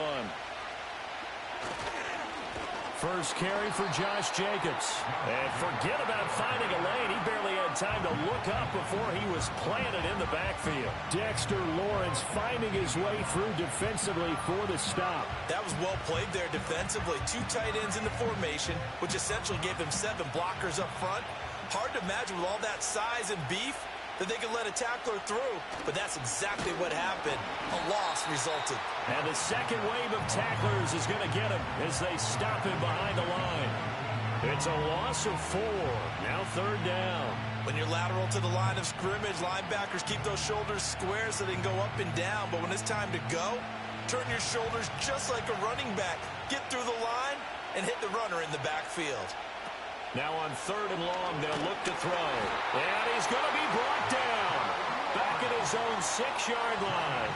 First carry for Josh Jacobs. And forget about finding a lane. He barely had time to look up before he was planted in the backfield. Dexter Lawrence finding his way through defensively for the stop. That was well played there defensively. 2 tight ends in the formation, which essentially gave them 7 blockers up front. Hard to imagine with all that size and beef that they could let a tackler through, but that's exactly what happened. A loss resulted. And the second wave of tacklers is going to get him as they stop him behind the line. It's a loss of 4. Now 3rd down. When you're lateral to the line of scrimmage, linebackers keep those shoulders square so they can go up and down, but when it's time to go, turn your shoulders just like a running back. Get through the line and hit the runner in the backfield. Now on 3rd and long, they'll look to throw. And he's going to be brought down. Back at his own 6-yard line.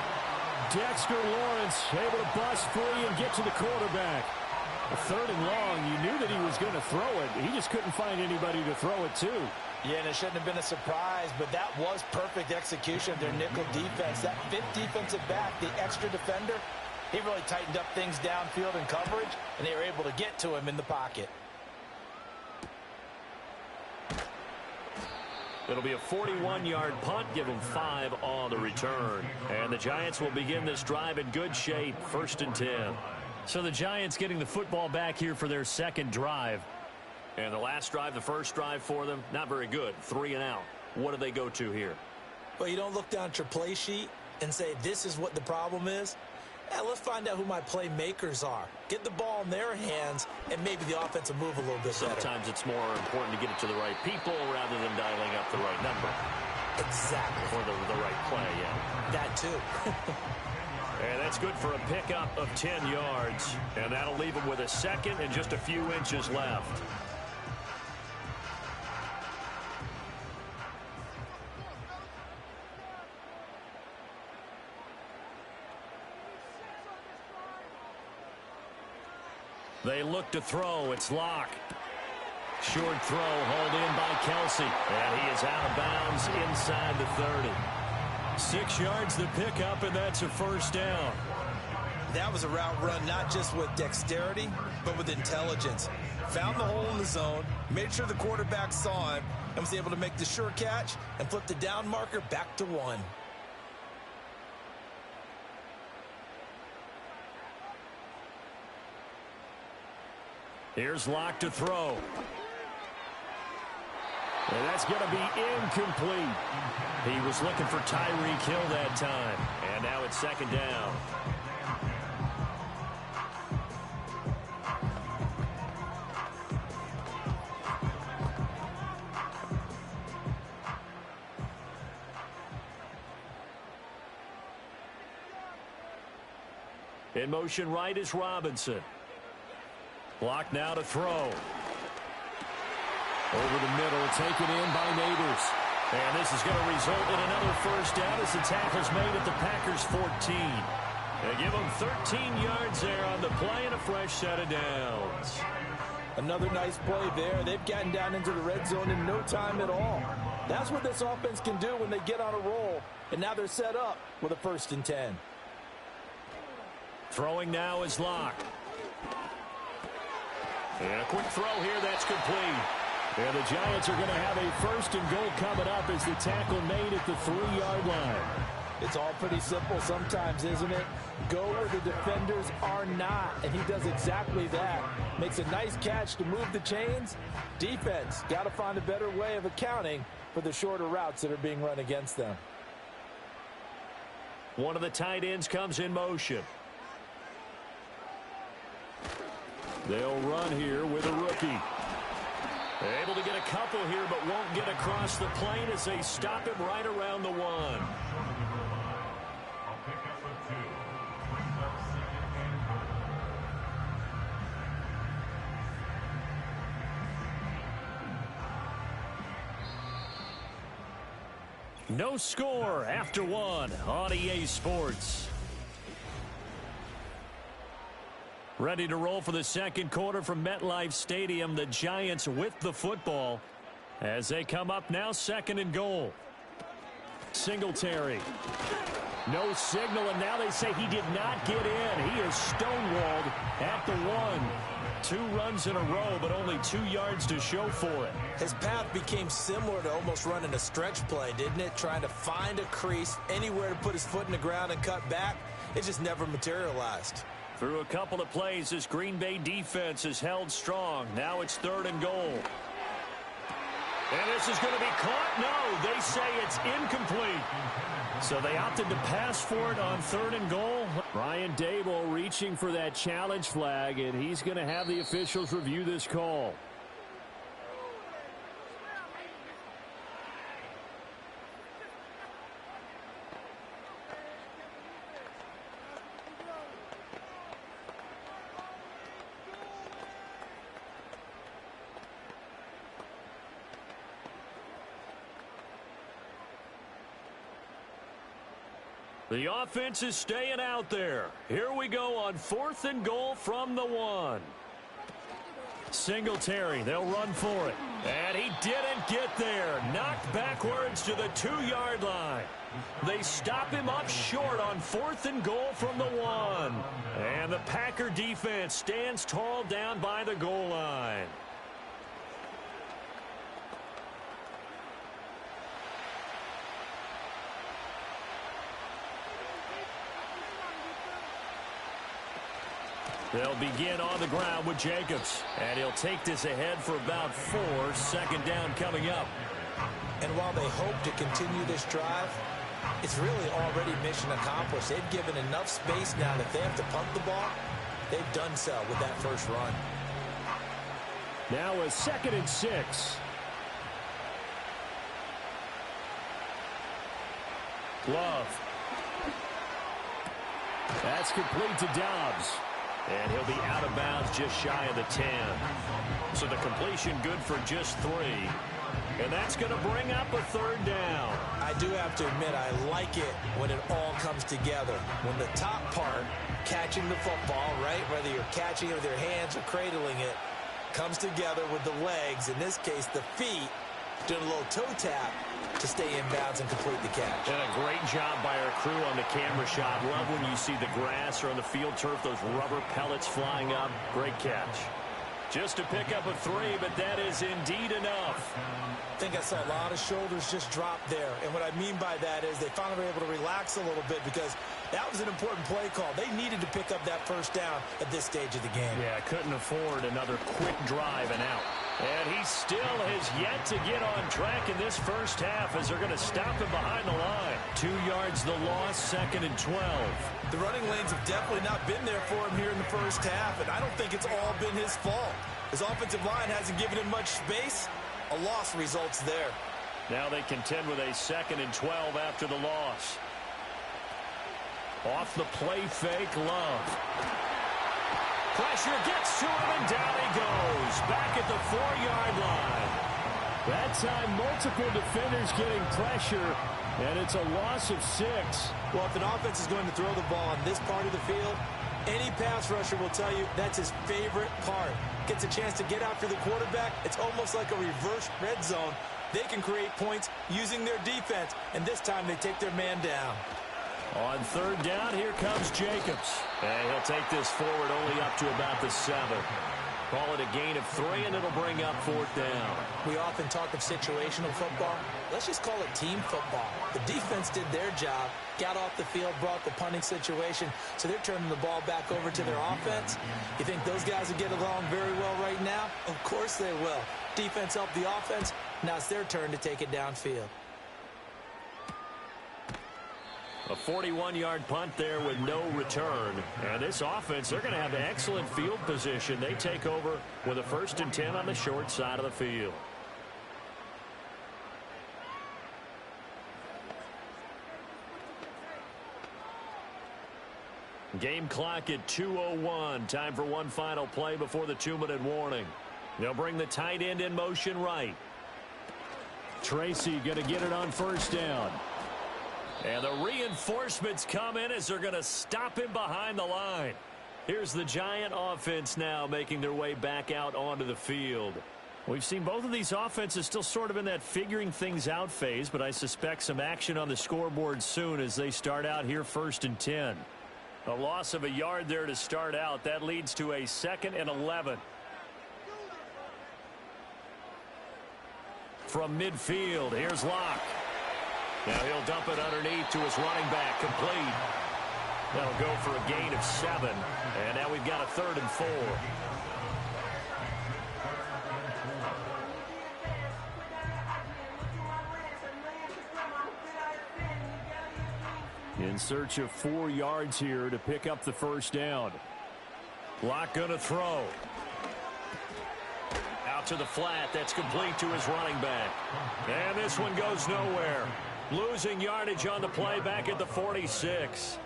Dexter Lawrence able to bust free and get to the quarterback. 3rd and long, you knew that he was going to throw it. He just couldn't find anybody to throw it to. Yeah, and it shouldn't have been a surprise, but that was perfect execution of their nickel defense. That 5th defensive back, the extra defender, he really tightened up things downfield in coverage, and they were able to get to him in the pocket. It'll be a 41-yard punt, give them 5 on the return. And the Giants will begin this drive in good shape, 1st and 10. So the Giants getting the football back here for their 2nd drive. And the last drive, the first drive for them, not very good, 3 and out. What do they go to here? Well, you don't look down at your play sheet and say, this is what the problem is. Yeah, let's find out who my playmakers are. Get the ball in their hands, and maybe the offense will move a little bit better. Sometimes it's more important to get it to the right people rather than dialing up the right number. Exactly. Or the right play, yeah. That too. And that's good for a pickup of 10 yards. And that'll leave them with a 2nd and just a few inches left. They look to throw. It's Locke. Short throw hauled in by Kelsey. And he is out of bounds inside the 30. 6 yards the pickup, and that's a 1st down. That was a route run not just with dexterity, but with intelligence. Found the hole in the zone, made sure the quarterback saw him, and was able to make the sure catch and flip the down marker back to 1. Here's Locke to throw. And that's going to be incomplete. He was looking for Tyreek Hill that time. And now it's 2nd down. In motion right is Robinson. Block now to throw. Over the middle, taken in by Neighbors. And this is going to result in another 1st down as the tackle's made at the Packers 14. They give them 13 yards there on the play and a fresh set of downs. Another nice play there. They've gotten down into the red zone in no time at all. That's what this offense can do when they get on a roll. And now they're set up with a 1st and 10. Throwing now is Locke. And a quick throw here, that's complete. And the Giants are going to have a 1st and goal coming up as the tackle made at the 3-yard line. It's all pretty simple sometimes, isn't it? Go where the defenders are not, and he does exactly that. Makes a nice catch to move the chains. Defense, got to find a better way of accounting for the shorter routes that are being run against them. One of the tight ends comes in motion. They'll run here with a rookie. Able to get a couple here, but won't get across the plane as they stop him right around the 1. No score after 1 on EA Sports. Ready to roll for the second quarter from MetLife Stadium. The Giants with the football as they come up now, 2nd and goal. Singletary. No signal, and now they say he did not get in. He is stonewalled at the 1. 2 runs in a row, but only 2 yards to show for it. His path became similar to almost running a stretch play, didn't it? Trying to find a crease, anywhere to put his foot in the ground and cut back. It just never materialized. Through a couple of plays, this Green Bay defense is held strong. Now it's 3rd and goal. And this is going to be caught. No, they say it's incomplete. So they opted to pass for it on 3rd and goal. Brian Daboll reaching for that challenge flag, and he's going to have the officials review this call. The offense is staying out there. Here we go on 4th and goal from the 1. Singletary, they'll run for it. And he didn't get there. Knocked backwards to the 2-yard line. They stop him up short on 4th and goal from the 1. And the Packer defense stands tall down by the goal line. They'll begin on the ground with Jacobs. And he'll take this ahead for about 4. 2nd down coming up. And while they hope to continue this drive, it's really already mission accomplished. They've given enough space now that if they have to punt the ball, they've done so with that first run. Now a 2nd and 6. Love. That's complete to Dobbs. And he'll be out of bounds just shy of the 10. So the completion good for just 3. And that's going to bring up a 3rd down. I do have to admit, I like it when it all comes together. When the top part, catching the football, right, whether you're catching it with your hands or cradling it, comes together with the legs, in this case the feet, doing a little toe tap to stay in bounds and complete the catch. And a great job by our crew on the camera shot. Love when you see the grass or on the field turf, those rubber pellets flying up. Great catch. Just to pick up a 3, but that is indeed enough. I think I saw a lot of shoulders just drop there. And what I mean by that is they finally were able to relax a little bit because that was an important play call. They needed to pick up that first down at this stage of the game. Yeah, couldn't afford another quick drive and out. And he still has yet to get on track in this first half as they're going to stop him behind the line. 2 yards the loss, 2nd and 12. The running lanes have definitely not been there for him here in the first half, and I don't think it's all been his fault. His offensive line hasn't given him much space. A loss results there. Now they contend with a 2nd and 12 after the loss. Off the play fake, Love. Pressure gets to him, and down he goes. Back at the 4-yard line. That time, multiple defenders getting pressure, and it's a loss of 6. Well, if an offense is going to throw the ball on this part of the field, any pass rusher will tell you that's his favorite part. Gets a chance to get after the quarterback. It's almost like a reverse red zone. They can create points using their defense, and this time they take their man down. On 3rd down, here comes Jacobs. And he'll take this forward only up to about the 7. Call it a gain of 3, and it'll bring up 4th down. We often talk of situational football. Let's just call it team football. The defense did their job, got off the field, brought the punting situation, so they're turning the ball back over to their offense. You think those guys will get along very well right now? Of course they will. Defense helped the offense. Now it's their turn to take it downfield. A 41-yard punt there with no return. And this offense, they're going to have an excellent field position. They take over with a 1st and 10 on the short side of the field. Game clock at 2:01. Time for one final play before the 2-minute warning. They'll bring the tight end in motion right. Tracy going to get it on 1st down. And the reinforcements come in as they're going to stop him behind the line. Here's the Giant offense now making their way back out onto the field. We've seen both of these offenses still sort of in that figuring things out phase, but I suspect some action on the scoreboard soon as they start out here 1st and 10. A loss of a yard there to start out. That leads to a 2nd and 11. From midfield, here's Locke. Now he'll dump it underneath to his running back, complete. That'll go for a gain of 7. And now we've got a 3rd and 4. In search of 4 yards here to pick up the 1st down. Locke gonna throw. Out to the flat. That's complete to his running back. And this one goes nowhere. Losing yardage on the play back at the 46.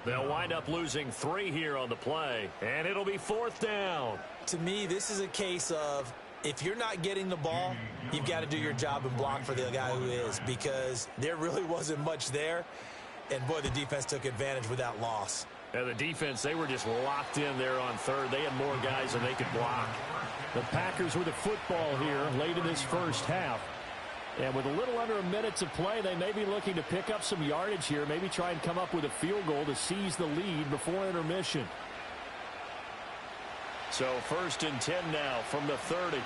They'll wind up losing 3 here on the play. And it'll be 4th down. To me, this is a case of if you're not getting the ball, you've got to do your job and block for the guy who is, because there really wasn't much there. And, boy, the defense took advantage with that loss. And the defense, they were just locked in there on 3rd. They had more guys than they could block. The Packers with the football here late in this 1st half. And with a little under a minute to play, they may be looking to pick up some yardage here, maybe try and come up with a field goal to seize the lead before intermission. So 1st and 10 now from the 30.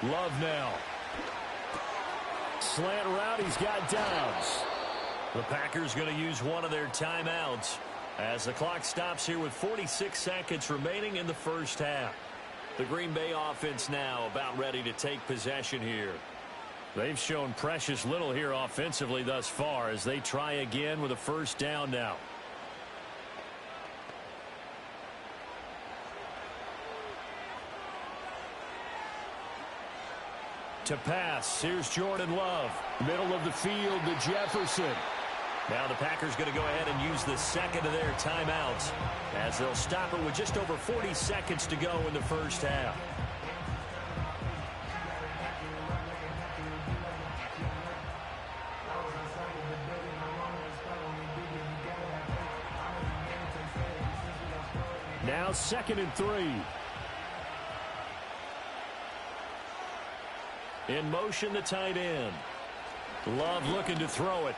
Love now. Slant route, he's got Downs. The Packers going to use one of their timeouts as the clock stops here with 46 seconds remaining in the 1st half. The Green Bay offense now about ready to take possession here. They've shown precious little here offensively thus far as they try again with a 1st down now. To pass, here's Jordan Love. Middle of the field to Jefferson. Now the Packers going to go ahead and use the 2nd of their timeouts as they'll stop it with just over 40 seconds to go in the 1st half. Now 2nd and 3. In motion, the tight end. Love looking to throw it.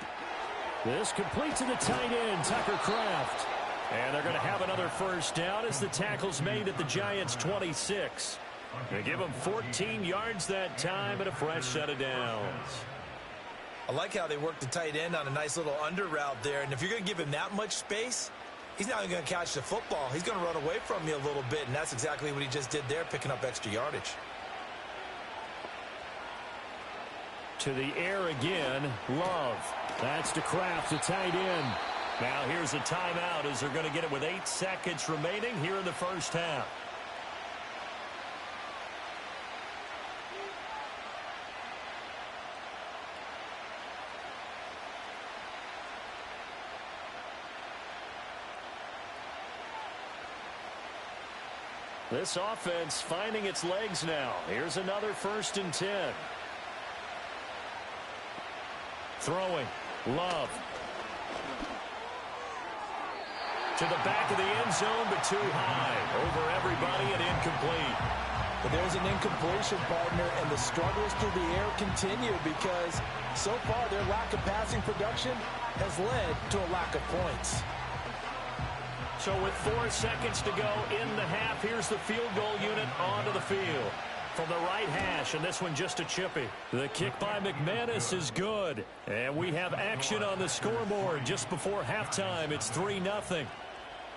This complete to the tight end, Tucker Kraft. And they're going to have another 1st down as the tackle's made at the Giants' 26. They give them 14 yards that time and a fresh set of downs. I like how they work the tight end on a nice little under route there. And if you're going to give him that much space, he's not even going to catch the football. He's going to run away from you a little bit, and that's exactly what he just did there, picking up extra yardage. To the air again, Love. That's to Kraft, the tight end. Now here's a timeout as they're going to get it with 8 seconds remaining here in the 1st half. This offense finding its legs now. Here's another 1st and 10. Throwing. Love. To the back of the end zone, but too high. Over everybody and incomplete. But there's an incompletion, partner, and the struggles through the air continue because so far their lack of passing production has led to a lack of points. So with 4 seconds to go in the half, here's the field goal unit onto the field. From the right hash, and this one just a chippy. The kick by McManus is good. And we have action on the scoreboard just before halftime. It's 3-0.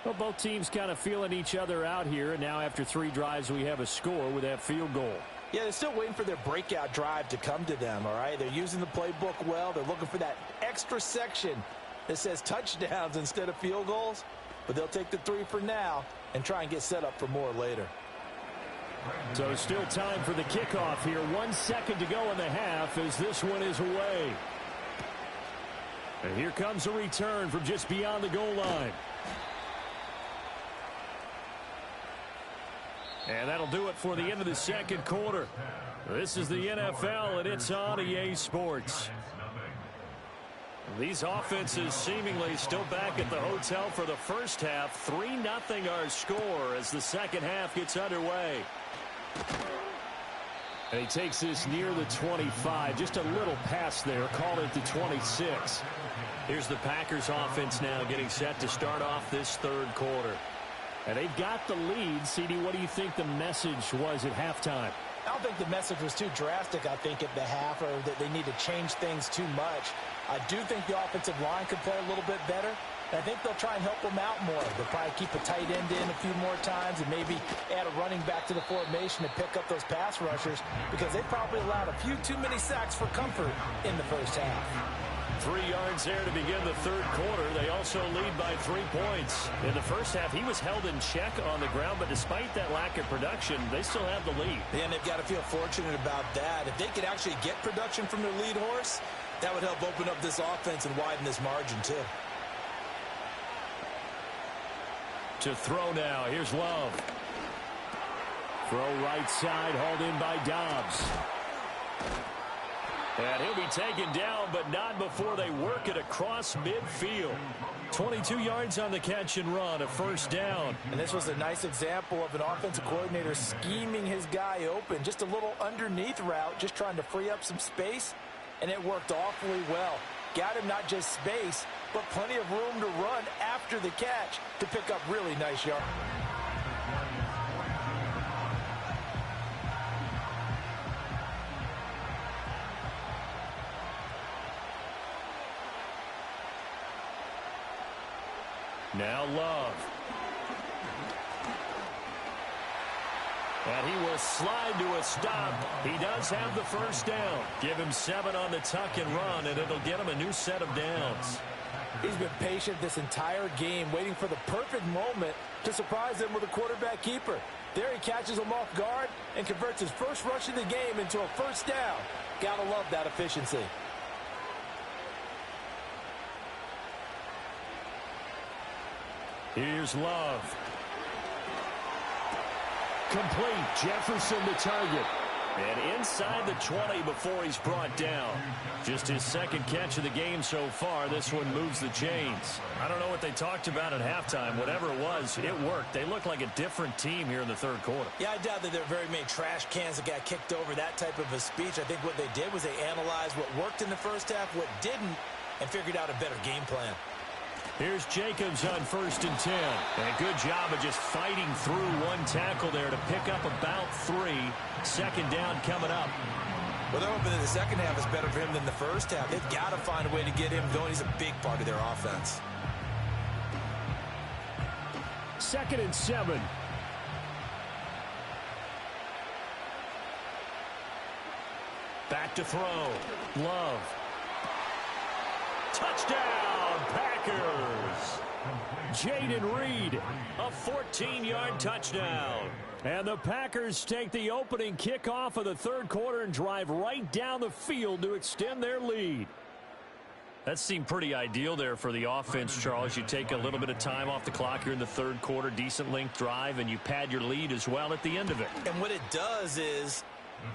Well, both teams kind of feeling each other out here. And now after 3 drives, we have a score with that field goal. Yeah, they're still waiting for their breakout drive to come to them, all right? They're using the playbook well. They're looking for that extra section that says touchdowns instead of field goals. But they'll take the 3 for now and try and get set up for more later. So still time for the kickoff here. 1 second to go in the half as this one is away. And here comes a return from just beyond the goal line. And that'll do it for the end of the second quarter. This is the NFL, and it's on EA Sports. These offenses seemingly still back at the hotel for the first half. 3-0 our score as the second half gets underway. And he takes this near the 25. Just a little pass there. Called it the 26. Here's the Packers offense now getting set to start off this third quarter. And they've got the lead. CD, what do you think the message was at halftime? I don't think the message was too drastic, I think, at the half, or that they need to change things too much. I do think the offensive line could play a little bit better. And I think they'll try and help them out more. They'll probably keep a tight end in a few more times and maybe add a running back to the formation to pick up those pass rushers because they probably allowed a few too many sacks for comfort in the first half. 3 yards there to begin the third quarter. They also lead by 3 points. In the first half, he was held in check on the ground, but despite that lack of production, they still have the lead. And they've got to feel fortunate about that. If they could actually get production from their lead horse, that would help open up this offense and widen this margin, too. To throw now. Here's Love. Throw right side, hauled in by Dobbs. And he'll be taken down, but not before they work it across midfield. 22 yards on the catch and run, a first down. And this was a nice example of an offensive coordinator scheming his guy open. Just a little underneath route, just trying to free up some space, and it worked awfully well. Got him not just space, but plenty of room to run after the catch to pick up really nice yards. Now Love. And he will slide to a stop. He does have the first down. Give him 7 on the tuck and run, and it'll get him a new set of downs. He's been patient this entire game, waiting for the perfect moment to surprise him with a quarterback keeper. There he catches him off guard and converts his first rush of the game into a first down. Gotta love that efficiency. Here's Love. Complete. Jefferson the target. And inside the 20 before he's brought down. Just his second catch of the game so far. This one moves the chains. I don't know what they talked about at halftime. Whatever it was, it worked. They look like a different team here in the third quarter. Yeah, I doubt that there are very many trash cans that got kicked over, that type of a speech. I think what they did was they analyzed what worked in the first half, what didn't, and figured out a better game plan. Here's Jacobs on 1st and 10. And a good job of just fighting through one tackle there to pick up about 3. Second down coming up. Well, they're hoping that the second half is better for him than the first half. They've got to find a way to get him going. He's a big part of their offense. 2nd and 7. Back to throw. Love. Touchdown, Packers. Jaden Reed, a 14-yard touchdown. And the Packers take the opening kickoff of the third quarter and drive right down the field to extend their lead. That seemed pretty ideal there for the offense, Charles. You take a little bit of time off the clock here in the third quarter, decent length drive, and you pad your lead as well at the end of it. And what it does is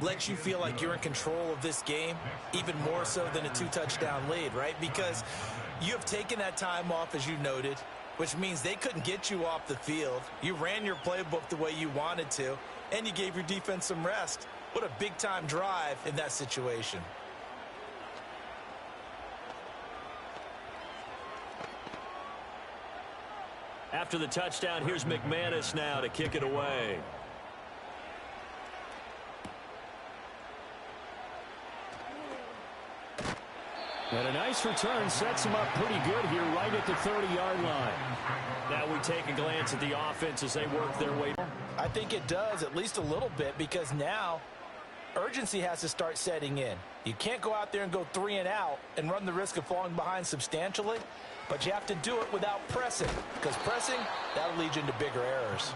lets you feel like you're in control of this game, even more so than a 2-touchdown lead, right? Because you have taken that time off, as you noted. which means they couldn't get you off the field. You ran your playbook the way you wanted to, and you gave your defense some rest. What a big-time drive in that situation. After the touchdown, here's McManus now to kick it away. And a nice return sets him up pretty good here right at the 30-yard line. Now we take a glance at the offense as they work their way. I think it does, at least a little bit, because now urgency has to start setting in. You can't go out there and go 3 and out and run the risk of falling behind substantially, but you have to do it without pressing, because pressing, that'll lead you into bigger errors.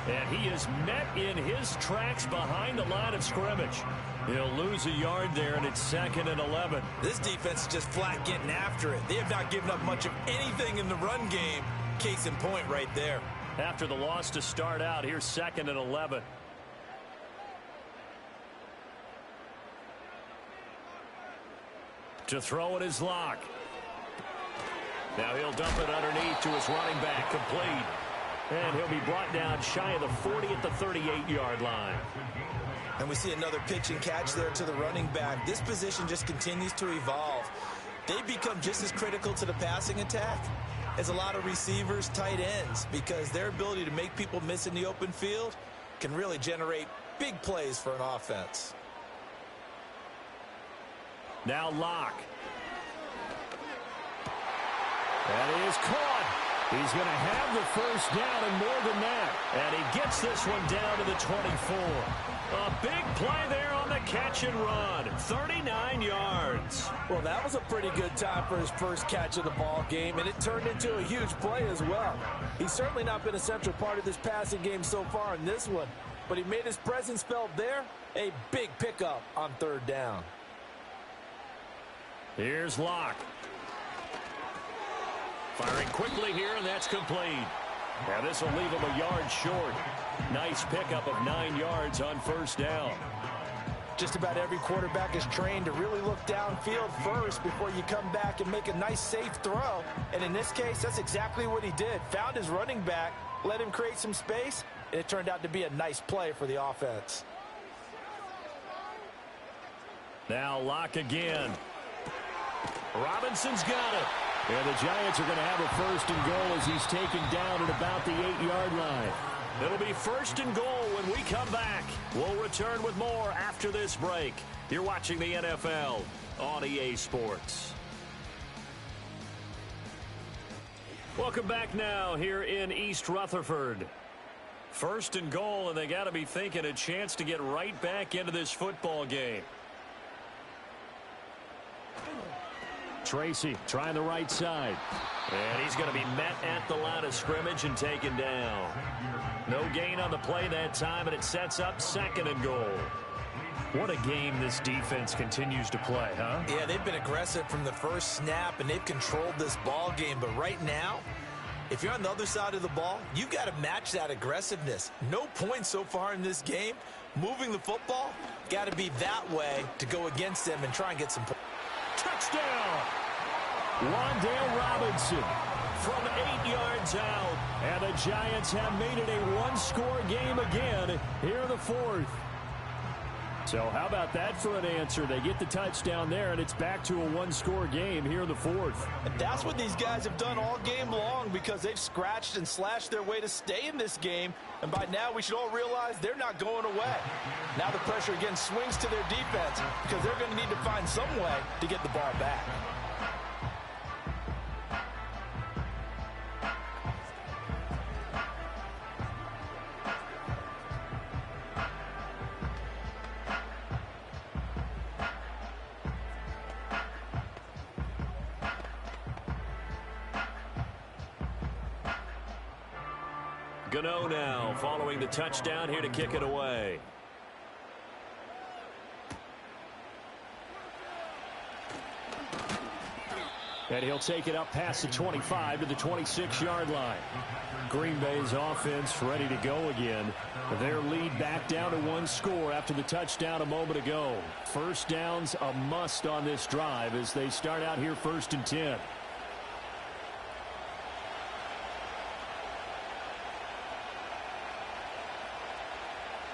And he is met in his tracks behind the line of scrimmage. He'll lose a yard there, and it's 2nd and 11. This defense is just flat getting after it. They have not given up much of anything in the run game. Case in point right there. After the loss to start out, here's 2nd and 11. To throw it is Locke. Now he'll dump it underneath to his running back, complete. And he'll be brought down shy of the 40 at the 38-yard line. And we see another pitch and catch there to the running back. This position just continues to evolve. They become just as critical to the passing attack as a lot of receivers, tight ends, because their ability to make people miss in the open field can really generate big plays for an offense. Now Locke. And he is caught. He's going to have the first down and more than that. And he gets this one down to the 24. A big play there on the catch and run. 39 yards. Well, that was a pretty good time for his first catch of the ball game, and it turned into a huge play as well. He's certainly not been a central part of this passing game so far in this one, but he made his presence felt there. A big pickup on 3rd down. Here's Locke. Firing quickly here, and that's complete. Now this will leave him a yard short. Nice pickup of 9 yards on 1st down. Just about every quarterback is trained to really look downfield first before you come back and make a nice, safe throw. And in this case, that's exactly what he did. Found his running back, let him create some space, and it turned out to be a nice play for the offense. Now Locke again. Robinson's got it. And the Giants are going to have a 1st and goal as he's taken down at about the 8-yard line. It'll be 1st and goal when we come back. We'll return with more after this break. You're watching the NFL on EA Sports. Welcome back now here in East Rutherford. 1st and goal, and they got to be thinking a chance to get right back into this football game. Tracy trying the right side. And he's going to be met at the line of scrimmage and taken down. No gain on the play that time, and it sets up 2nd and goal. What a game this defense continues to play, huh? Yeah, they've been aggressive from the first snap, and they've controlled this ball game. But right now, if you're on the other side of the ball, you've got to match that aggressiveness. No points so far in this game. Moving the football, got to be that way to go against them and try and get some points. Touchdown! Wan'Dale Robinson from 8 yards out. And the Giants have made it a one-score game again here in the 4th. So how about that for an answer? They get the touchdown there, and it's back to a one-score game here in the 4th. And that's what these guys have done all game long, because they've scratched and slashed their way to stay in this game. And by now, we should all realize they're not going away. Now the pressure again swings to their defense, because they're going to need to find some way to get the ball back. Gano now following the touchdown here to kick it away. And he'll take it up past the 25 to the 26-yard line. Green Bay's offense ready to go again. Their lead back down to 1 score after the touchdown a moment ago. 1st downs a must on this drive as they start out here 1st and 10.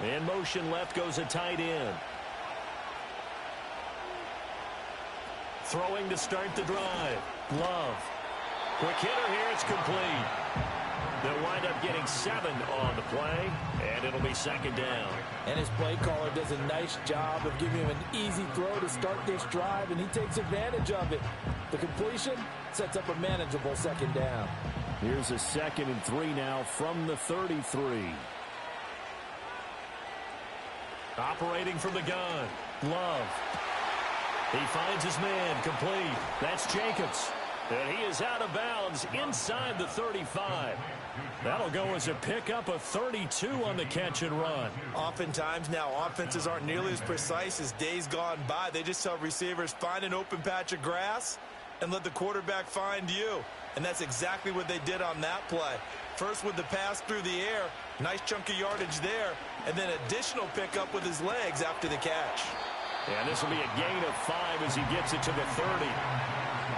In motion left goes a tight end. Throwing to start the drive. Love. Quick hitter here. It's complete. They'll wind up getting 7 on the play, and it'll be second down. And his play caller does a nice job of giving him an easy throw to start this drive, and he takes advantage of it. The completion sets up a manageable second down. Here's a 2nd and 3 now from the 33. Operating from the gun. Love. He finds his man. Complete. That's Jacobs. And he is out of bounds inside the 35. That'll go as a pickup of 32 on the catch and run. Oftentimes now, offenses aren't nearly as precise as days gone by. They just tell receivers, find an open patch of grass and let the quarterback find you. And that's exactly what they did on that play. First with the pass through the air, nice chunk of yardage there, and then additional pickup with his legs after the catch. And this will be a gain of 5 as he gets it to the 30.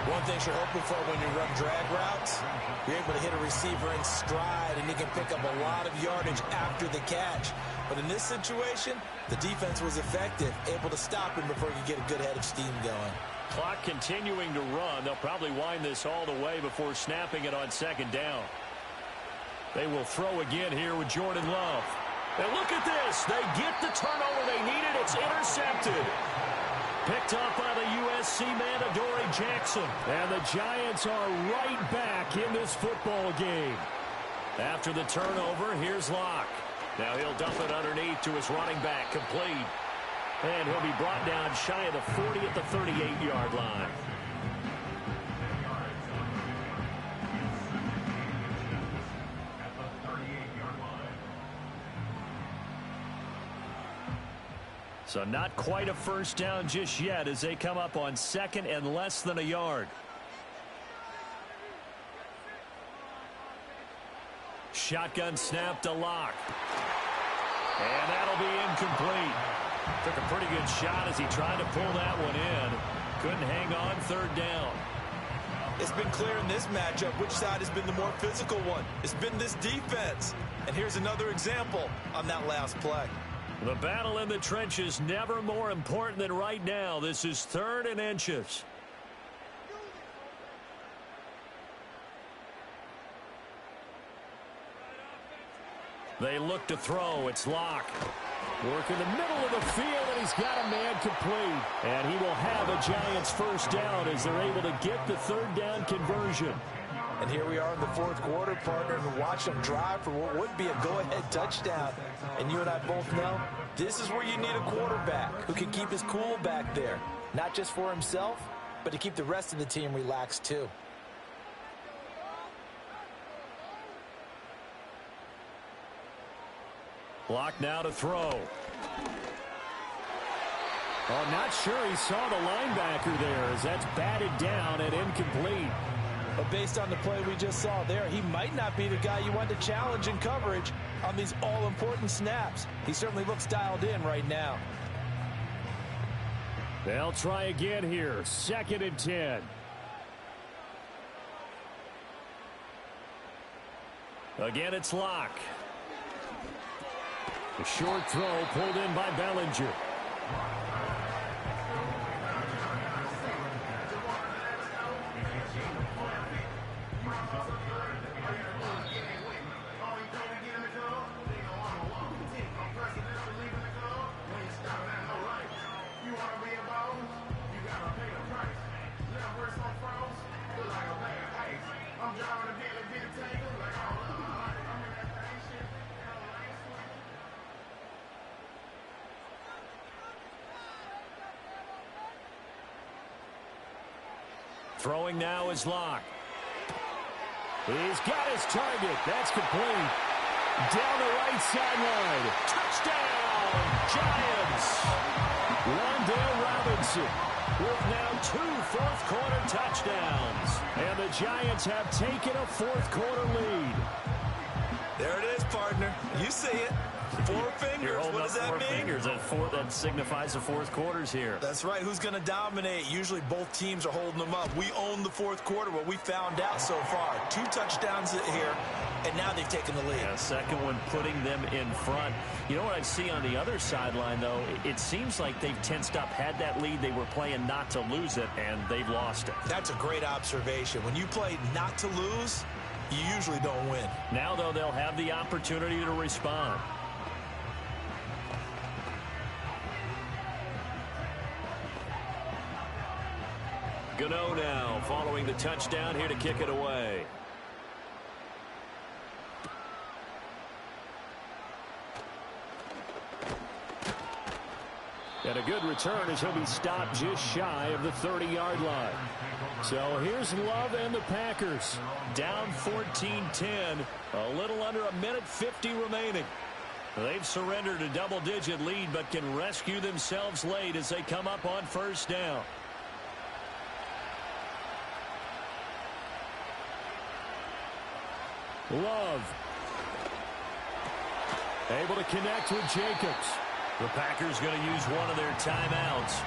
One thing you're hoping for when you run drag routes, you're able to hit a receiver in stride, and he can pick up a lot of yardage after the catch. But in this situation, the defense was effective, able to stop him before he could get a good head of steam going. Clock continuing to run. They'll probably wind this all the way before snapping it on second down. They will throw again here with Jordan Love. And look at this. They get the turnover they needed. It's intercepted. Picked up by the USC man, Adoree Jackson. And the Giants are right back in this football game. After the turnover, here's Locke. Now he'll dump it underneath to his running back, complete. And he'll be brought down shy of the 40 at the 38-yard line. So not quite a first down just yet as they come up on 2nd and less than a yard. Shotgun snap to Locke. And that'll be incomplete. Took a pretty good shot as he tried to pull that one in. Couldn't hang on, 3rd down. It's been clear in this matchup which side has been the more physical one. It's been this defense. And here's another example on that last play. The battle in the trenches never more important than right now. This is 3rd and inches. They look to throw. It's Locke. Work in the middle of the field, and he's got a man complete. And he will have a Giants first down as they're able to get the 3rd down conversion. And here we are in the 4th quarter, partner, and watch them drive for what would be a go-ahead touchdown. And you and I both know this is where you need a quarterback who can keep his cool back there. Not just for himself, but to keep the rest of the team relaxed too. Locke now to throw. Oh, not sure he saw the linebacker there as that's batted down and incomplete. But based on the play we just saw there, he might not be the guy you want to challenge in coverage on these all-important snaps. He certainly looks dialed in right now. They'll try again here. 2nd and 10. Again, it's Locke. The short throw pulled in by Bellinger. Throwing now is Locke. He's got his target. That's complete. Down the right sideline. Touchdown, Giants. Wan'Dale Robinson with now 2 fourth-quarter touchdowns. And the Giants have taken a fourth-quarter lead. There it is, partner. You see it. 4 fingers. What does that mean? 4 fingers. That signifies the 4th quarter's here. That's right. Who's going to dominate? Usually both teams are holding them up. We own the 4th quarter, what we found out so far. 2 touchdowns here. and now they've taken the lead. Yeah, second one putting them in front. You know what I see on the other sideline, though? It seems like they've tensed up, had that lead. They were playing not to lose it, and they've lost it. That's a great observation. When you play not to lose, you usually don't win. Now, though, they'll have the opportunity to respond. Gano now following the touchdown here to kick it away. And a good return as he'll be stopped just shy of the 30-yard line. So here's Love and the Packers. Down 14-10. A little under a minute 50 remaining. They've surrendered a double-digit lead but can rescue themselves late as they come up on first down. Love. Able to connect with Jacobs. The Packers going to use one of their timeouts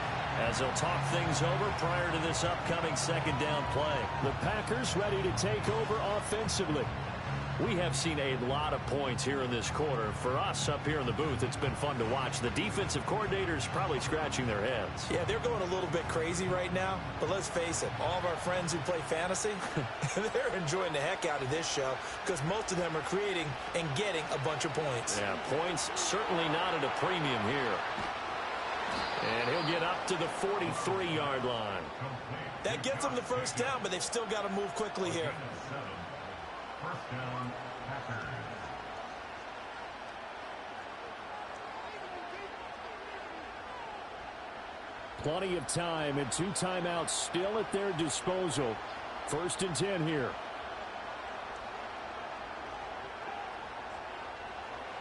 as they'll talk things over prior to this upcoming second down play. The Packers ready to take over offensively. We have seen a lot of points here in this quarter. For us up here in the booth, it's been fun to watch. The defensive coordinators probably scratching their heads. Yeah, they're going a little bit crazy right now, but let's face it, all of our friends who play fantasy, they're enjoying the heck out of this show because most of them are creating and getting a bunch of points. Yeah, points certainly not at a premium here. And he'll get up to the 43-yard line. That gets them the first down, but they've still got to move quickly here. First down, Packers. Plenty of time and 2 timeouts still at their disposal. 1st and 10 here.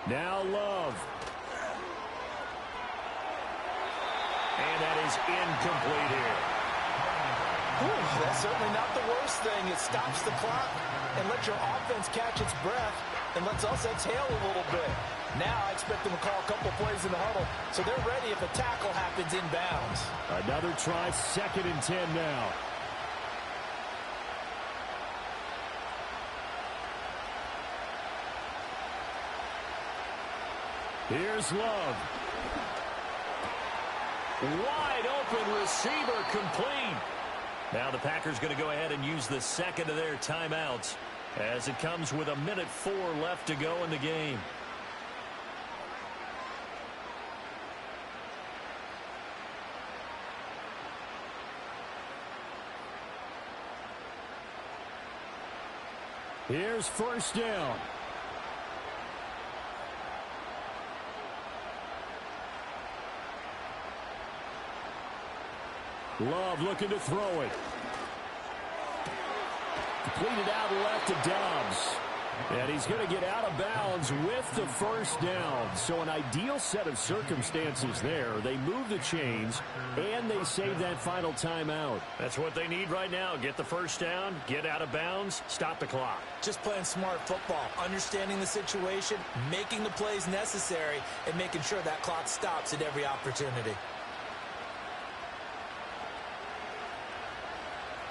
Now Love. And that is incomplete here. Ooh, that's certainly not the worst thing. It stops the clock and lets your offense catch its breath and lets us exhale a little bit. Now I expect them to call a couple plays in the huddle so they're ready if a tackle happens inbounds. Another try, 2nd and 10 now. Here's Love. Wide open receiver complete. Now the Packers going to go ahead and use the second of their timeouts as it comes with 1:04 left to go in the game. Here's first down. Love looking to throw it. Completed out left to Dobbs. And he's going to get out of bounds with the first down. So an ideal set of circumstances there. They move the chains, and they save that final timeout. That's what they need right now. Get the first down, get out of bounds, stop the clock. Just playing smart football, understanding the situation, making the plays necessary, and making sure that clock stops at every opportunity.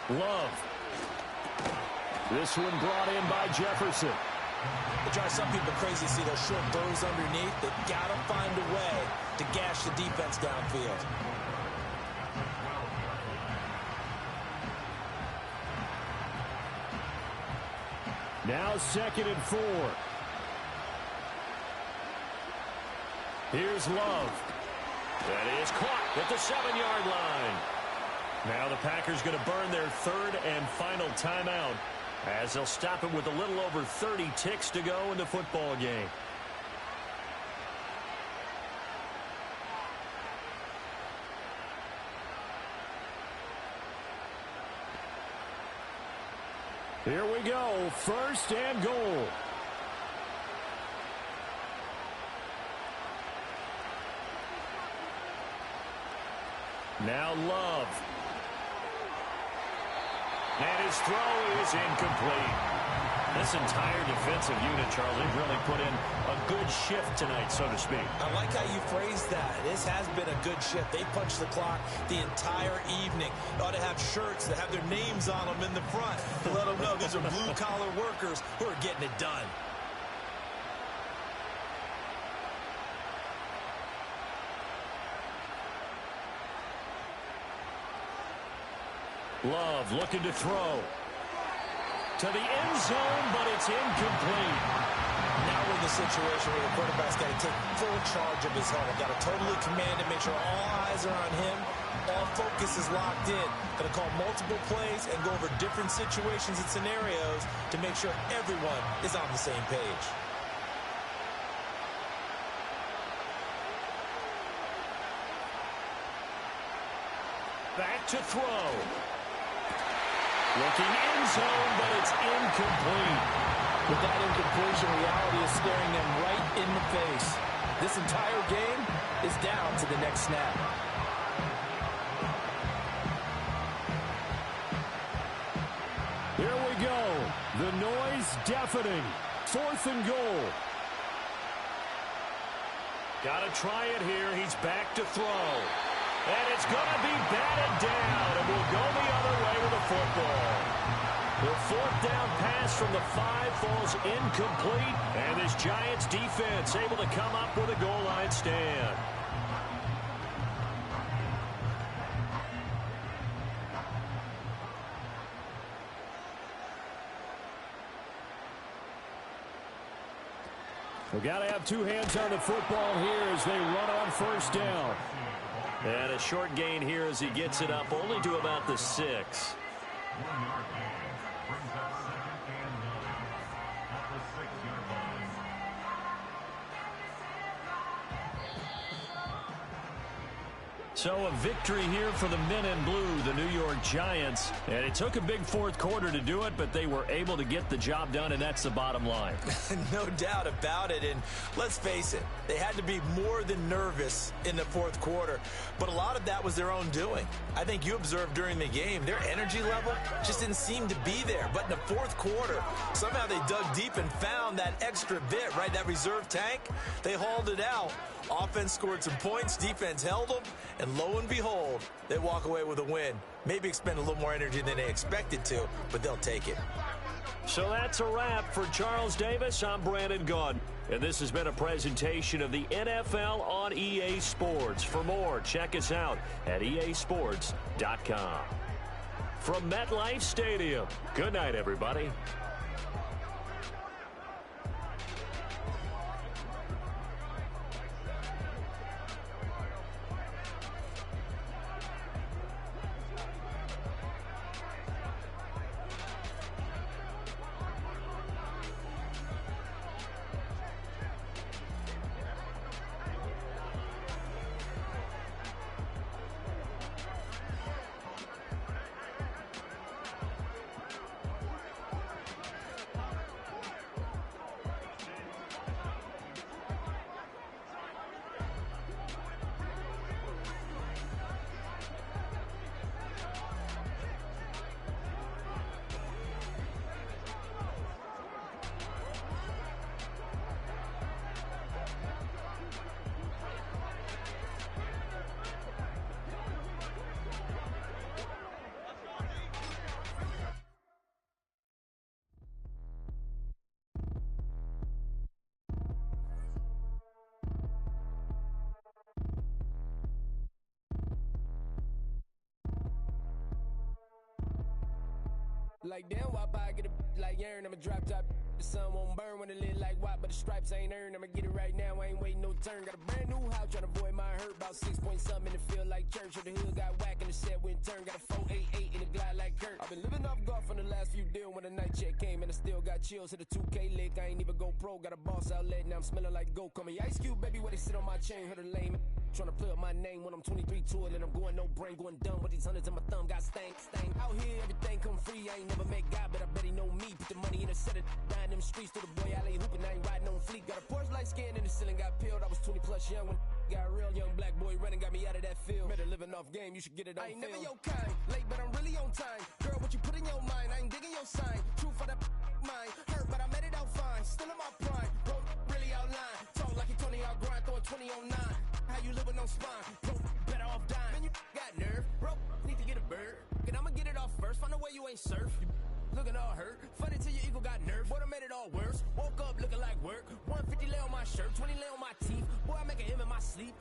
Love. This one brought in by Jefferson. It drives some people crazy to see those short throws underneath. They got to find a way to gash the defense downfield. Now 2nd and 4. Here's Love. That is caught at the 7-yard line. Now the Packers going to burn their 3rd and final timeout as they'll stop it with a little over 30 ticks to go in the football game. Here we go, 1st and goal. Now Love. And his throw is incomplete. This entire defensive unit, Charles, they've really put in a good shift tonight, so to speak. I like how you phrased that. This has been a good shift. They punched the clock the entire evening. They ought to have shirts that have their names on them in the front to let them know these are blue-collar workers who are getting it done. Love looking to throw. To the end zone, but it's incomplete. Now we're in the situation where the quarterback's got to take full charge of his helmet. Got to totally command it, make sure all eyes are on him. All focus is locked in. Got to call multiple plays and go over different situations and scenarios to make sure everyone is on the same page. Back to throw. Looking end zone, but it's incomplete. With that incompletion, reality is staring them right in the face. This entire game is down to the next snap. Here we go. The noise deafening. 4th and goal. Got to try it here. He's back to throw. And it's going to be batted down, and we'll go the other way with the football. The 4th down pass from the 5 falls incomplete, and this Giants defense able to come up with a goal line stand. We've got to have 2 hands on the football here as they run on 1st down. And a short gain here as he gets it up only to about the 6. 1 yard gain brings up 2nd and 9 at the 6-yard line. So a victory here for the men in blue, the New York Giants. And it took a big 4th quarter to do it, but they were able to get the job done, and that's the bottom line. No doubt about it. And let's face it, they had to be more than nervous in the 4th quarter. But a lot of that was their own doing. I think you observed during the game, their energy level just didn't seem to be there. But in the 4th quarter, somehow they dug deep and found that extra bit, right? That reserve tank. They hauled it out. Offense scored some points, defense held them, and lo and behold, they walk away with a win. Maybe expend a little more energy than they expected to, but they'll take it. So that's a wrap for Charles Davis. I'm Brandon Gunn, and this has been a presentation of the NFL on EA Sports. For more, check us out at easports.com. From MetLife Stadium, good night, everybody. Like damn, why I get a like Aaron, I'ma drop top. The sun won't burn when it lit like white, but the stripes ain't earned. I'ma get it right now, I ain't waiting no turn. Got a brand new house, tryna avoid my hurt. About 6 point something in the field like church. Or the hood got whack and the set went turn. Got a 488 in the glide like Kurt. I've been living off golf on the last few deals. When the night check came and I still got chills. Hit a 2K lick, I ain't even go pro. Got a boss outlet, now I'm smelling like gold. Call me Ice Cube, baby, where they sit on my chain. Heard a lame tryna play up my name when I'm 23 to it. And I'm going no brain, going dumb with these hundreds in my thumb. Got stank. Out here, everything come free. I ain't never met God, but I bet he know me. Put the money in a set of dying them streets. To the boy alley hooping, I ain't riding on fleek. Got a Porsche light skin in the ceiling, got peeled. I was 20 plus young when got real. Young black boy running, got me out of that field. Better living off game, you should get it on film. I ain't never your kind, late but I'm really on time. Girl, what you put in your mind, I ain't digging your sign. True for that mind, hurt but I made it out fine. Still in my prime, bro, really outline. you live with no spine. Bro, better off dying. Man, you got nerve. Bro, need to get a bird. And I'ma get it off first. Find a way you ain't surf. You looking all hurt. Funny till your ego got nerve. Boy, I made it all worse. Woke up looking like work. 150 lay on my shirt, 20 lay on my teeth. Boy, I make an M in my sleep.